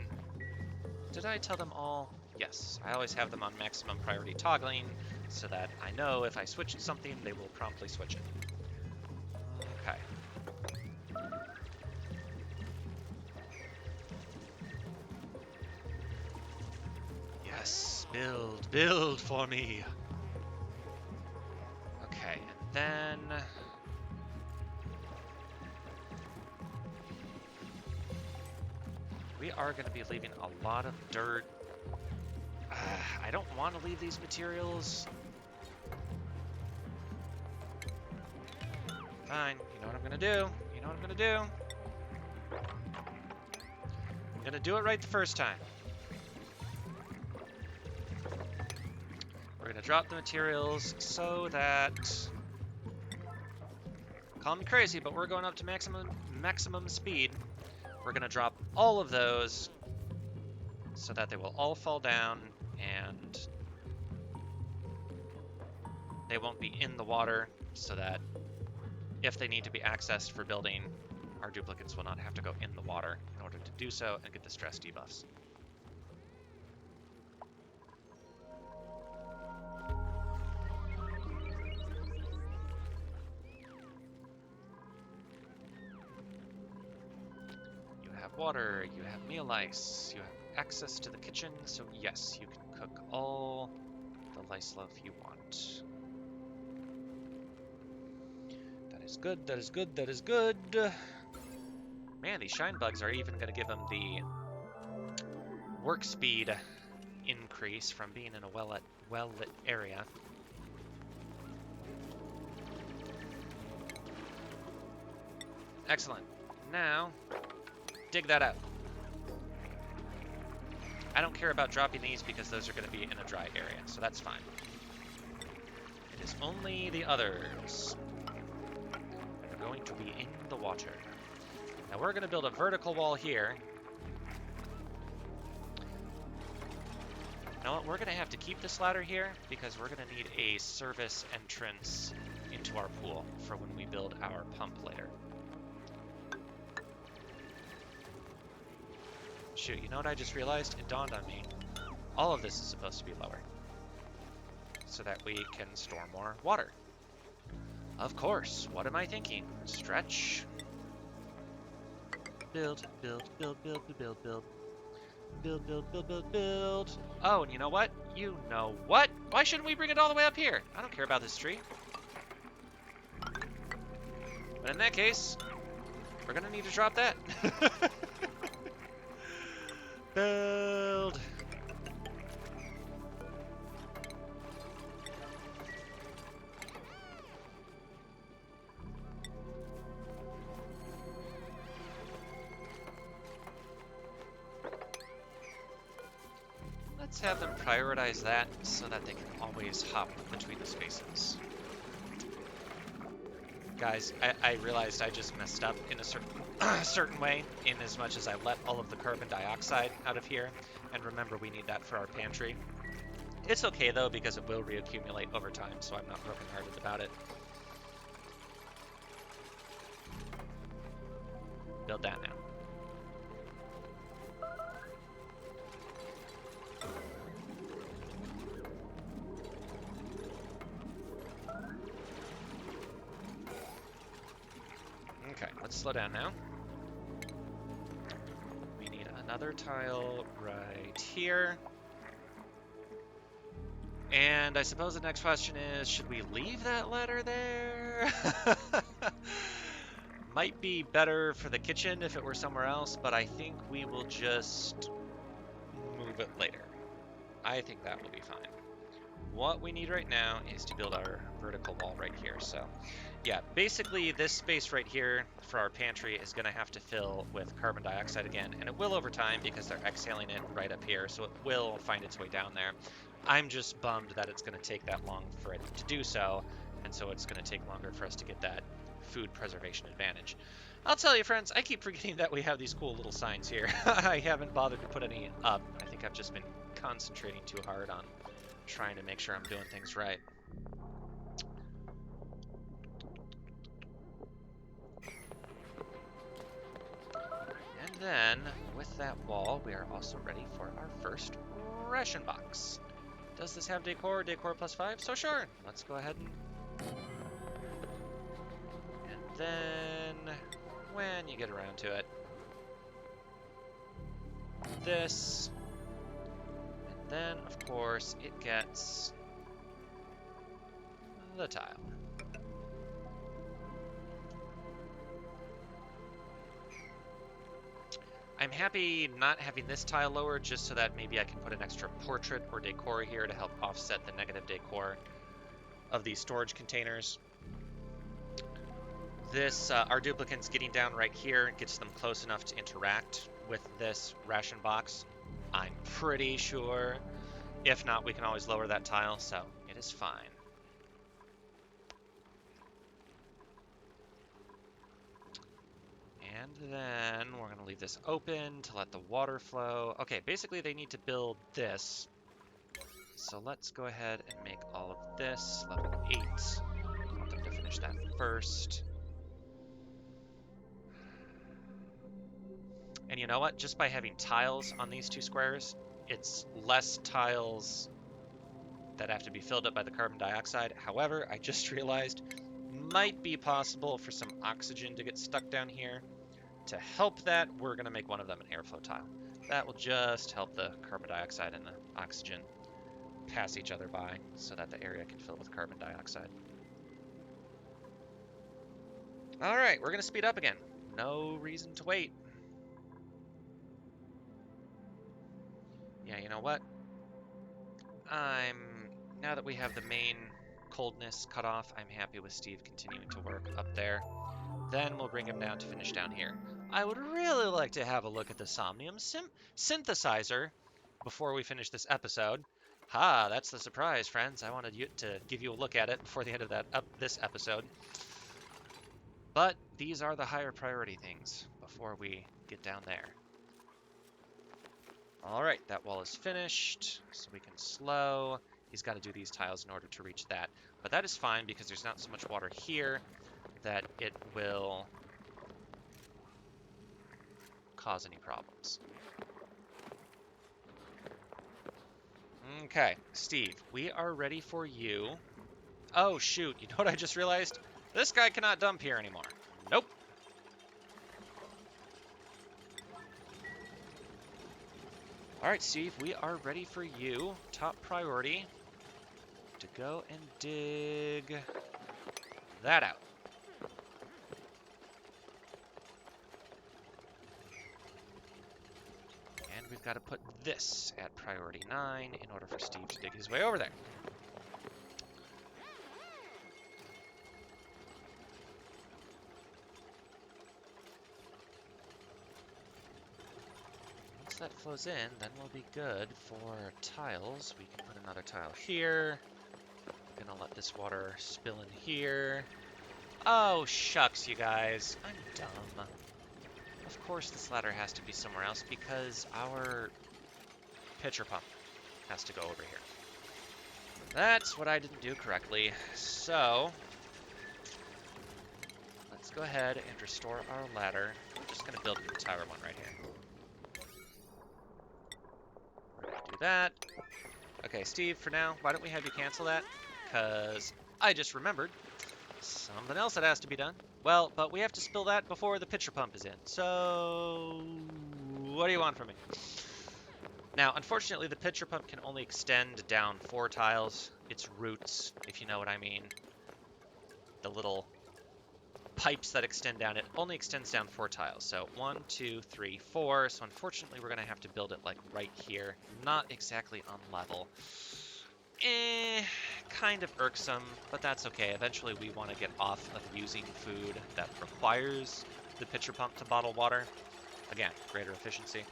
Did I tell them all? Yes. I always have them on maximum priority toggling so that I know if I switch something, they will promptly switch it. Okay. Yes. Build for me. Okay. And then we are going to be leaving a lot of dirt. I don't want to leave these materials. Fine. You know what I'm going to do. You know what I'm going to do. I'm going to do it right the first time. We're going to drop the materials so that... Call me crazy, but we're going up to maximum speed. We're going to drop all of those so that they will all fall down and they won't be in the water, so that if they need to be accessed for building, our duplicates will not have to go in the water in order to do so and get the stress debuffs. Water, you have meal ice, you have access to the kitchen, so yes, you can cook all the lice loaf you want. That is good, that is good, that is good. Man, these shine bugs are even going to give them the work speed increase from being in a well-lit area. Excellent. Now, dig that out. I don't care about dropping these because those are going to be in a dry area, so that's fine. It is only the others that are going to be in the water. Now we're going to build a vertical wall here. You know what? We're going to have to keep this ladder here because we're going to need a service entrance into our pool for when we build our pump later. Shoot, you know what I just realized? It dawned on me. All of this is supposed to be lower, so that we can store more water. Of course. What am I thinking? Stretch. Build, build, build, build, build, build. Build, build, build, build, build. Oh, and you know what? You know what? Why shouldn't we bring it all the way up here? I don't care about this tree. But in that case, we're gonna need to drop that. Build. Let's have them prioritize that so that they can always hop between the spaces. Guys, I realized I just messed up in a certain way, in as much as I let all of the carbon dioxide out of here. And remember, we need that for our pantry. It's okay, though, because it will reaccumulate over time, so I'm not brokenhearted about it. Build that now. Okay, let's slow down now. We need another tile right here. And I suppose the next question is, should we leave that ladder there? Might be better for the kitchen if it were somewhere else, but I think we will just move it later. I think that will be fine. What we need right now is to build our vertical wall right here. So yeah, basically this space right here for our pantry is going to have to fill with carbon dioxide again, and it will over time because they're exhaling it right up here, so it will find its way down there. I'm just bummed that it's going to take that long for it to do so, and so it's going to take longer for us to get that food preservation advantage. I'll tell you, friends, I keep forgetting that we have these cool little signs here. I haven't bothered to put any up. I think I've just been concentrating too hard on trying to make sure I'm doing things right. And then, with that wall, we are also ready for our first ration box. Does this have decor? Decor +5? So sure, let's go ahead and then, when you get around to it, this, and then, of course, it gets the tile. I'm happy not having this tile lower just so that maybe I can put an extra portrait or decor here to help offset the negative decor of these storage containers. This, our duplicants getting down right here gets them close enough to interact with this ration box, I'm pretty sure. If not, we can always lower that tile, so it is fine. And then we're going to leave this open to let the water flow. Okay, basically they need to build this. So let's go ahead and make all of this level 8. I want them to finish that first. And you know what? Just by having tiles on these two squares, it's less tiles that have to be filled up by the carbon dioxide. However, I just realized might be possible for some oxygen to get stuck down here. To help that, we're going to make one of them an airflow tile. That will just help the carbon dioxide and the oxygen pass each other by so that the area can fill with carbon dioxide. All right, we're going to speed up again. No reason to wait. Yeah, you know what? Now that we have the main coldness cut off, I'm happy with Steve continuing to work up there. Then we'll bring him down to finish down here. I would really like to have a look at the Somnium synthesizer before we finish this episode. Ha, that's the surprise, friends. I wanted to give you a look at it before the end of this episode. But these are the higher priority things before we get down there. All right, that wall is finished, so we can slow. He's got to do these tiles in order to reach that. But that is fine because there's not so much water here that it will cause any problems. Okay, Steve, we are ready for you. Oh, shoot, you know what I just realized? This guy cannot dump here anymore. Nope. All right, Steve, we are ready for you. Top priority to go and dig that out. And we've got to put this at priority 9 in order for Steve to dig his way over there. once that flows in, then we'll be good for tiles. We can put another tile here. I'm gonna let this water spill in here. Oh, shucks, you guys. I'm dumb. Of course this ladder has to be somewhere else because our pitcher pump has to go over here. That's what I didn't do correctly. So, let's go ahead and restore our ladder. We're just going to build an entire one right here. We're going to do that. Okay, Steve, for now, why don't we have you cancel that? Because I just remembered something else that has to be done. Well, but we have to spill that before the pitcher pump is in. So, what do you want from me? Now, unfortunately, the pitcher pump can only extend down 4 tiles. Its roots, if you know what I mean. The little pipes that extend down, it only extends down 4 tiles. So 1, 2, 3, 4. So unfortunately, we're going to have to build it like right here. Not exactly on level. Kind of irksome, but that's okay. Eventually, we want to get off of using food that requires the pitcher pump to bottle water. Again, greater efficiency.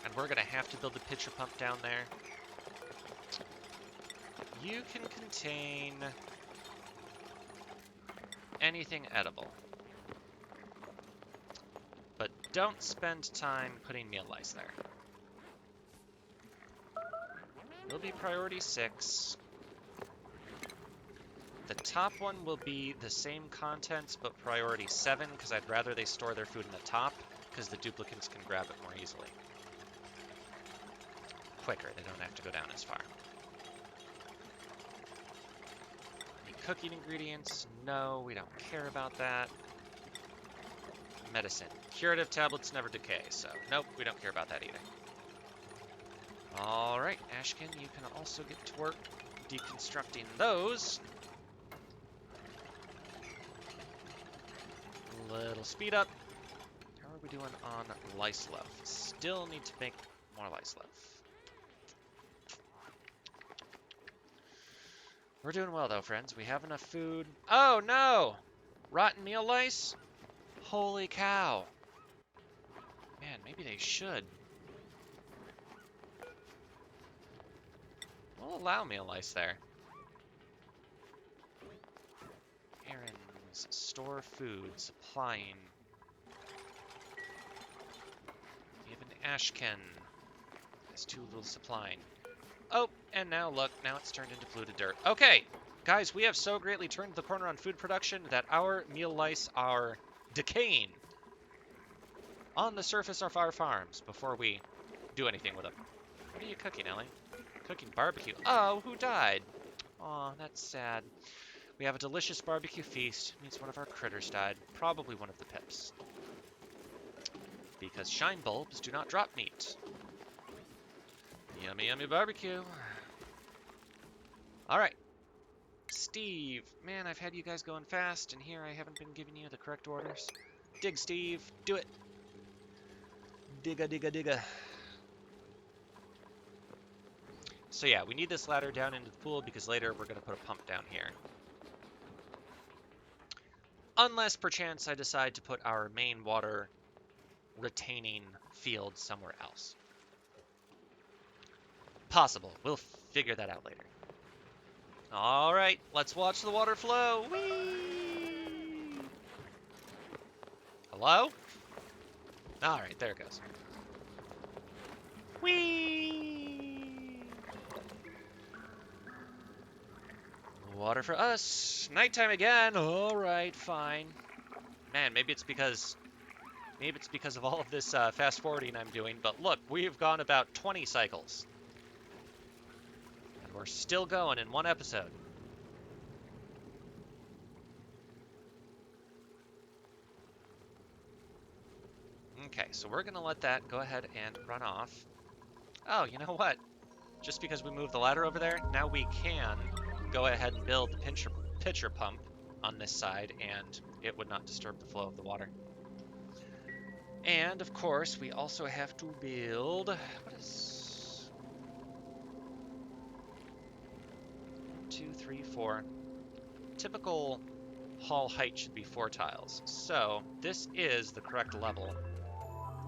And we're going to have to build a pitcher pump down there. You can contain anything edible. But don't spend time putting meal lice there. Will be priority 6. The top one will be the same contents, but priority 7, because I'd rather they store their food in the top, because the duplicants can grab it more easily. Quicker, they don't have to go down as far. Any cooking ingredients? No, we don't care about that. Medicine. Curative tablets never decay, so nope, we don't care about that either. Alright, Ashkin, you can also get to work deconstructing those. Little speed up. How are we doing on lice loaf? Still need to make more lice loaf. We're doing well though, friends. We have enough food. Oh no! Rotten meal lice? Holy cow. Man, maybe they should. We'll allow meal lice there. Errands, store food, supplying. Even Ashken has too little supplying. Oh, and now look, now it's turned into polluted dirt. Okay, guys, we have so greatly turned the corner on food production that our meal lice are decaying on the surface of our farms before we do anything with them. What are you cooking, Ellie? Cooking barbecue. Oh, who died? Aw, that's sad. We have a delicious barbecue feast. Means one of our critters died. Probably one of the pips. Because shine bulbs do not drop meat. Yummy, yummy barbecue. Alright. Steve. Man, I've had you guys going fast, and here I haven't been giving you the correct orders. Dig, Steve. Do it. Digga, digga, digga. So yeah, we need this ladder down into the pool because later we're going to put a pump down here. Unless, perchance, I decide to put our main water retaining field somewhere else. Possible. We'll figure that out later. Alright, let's watch the water flow. Whee! Hello? Alright, there it goes. Whee! Water for us. Nighttime again. Alright, fine. Man, maybe it's because of all of this fast forwarding I'm doing, but look, we've gone about 20 cycles. And we're still going in one episode. Okay, so we're going to let that go ahead and run off. Oh, you know what? Just because we moved the ladder over there, now we can go ahead and build the pitcher pump on this side, and it would not disturb the flow of the water. And, of course, we also have to build... What is... 1, 2, 3, 4. typical hall height should be 4 tiles. So this is the correct level.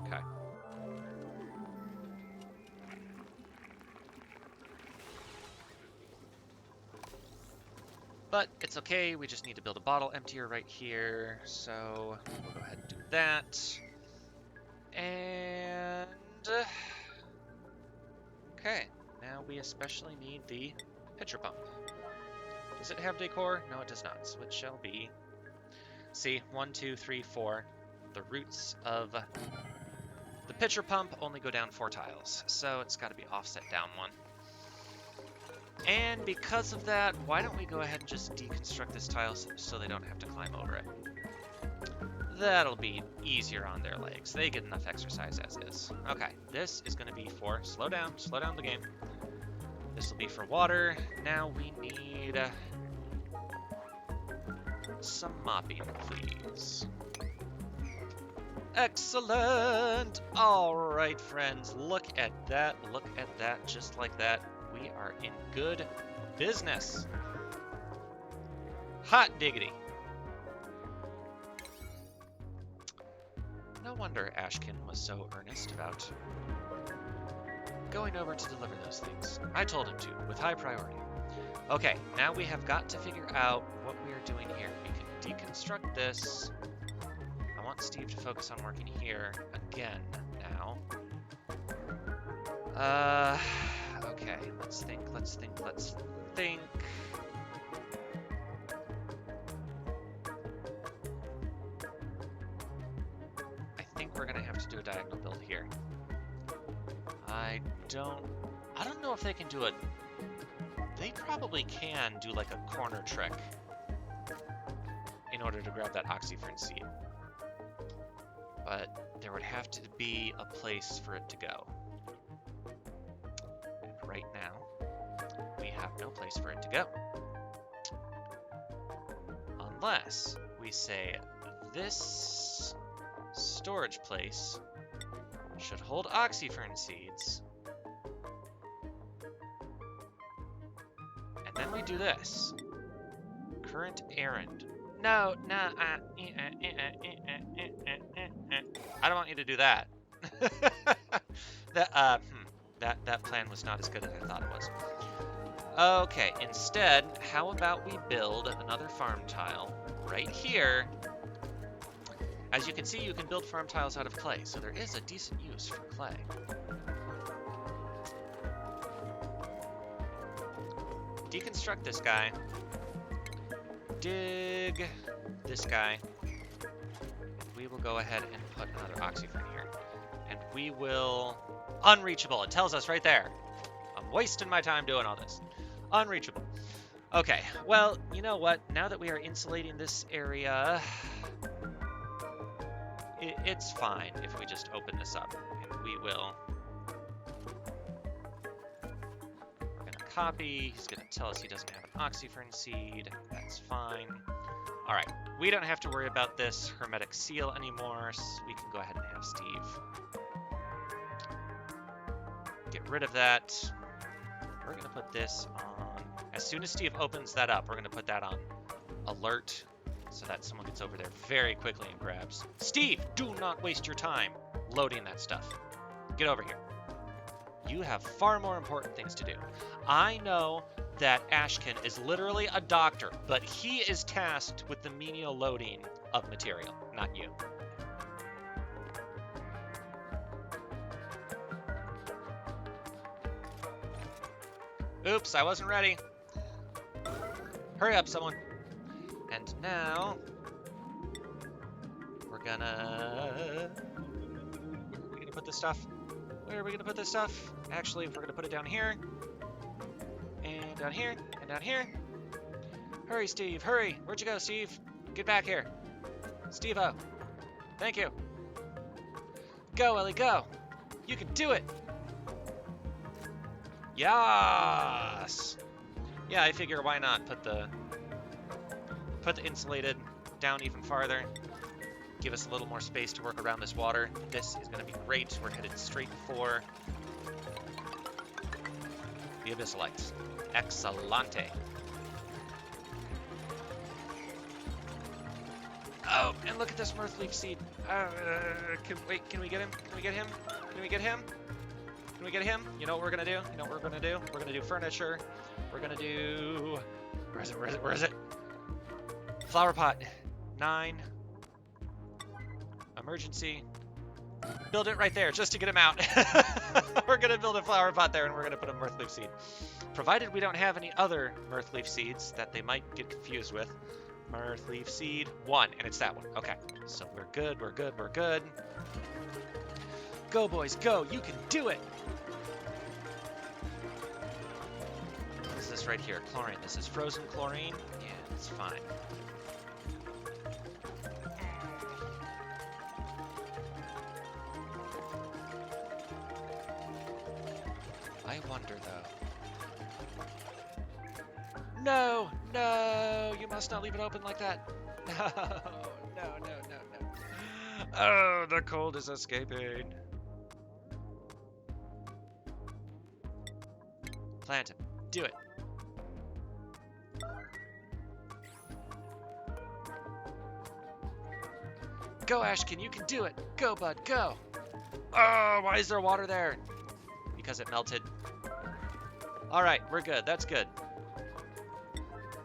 Okay. But it's okay, we just need to build a bottle emptier right here. So we'll go ahead and do that. And okay, now we especially need the pitcher pump. Does it have decor? No, it does not. So it shall be. See, 1, 2, 3, 4. The roots of the pitcher pump only go down 4 tiles, so it's got to be offset down 1. And because of that, why don't we go ahead and just deconstruct this tile so they don't have to climb over it? That'll be easier on their legs. They get enough exercise as is. Okay, this is going to be for, slow down the game. This will be for water. Now we need some mopping, please. Excellent! Alright, friends, look at that, just like that. We are in good business. Hot diggity. No wonder Ashkin was so earnest about going over to deliver those things. I told him to, with high priority. Okay, now we have got to figure out what we are doing here. We can deconstruct this. I want Steve to focus on working here again now. Okay, let's think. I think we're gonna have to do a diagonal build here. I don't know if they can do it. They probably can do like a corner trick in order to grab that oxyfern seed. But there would have to be a place for it to go. And right now, we have no place for it to go. Unless we say this storage place should hold oxyfern seeds. And then we do this. Current errand. No, I don't want you to do that. That plan was not as good as I thought it was. Okay, instead, how about we build another farm tile right here? As you can see, you can build farm tiles out of clay, so there is a decent use for clay. Deconstruct this guy. Dig this guy. We will go ahead and put another oxyfern here. And we will... Unreachable, it tells us right there. I'm wasting my time doing all this. Unreachable. Okay, well, you know what? Now that we are insulating this area, it's fine if we just open this up. And we will... We're going to copy. He's going to tell us he doesn't have an oxyfern seed. That's fine. All right, we don't have to worry about this hermetic seal anymore, so we can go ahead and have Steve get rid of that. We're going to put this on... As soon as Steve opens that up, we're going to put that on alert so that someone gets over there very quickly and grabs. Steve, do not waste your time loading that stuff. Get over here. You have far more important things to do. I know that Ashkin is literally a doctor, but he is tasked with the menial loading of material, not you. Oops, I wasn't ready. Hurry up, someone. And now, we're gonna... Where are we gonna put this stuff? Where are we gonna put this stuff? Actually, we're gonna put it down here. And down here, and down here. Hurry, Steve, hurry. Where'd you go, Steve? Get back here. Steve-o. Thank you. Go, Ellie, go. You can do it. Yas! Yeah, I figure why not put the insulated down even farther. Give us a little more space to work around this water. This is going to be great. We're headed straight for the Abyssalites. Excellente. Oh, and look at this Mirth Leaf seed. Wait, can we get him? Can we get him? Can we get him? Can we get him? You know what we're gonna do? You know what we're gonna do? We're gonna do furniture. We're gonna do... Where is it? Where is it? Where is it? Flower pot. 9. Emergency. Build it right there, just to get him out. We're gonna build a flower pot there, and we're gonna put a Mirth Leaf seed. Provided we don't have any other Mirth Leaf seeds that they might get confused with. Mirth Leaf seed 1, and it's that one. Okay, so we're good, we're good, we're good. Go, boys, go! You can do it! What is this right here? Chlorine. This is frozen chlorine? Yeah, it's fine. I wonder, though. No! No! You must not leave it open like that. No! No, no, no, no. Oh, the cold is escaping. Plant him. Do it. Go, Ashkin. You can do it. Go, bud. Go. Oh, why is there water there? Because it melted. All right, we're good. That's good.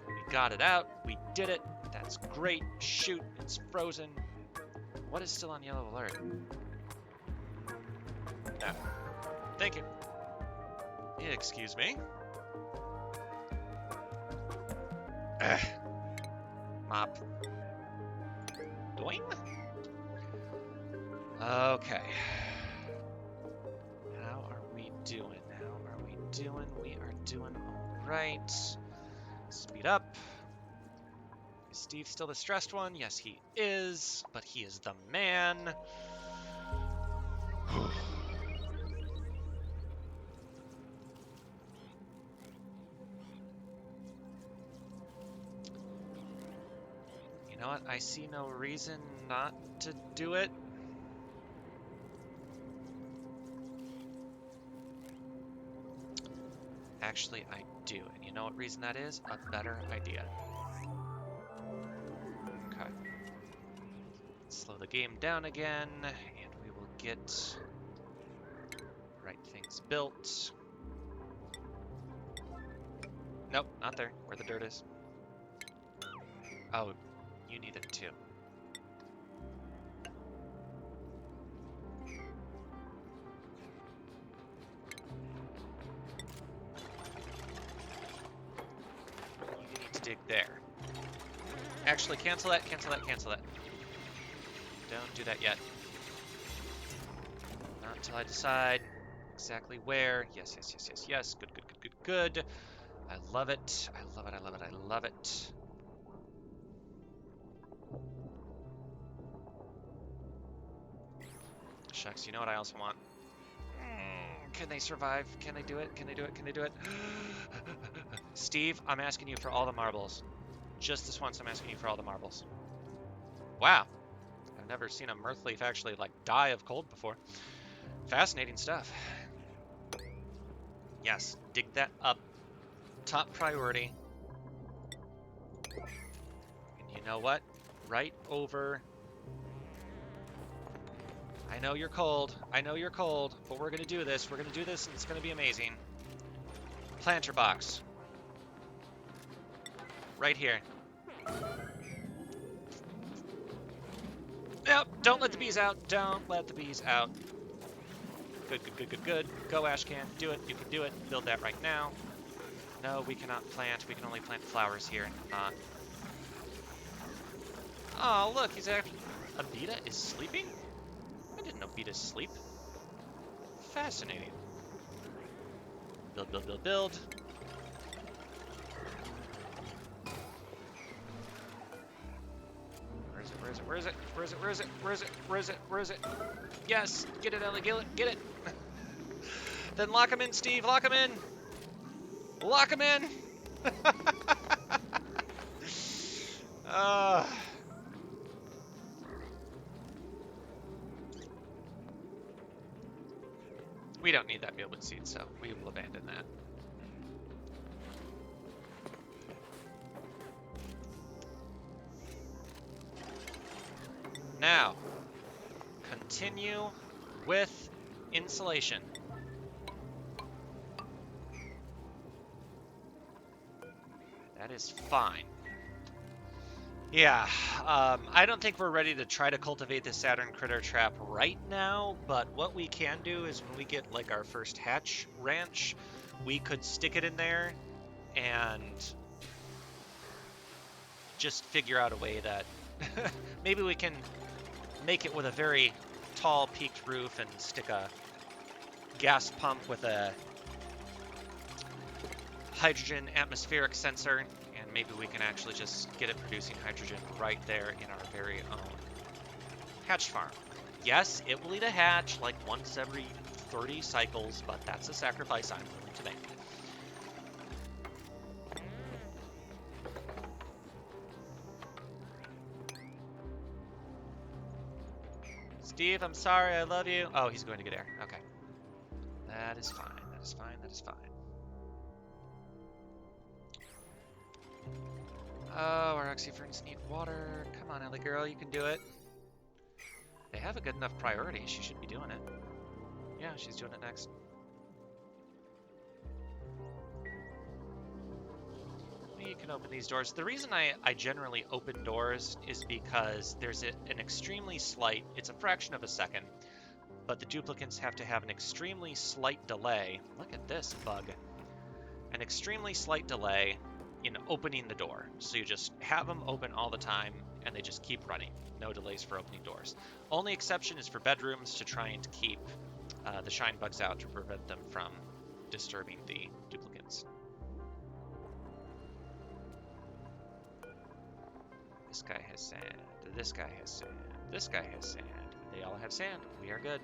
We got it out. We did it. That's great. Shoot, it's frozen. What is still on yellow alert? No. Thank you. Excuse me. Mop. Doing? Okay. How are we doing? How are we doing? We are doing all right. Speed up. Is Steve still the stressed one? Yes, he is, but he is the man. You know what? I see no reason not to do it. Actually, I do. And you know what reason that is? A better idea. Okay. Slow the game down again, and we will get right things built. Nope, not there, where the dirt is. Oh, you need it too. Dig there. Actually, cancel that, cancel that, cancel that. Don't do that yet. Not until I decide exactly where. Yes, yes, yes, yes, yes. Good, good, good, good, good. I love it. I love it, I love it, I love it. Shucks, you know what I also want? Can they survive? Can they do it? Can they do it? Can they do it? Steve, I'm asking you for all the marbles. Just this once, I'm asking you for all the marbles. Wow. I've never seen a Mirth Leaf actually, like, die of cold before. Fascinating stuff. Yes, dig that up. Top priority. And you know what? Right over... I know you're cold. I know you're cold, but we're going to do this. We're going to do this, and it's going to be amazing. Planter box. Right here. Yep, don't let the bees out. Don't let the bees out. Good, good, good, good, good. Go, Ashcan. Do it. You can do it. Build that right now. No, we cannot plant. We can only plant flowers here. Not. Oh, look. He's actually... Abita is sleeping? I didn't know betas sleep. Fascinating. Build, build, build, build. Where is it? Where is it? Where is it? Where is it? Where is it? Where is it? Where is it? Where is it? Yes! Get it, Ellie. Get it! Get it! Then lock him in, Steve. Lock him in! Lock him in! We don't need that Mealwood seed, so we will abandon that. Now, continue with insulation. That is fine. Yeah, I don't think we're ready to try to cultivate the Saturn critter trap right now, but what we can do is when we get like our first hatch ranch, we could stick it in there and just figure out a way that maybe we can make it with a very tall peaked roof and stick a gas pump with a hydrogen atmospheric sensor, and maybe we can actually just get it producing hydrogen right there in our very own hatch farm. Yes, it will eat a hatch like once every 30 cycles, but that's a sacrifice I'm willing to make. Steve, I'm sorry, I love you. Oh, he's going to get air. Okay. That is fine, that is fine, that is fine. Oh, our oxyferns need water. Come on, Ellie girl, you can do it. They have a good enough priority. She should be doing it. Yeah, she's doing it next. You can open these doors. The reason I generally open doors is because there's an extremely slight, it's a fraction of a second, but the duplicants have to have an extremely slight delay. Look at this bug. An extremely slight delay in opening the door. So you just have them open all the time and they just keep running. No delays for opening doors. Only exception is for bedrooms to try and keep the shine bugs out to prevent them from disturbing the duplicants. This guy has sand. This guy has sand. This guy has sand. They all have sand. We are good.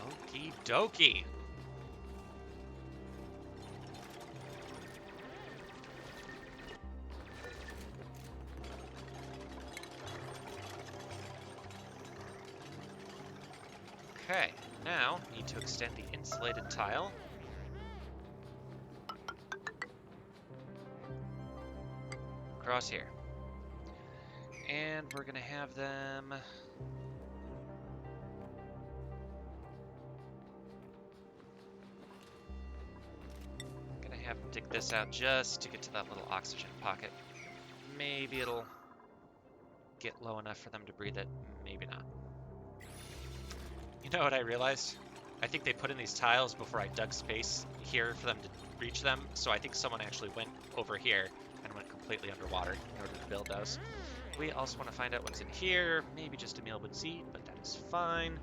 Okie dokie. Okay, now need to extend the insulated tile. Across here. And we're gonna have them dig this out just to get to that little oxygen pocket. Maybe it'll get low enough for them to breathe it, maybe not. You know what I realized? I think they put in these tiles before I dug space here for them to reach them, so I think someone actually went over here and went completely underwater in order to build those. We also want to find out what's in here. Maybe just a meal with Z, but that is fine.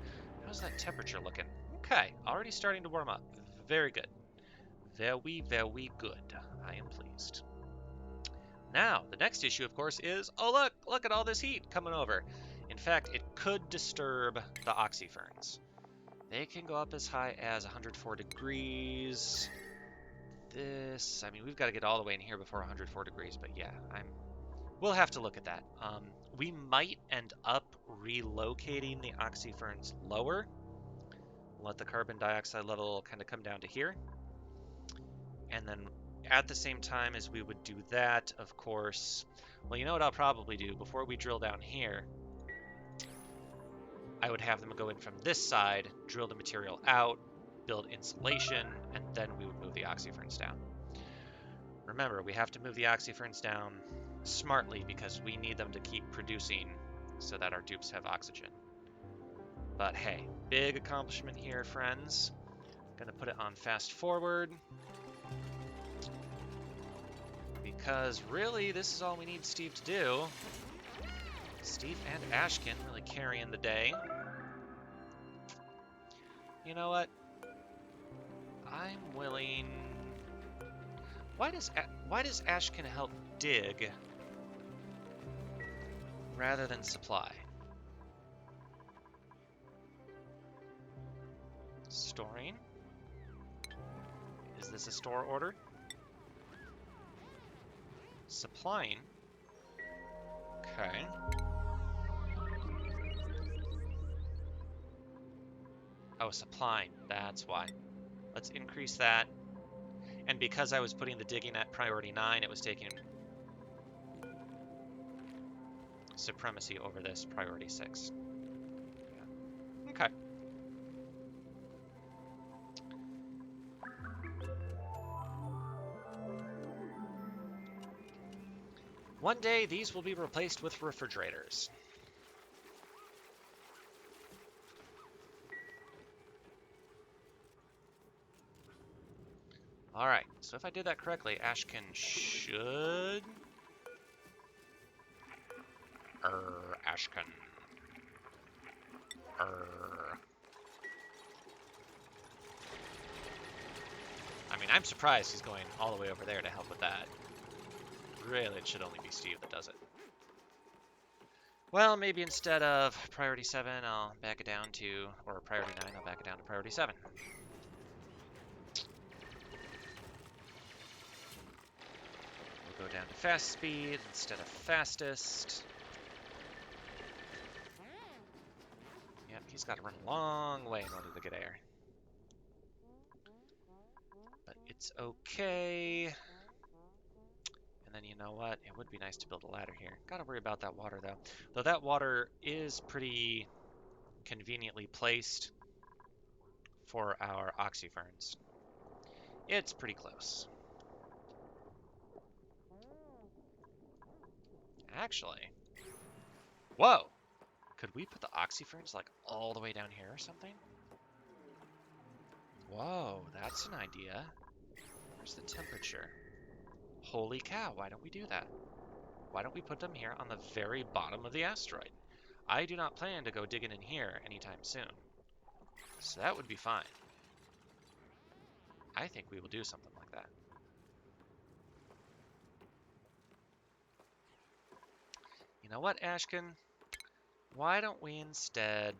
How's that temperature looking? Okay, already starting to warm up. Very good. Very, very good. I am pleased. Now, the next issue, of course, is, oh look at all this heat coming over. In fact, it could disturb the oxyferns. They can go up as high as 104 degrees. This, I mean, we've got to get all the way in here before 104 degrees, but yeah, we'll have to look at that. We might end up relocating the oxyferns lower. Let the carbon dioxide level kind of come down to here. And then at the same time as we would do that, of course, well, you know what I'll probably do before we drill down here? I would have them go in from this side, drill the material out, build insulation, and then we would move the oxyferns down. Remember, we have to move the oxyferns down smartly because we need them to keep producing so that our dupes have oxygen. But hey, big accomplishment here, friends. Gonna put it on fast forward. Because really, this is all we need Steve to do. Steve and Ashkin really carrying the day. You know what? I'm willing... Why does Ashkin help dig rather than supply? Storing? Is this a store order? Supplying? Okay. Oh, supplying. That's why. Let's increase that. And because I was putting the digging at priority 9, it was taking supremacy over this priority 6. Yeah. Okay. One day, these will be replaced with refrigerators. Alright, so if I did that correctly, Ashken should... Ashken. I mean, I'm surprised he's going all the way over there to help with that. Really, it should only be Steve that does it. Well, maybe instead of priority 7, I'll back it down to, or priority 9, I'll back it down to priority 7. We'll go down to fast speed instead of fastest. Yep, he's got to run a long way in order to get air. But it's okay. And then you know what? It would be nice to build a ladder here. Gotta worry about that water though. Though that water is pretty conveniently placed for our oxyferns. It's pretty close. Actually, whoa! Could we put the oxyferns like all the way down here or something? Whoa, that's an idea. Where's the temperature? Holy cow, why don't we do that? Why don't we put them here on the very bottom of the asteroid? I do not plan to go digging in here anytime soon. So that would be fine. I think we will do something like that. You know what, Ashken? Why don't we instead...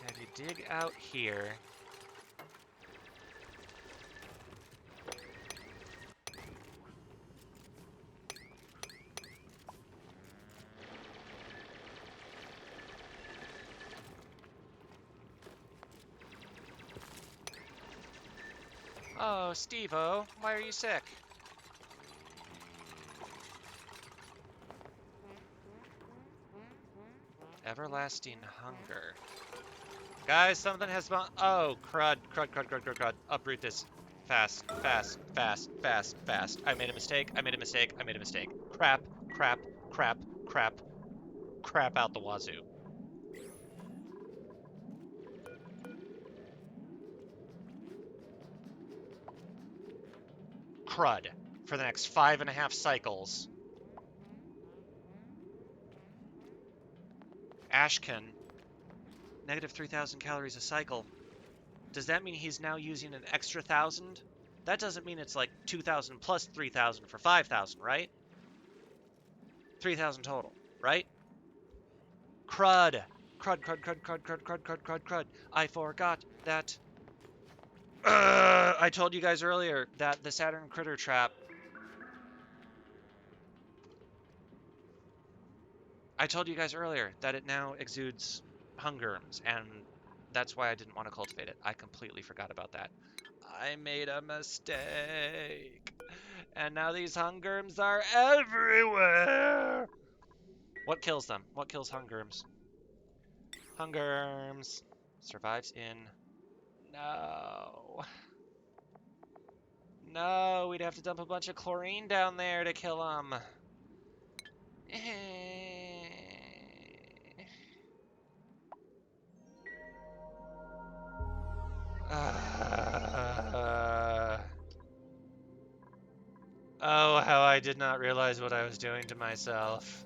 have you dig out here... Oh, Steve-O, why are you sick? Everlasting hunger. Guys, something has... Oh, crud, crud, crud, crud, crud, crud. Uproot this. Fast, fast, fast, fast, fast. I made a mistake, I made a mistake, I made a mistake. Crap, crap, crap, crap, crap out the wazoo. Crud. For the next 5.5 cycles. Ashken. Negative 3,000 calories a cycle. Does that mean he's now using an extra 1,000? That doesn't mean it's like 2,000 plus 3,000 for 5,000, right? 3,000 total, right? Crud. Crud, crud, crud, crud, crud, crud, crud, crud, crud. I forgot that... I told you guys earlier that the Saturn critter trap... I told you guys earlier that it now exudes hungerms, and that's why I didn't want to cultivate it. I completely forgot about that. I made a mistake. And now these hungerms are everywhere. What kills them? What kills hungerms? Hungerms. Survives in... No. No, we'd have to dump a bunch of chlorine down there to kill them. Oh, how I did not realize what I was doing to myself.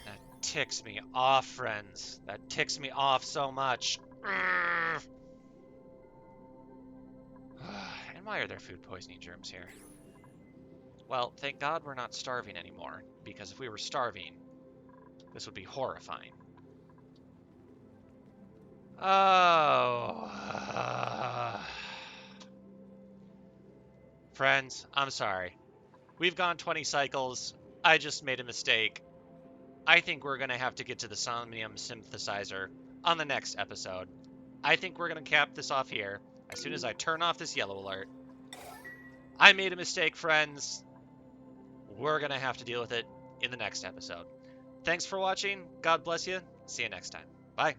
That ticks me off, friends. That ticks me off so much. And why are there food poisoning germs here? Well, thank God we're not starving anymore, because if we were starving, this would be horrifying. Oh. Friends, I'm sorry. We've gone 20 cycles. I just made a mistake. I think we're going to have to get to the somnium synthesizer on the next episode. I think we're going to cap this off here as soon as I turn off this yellow alert. I made a mistake, friends. We're going to have to deal with it in the next episode. Thanks for watching. God bless you. See you next time. Bye.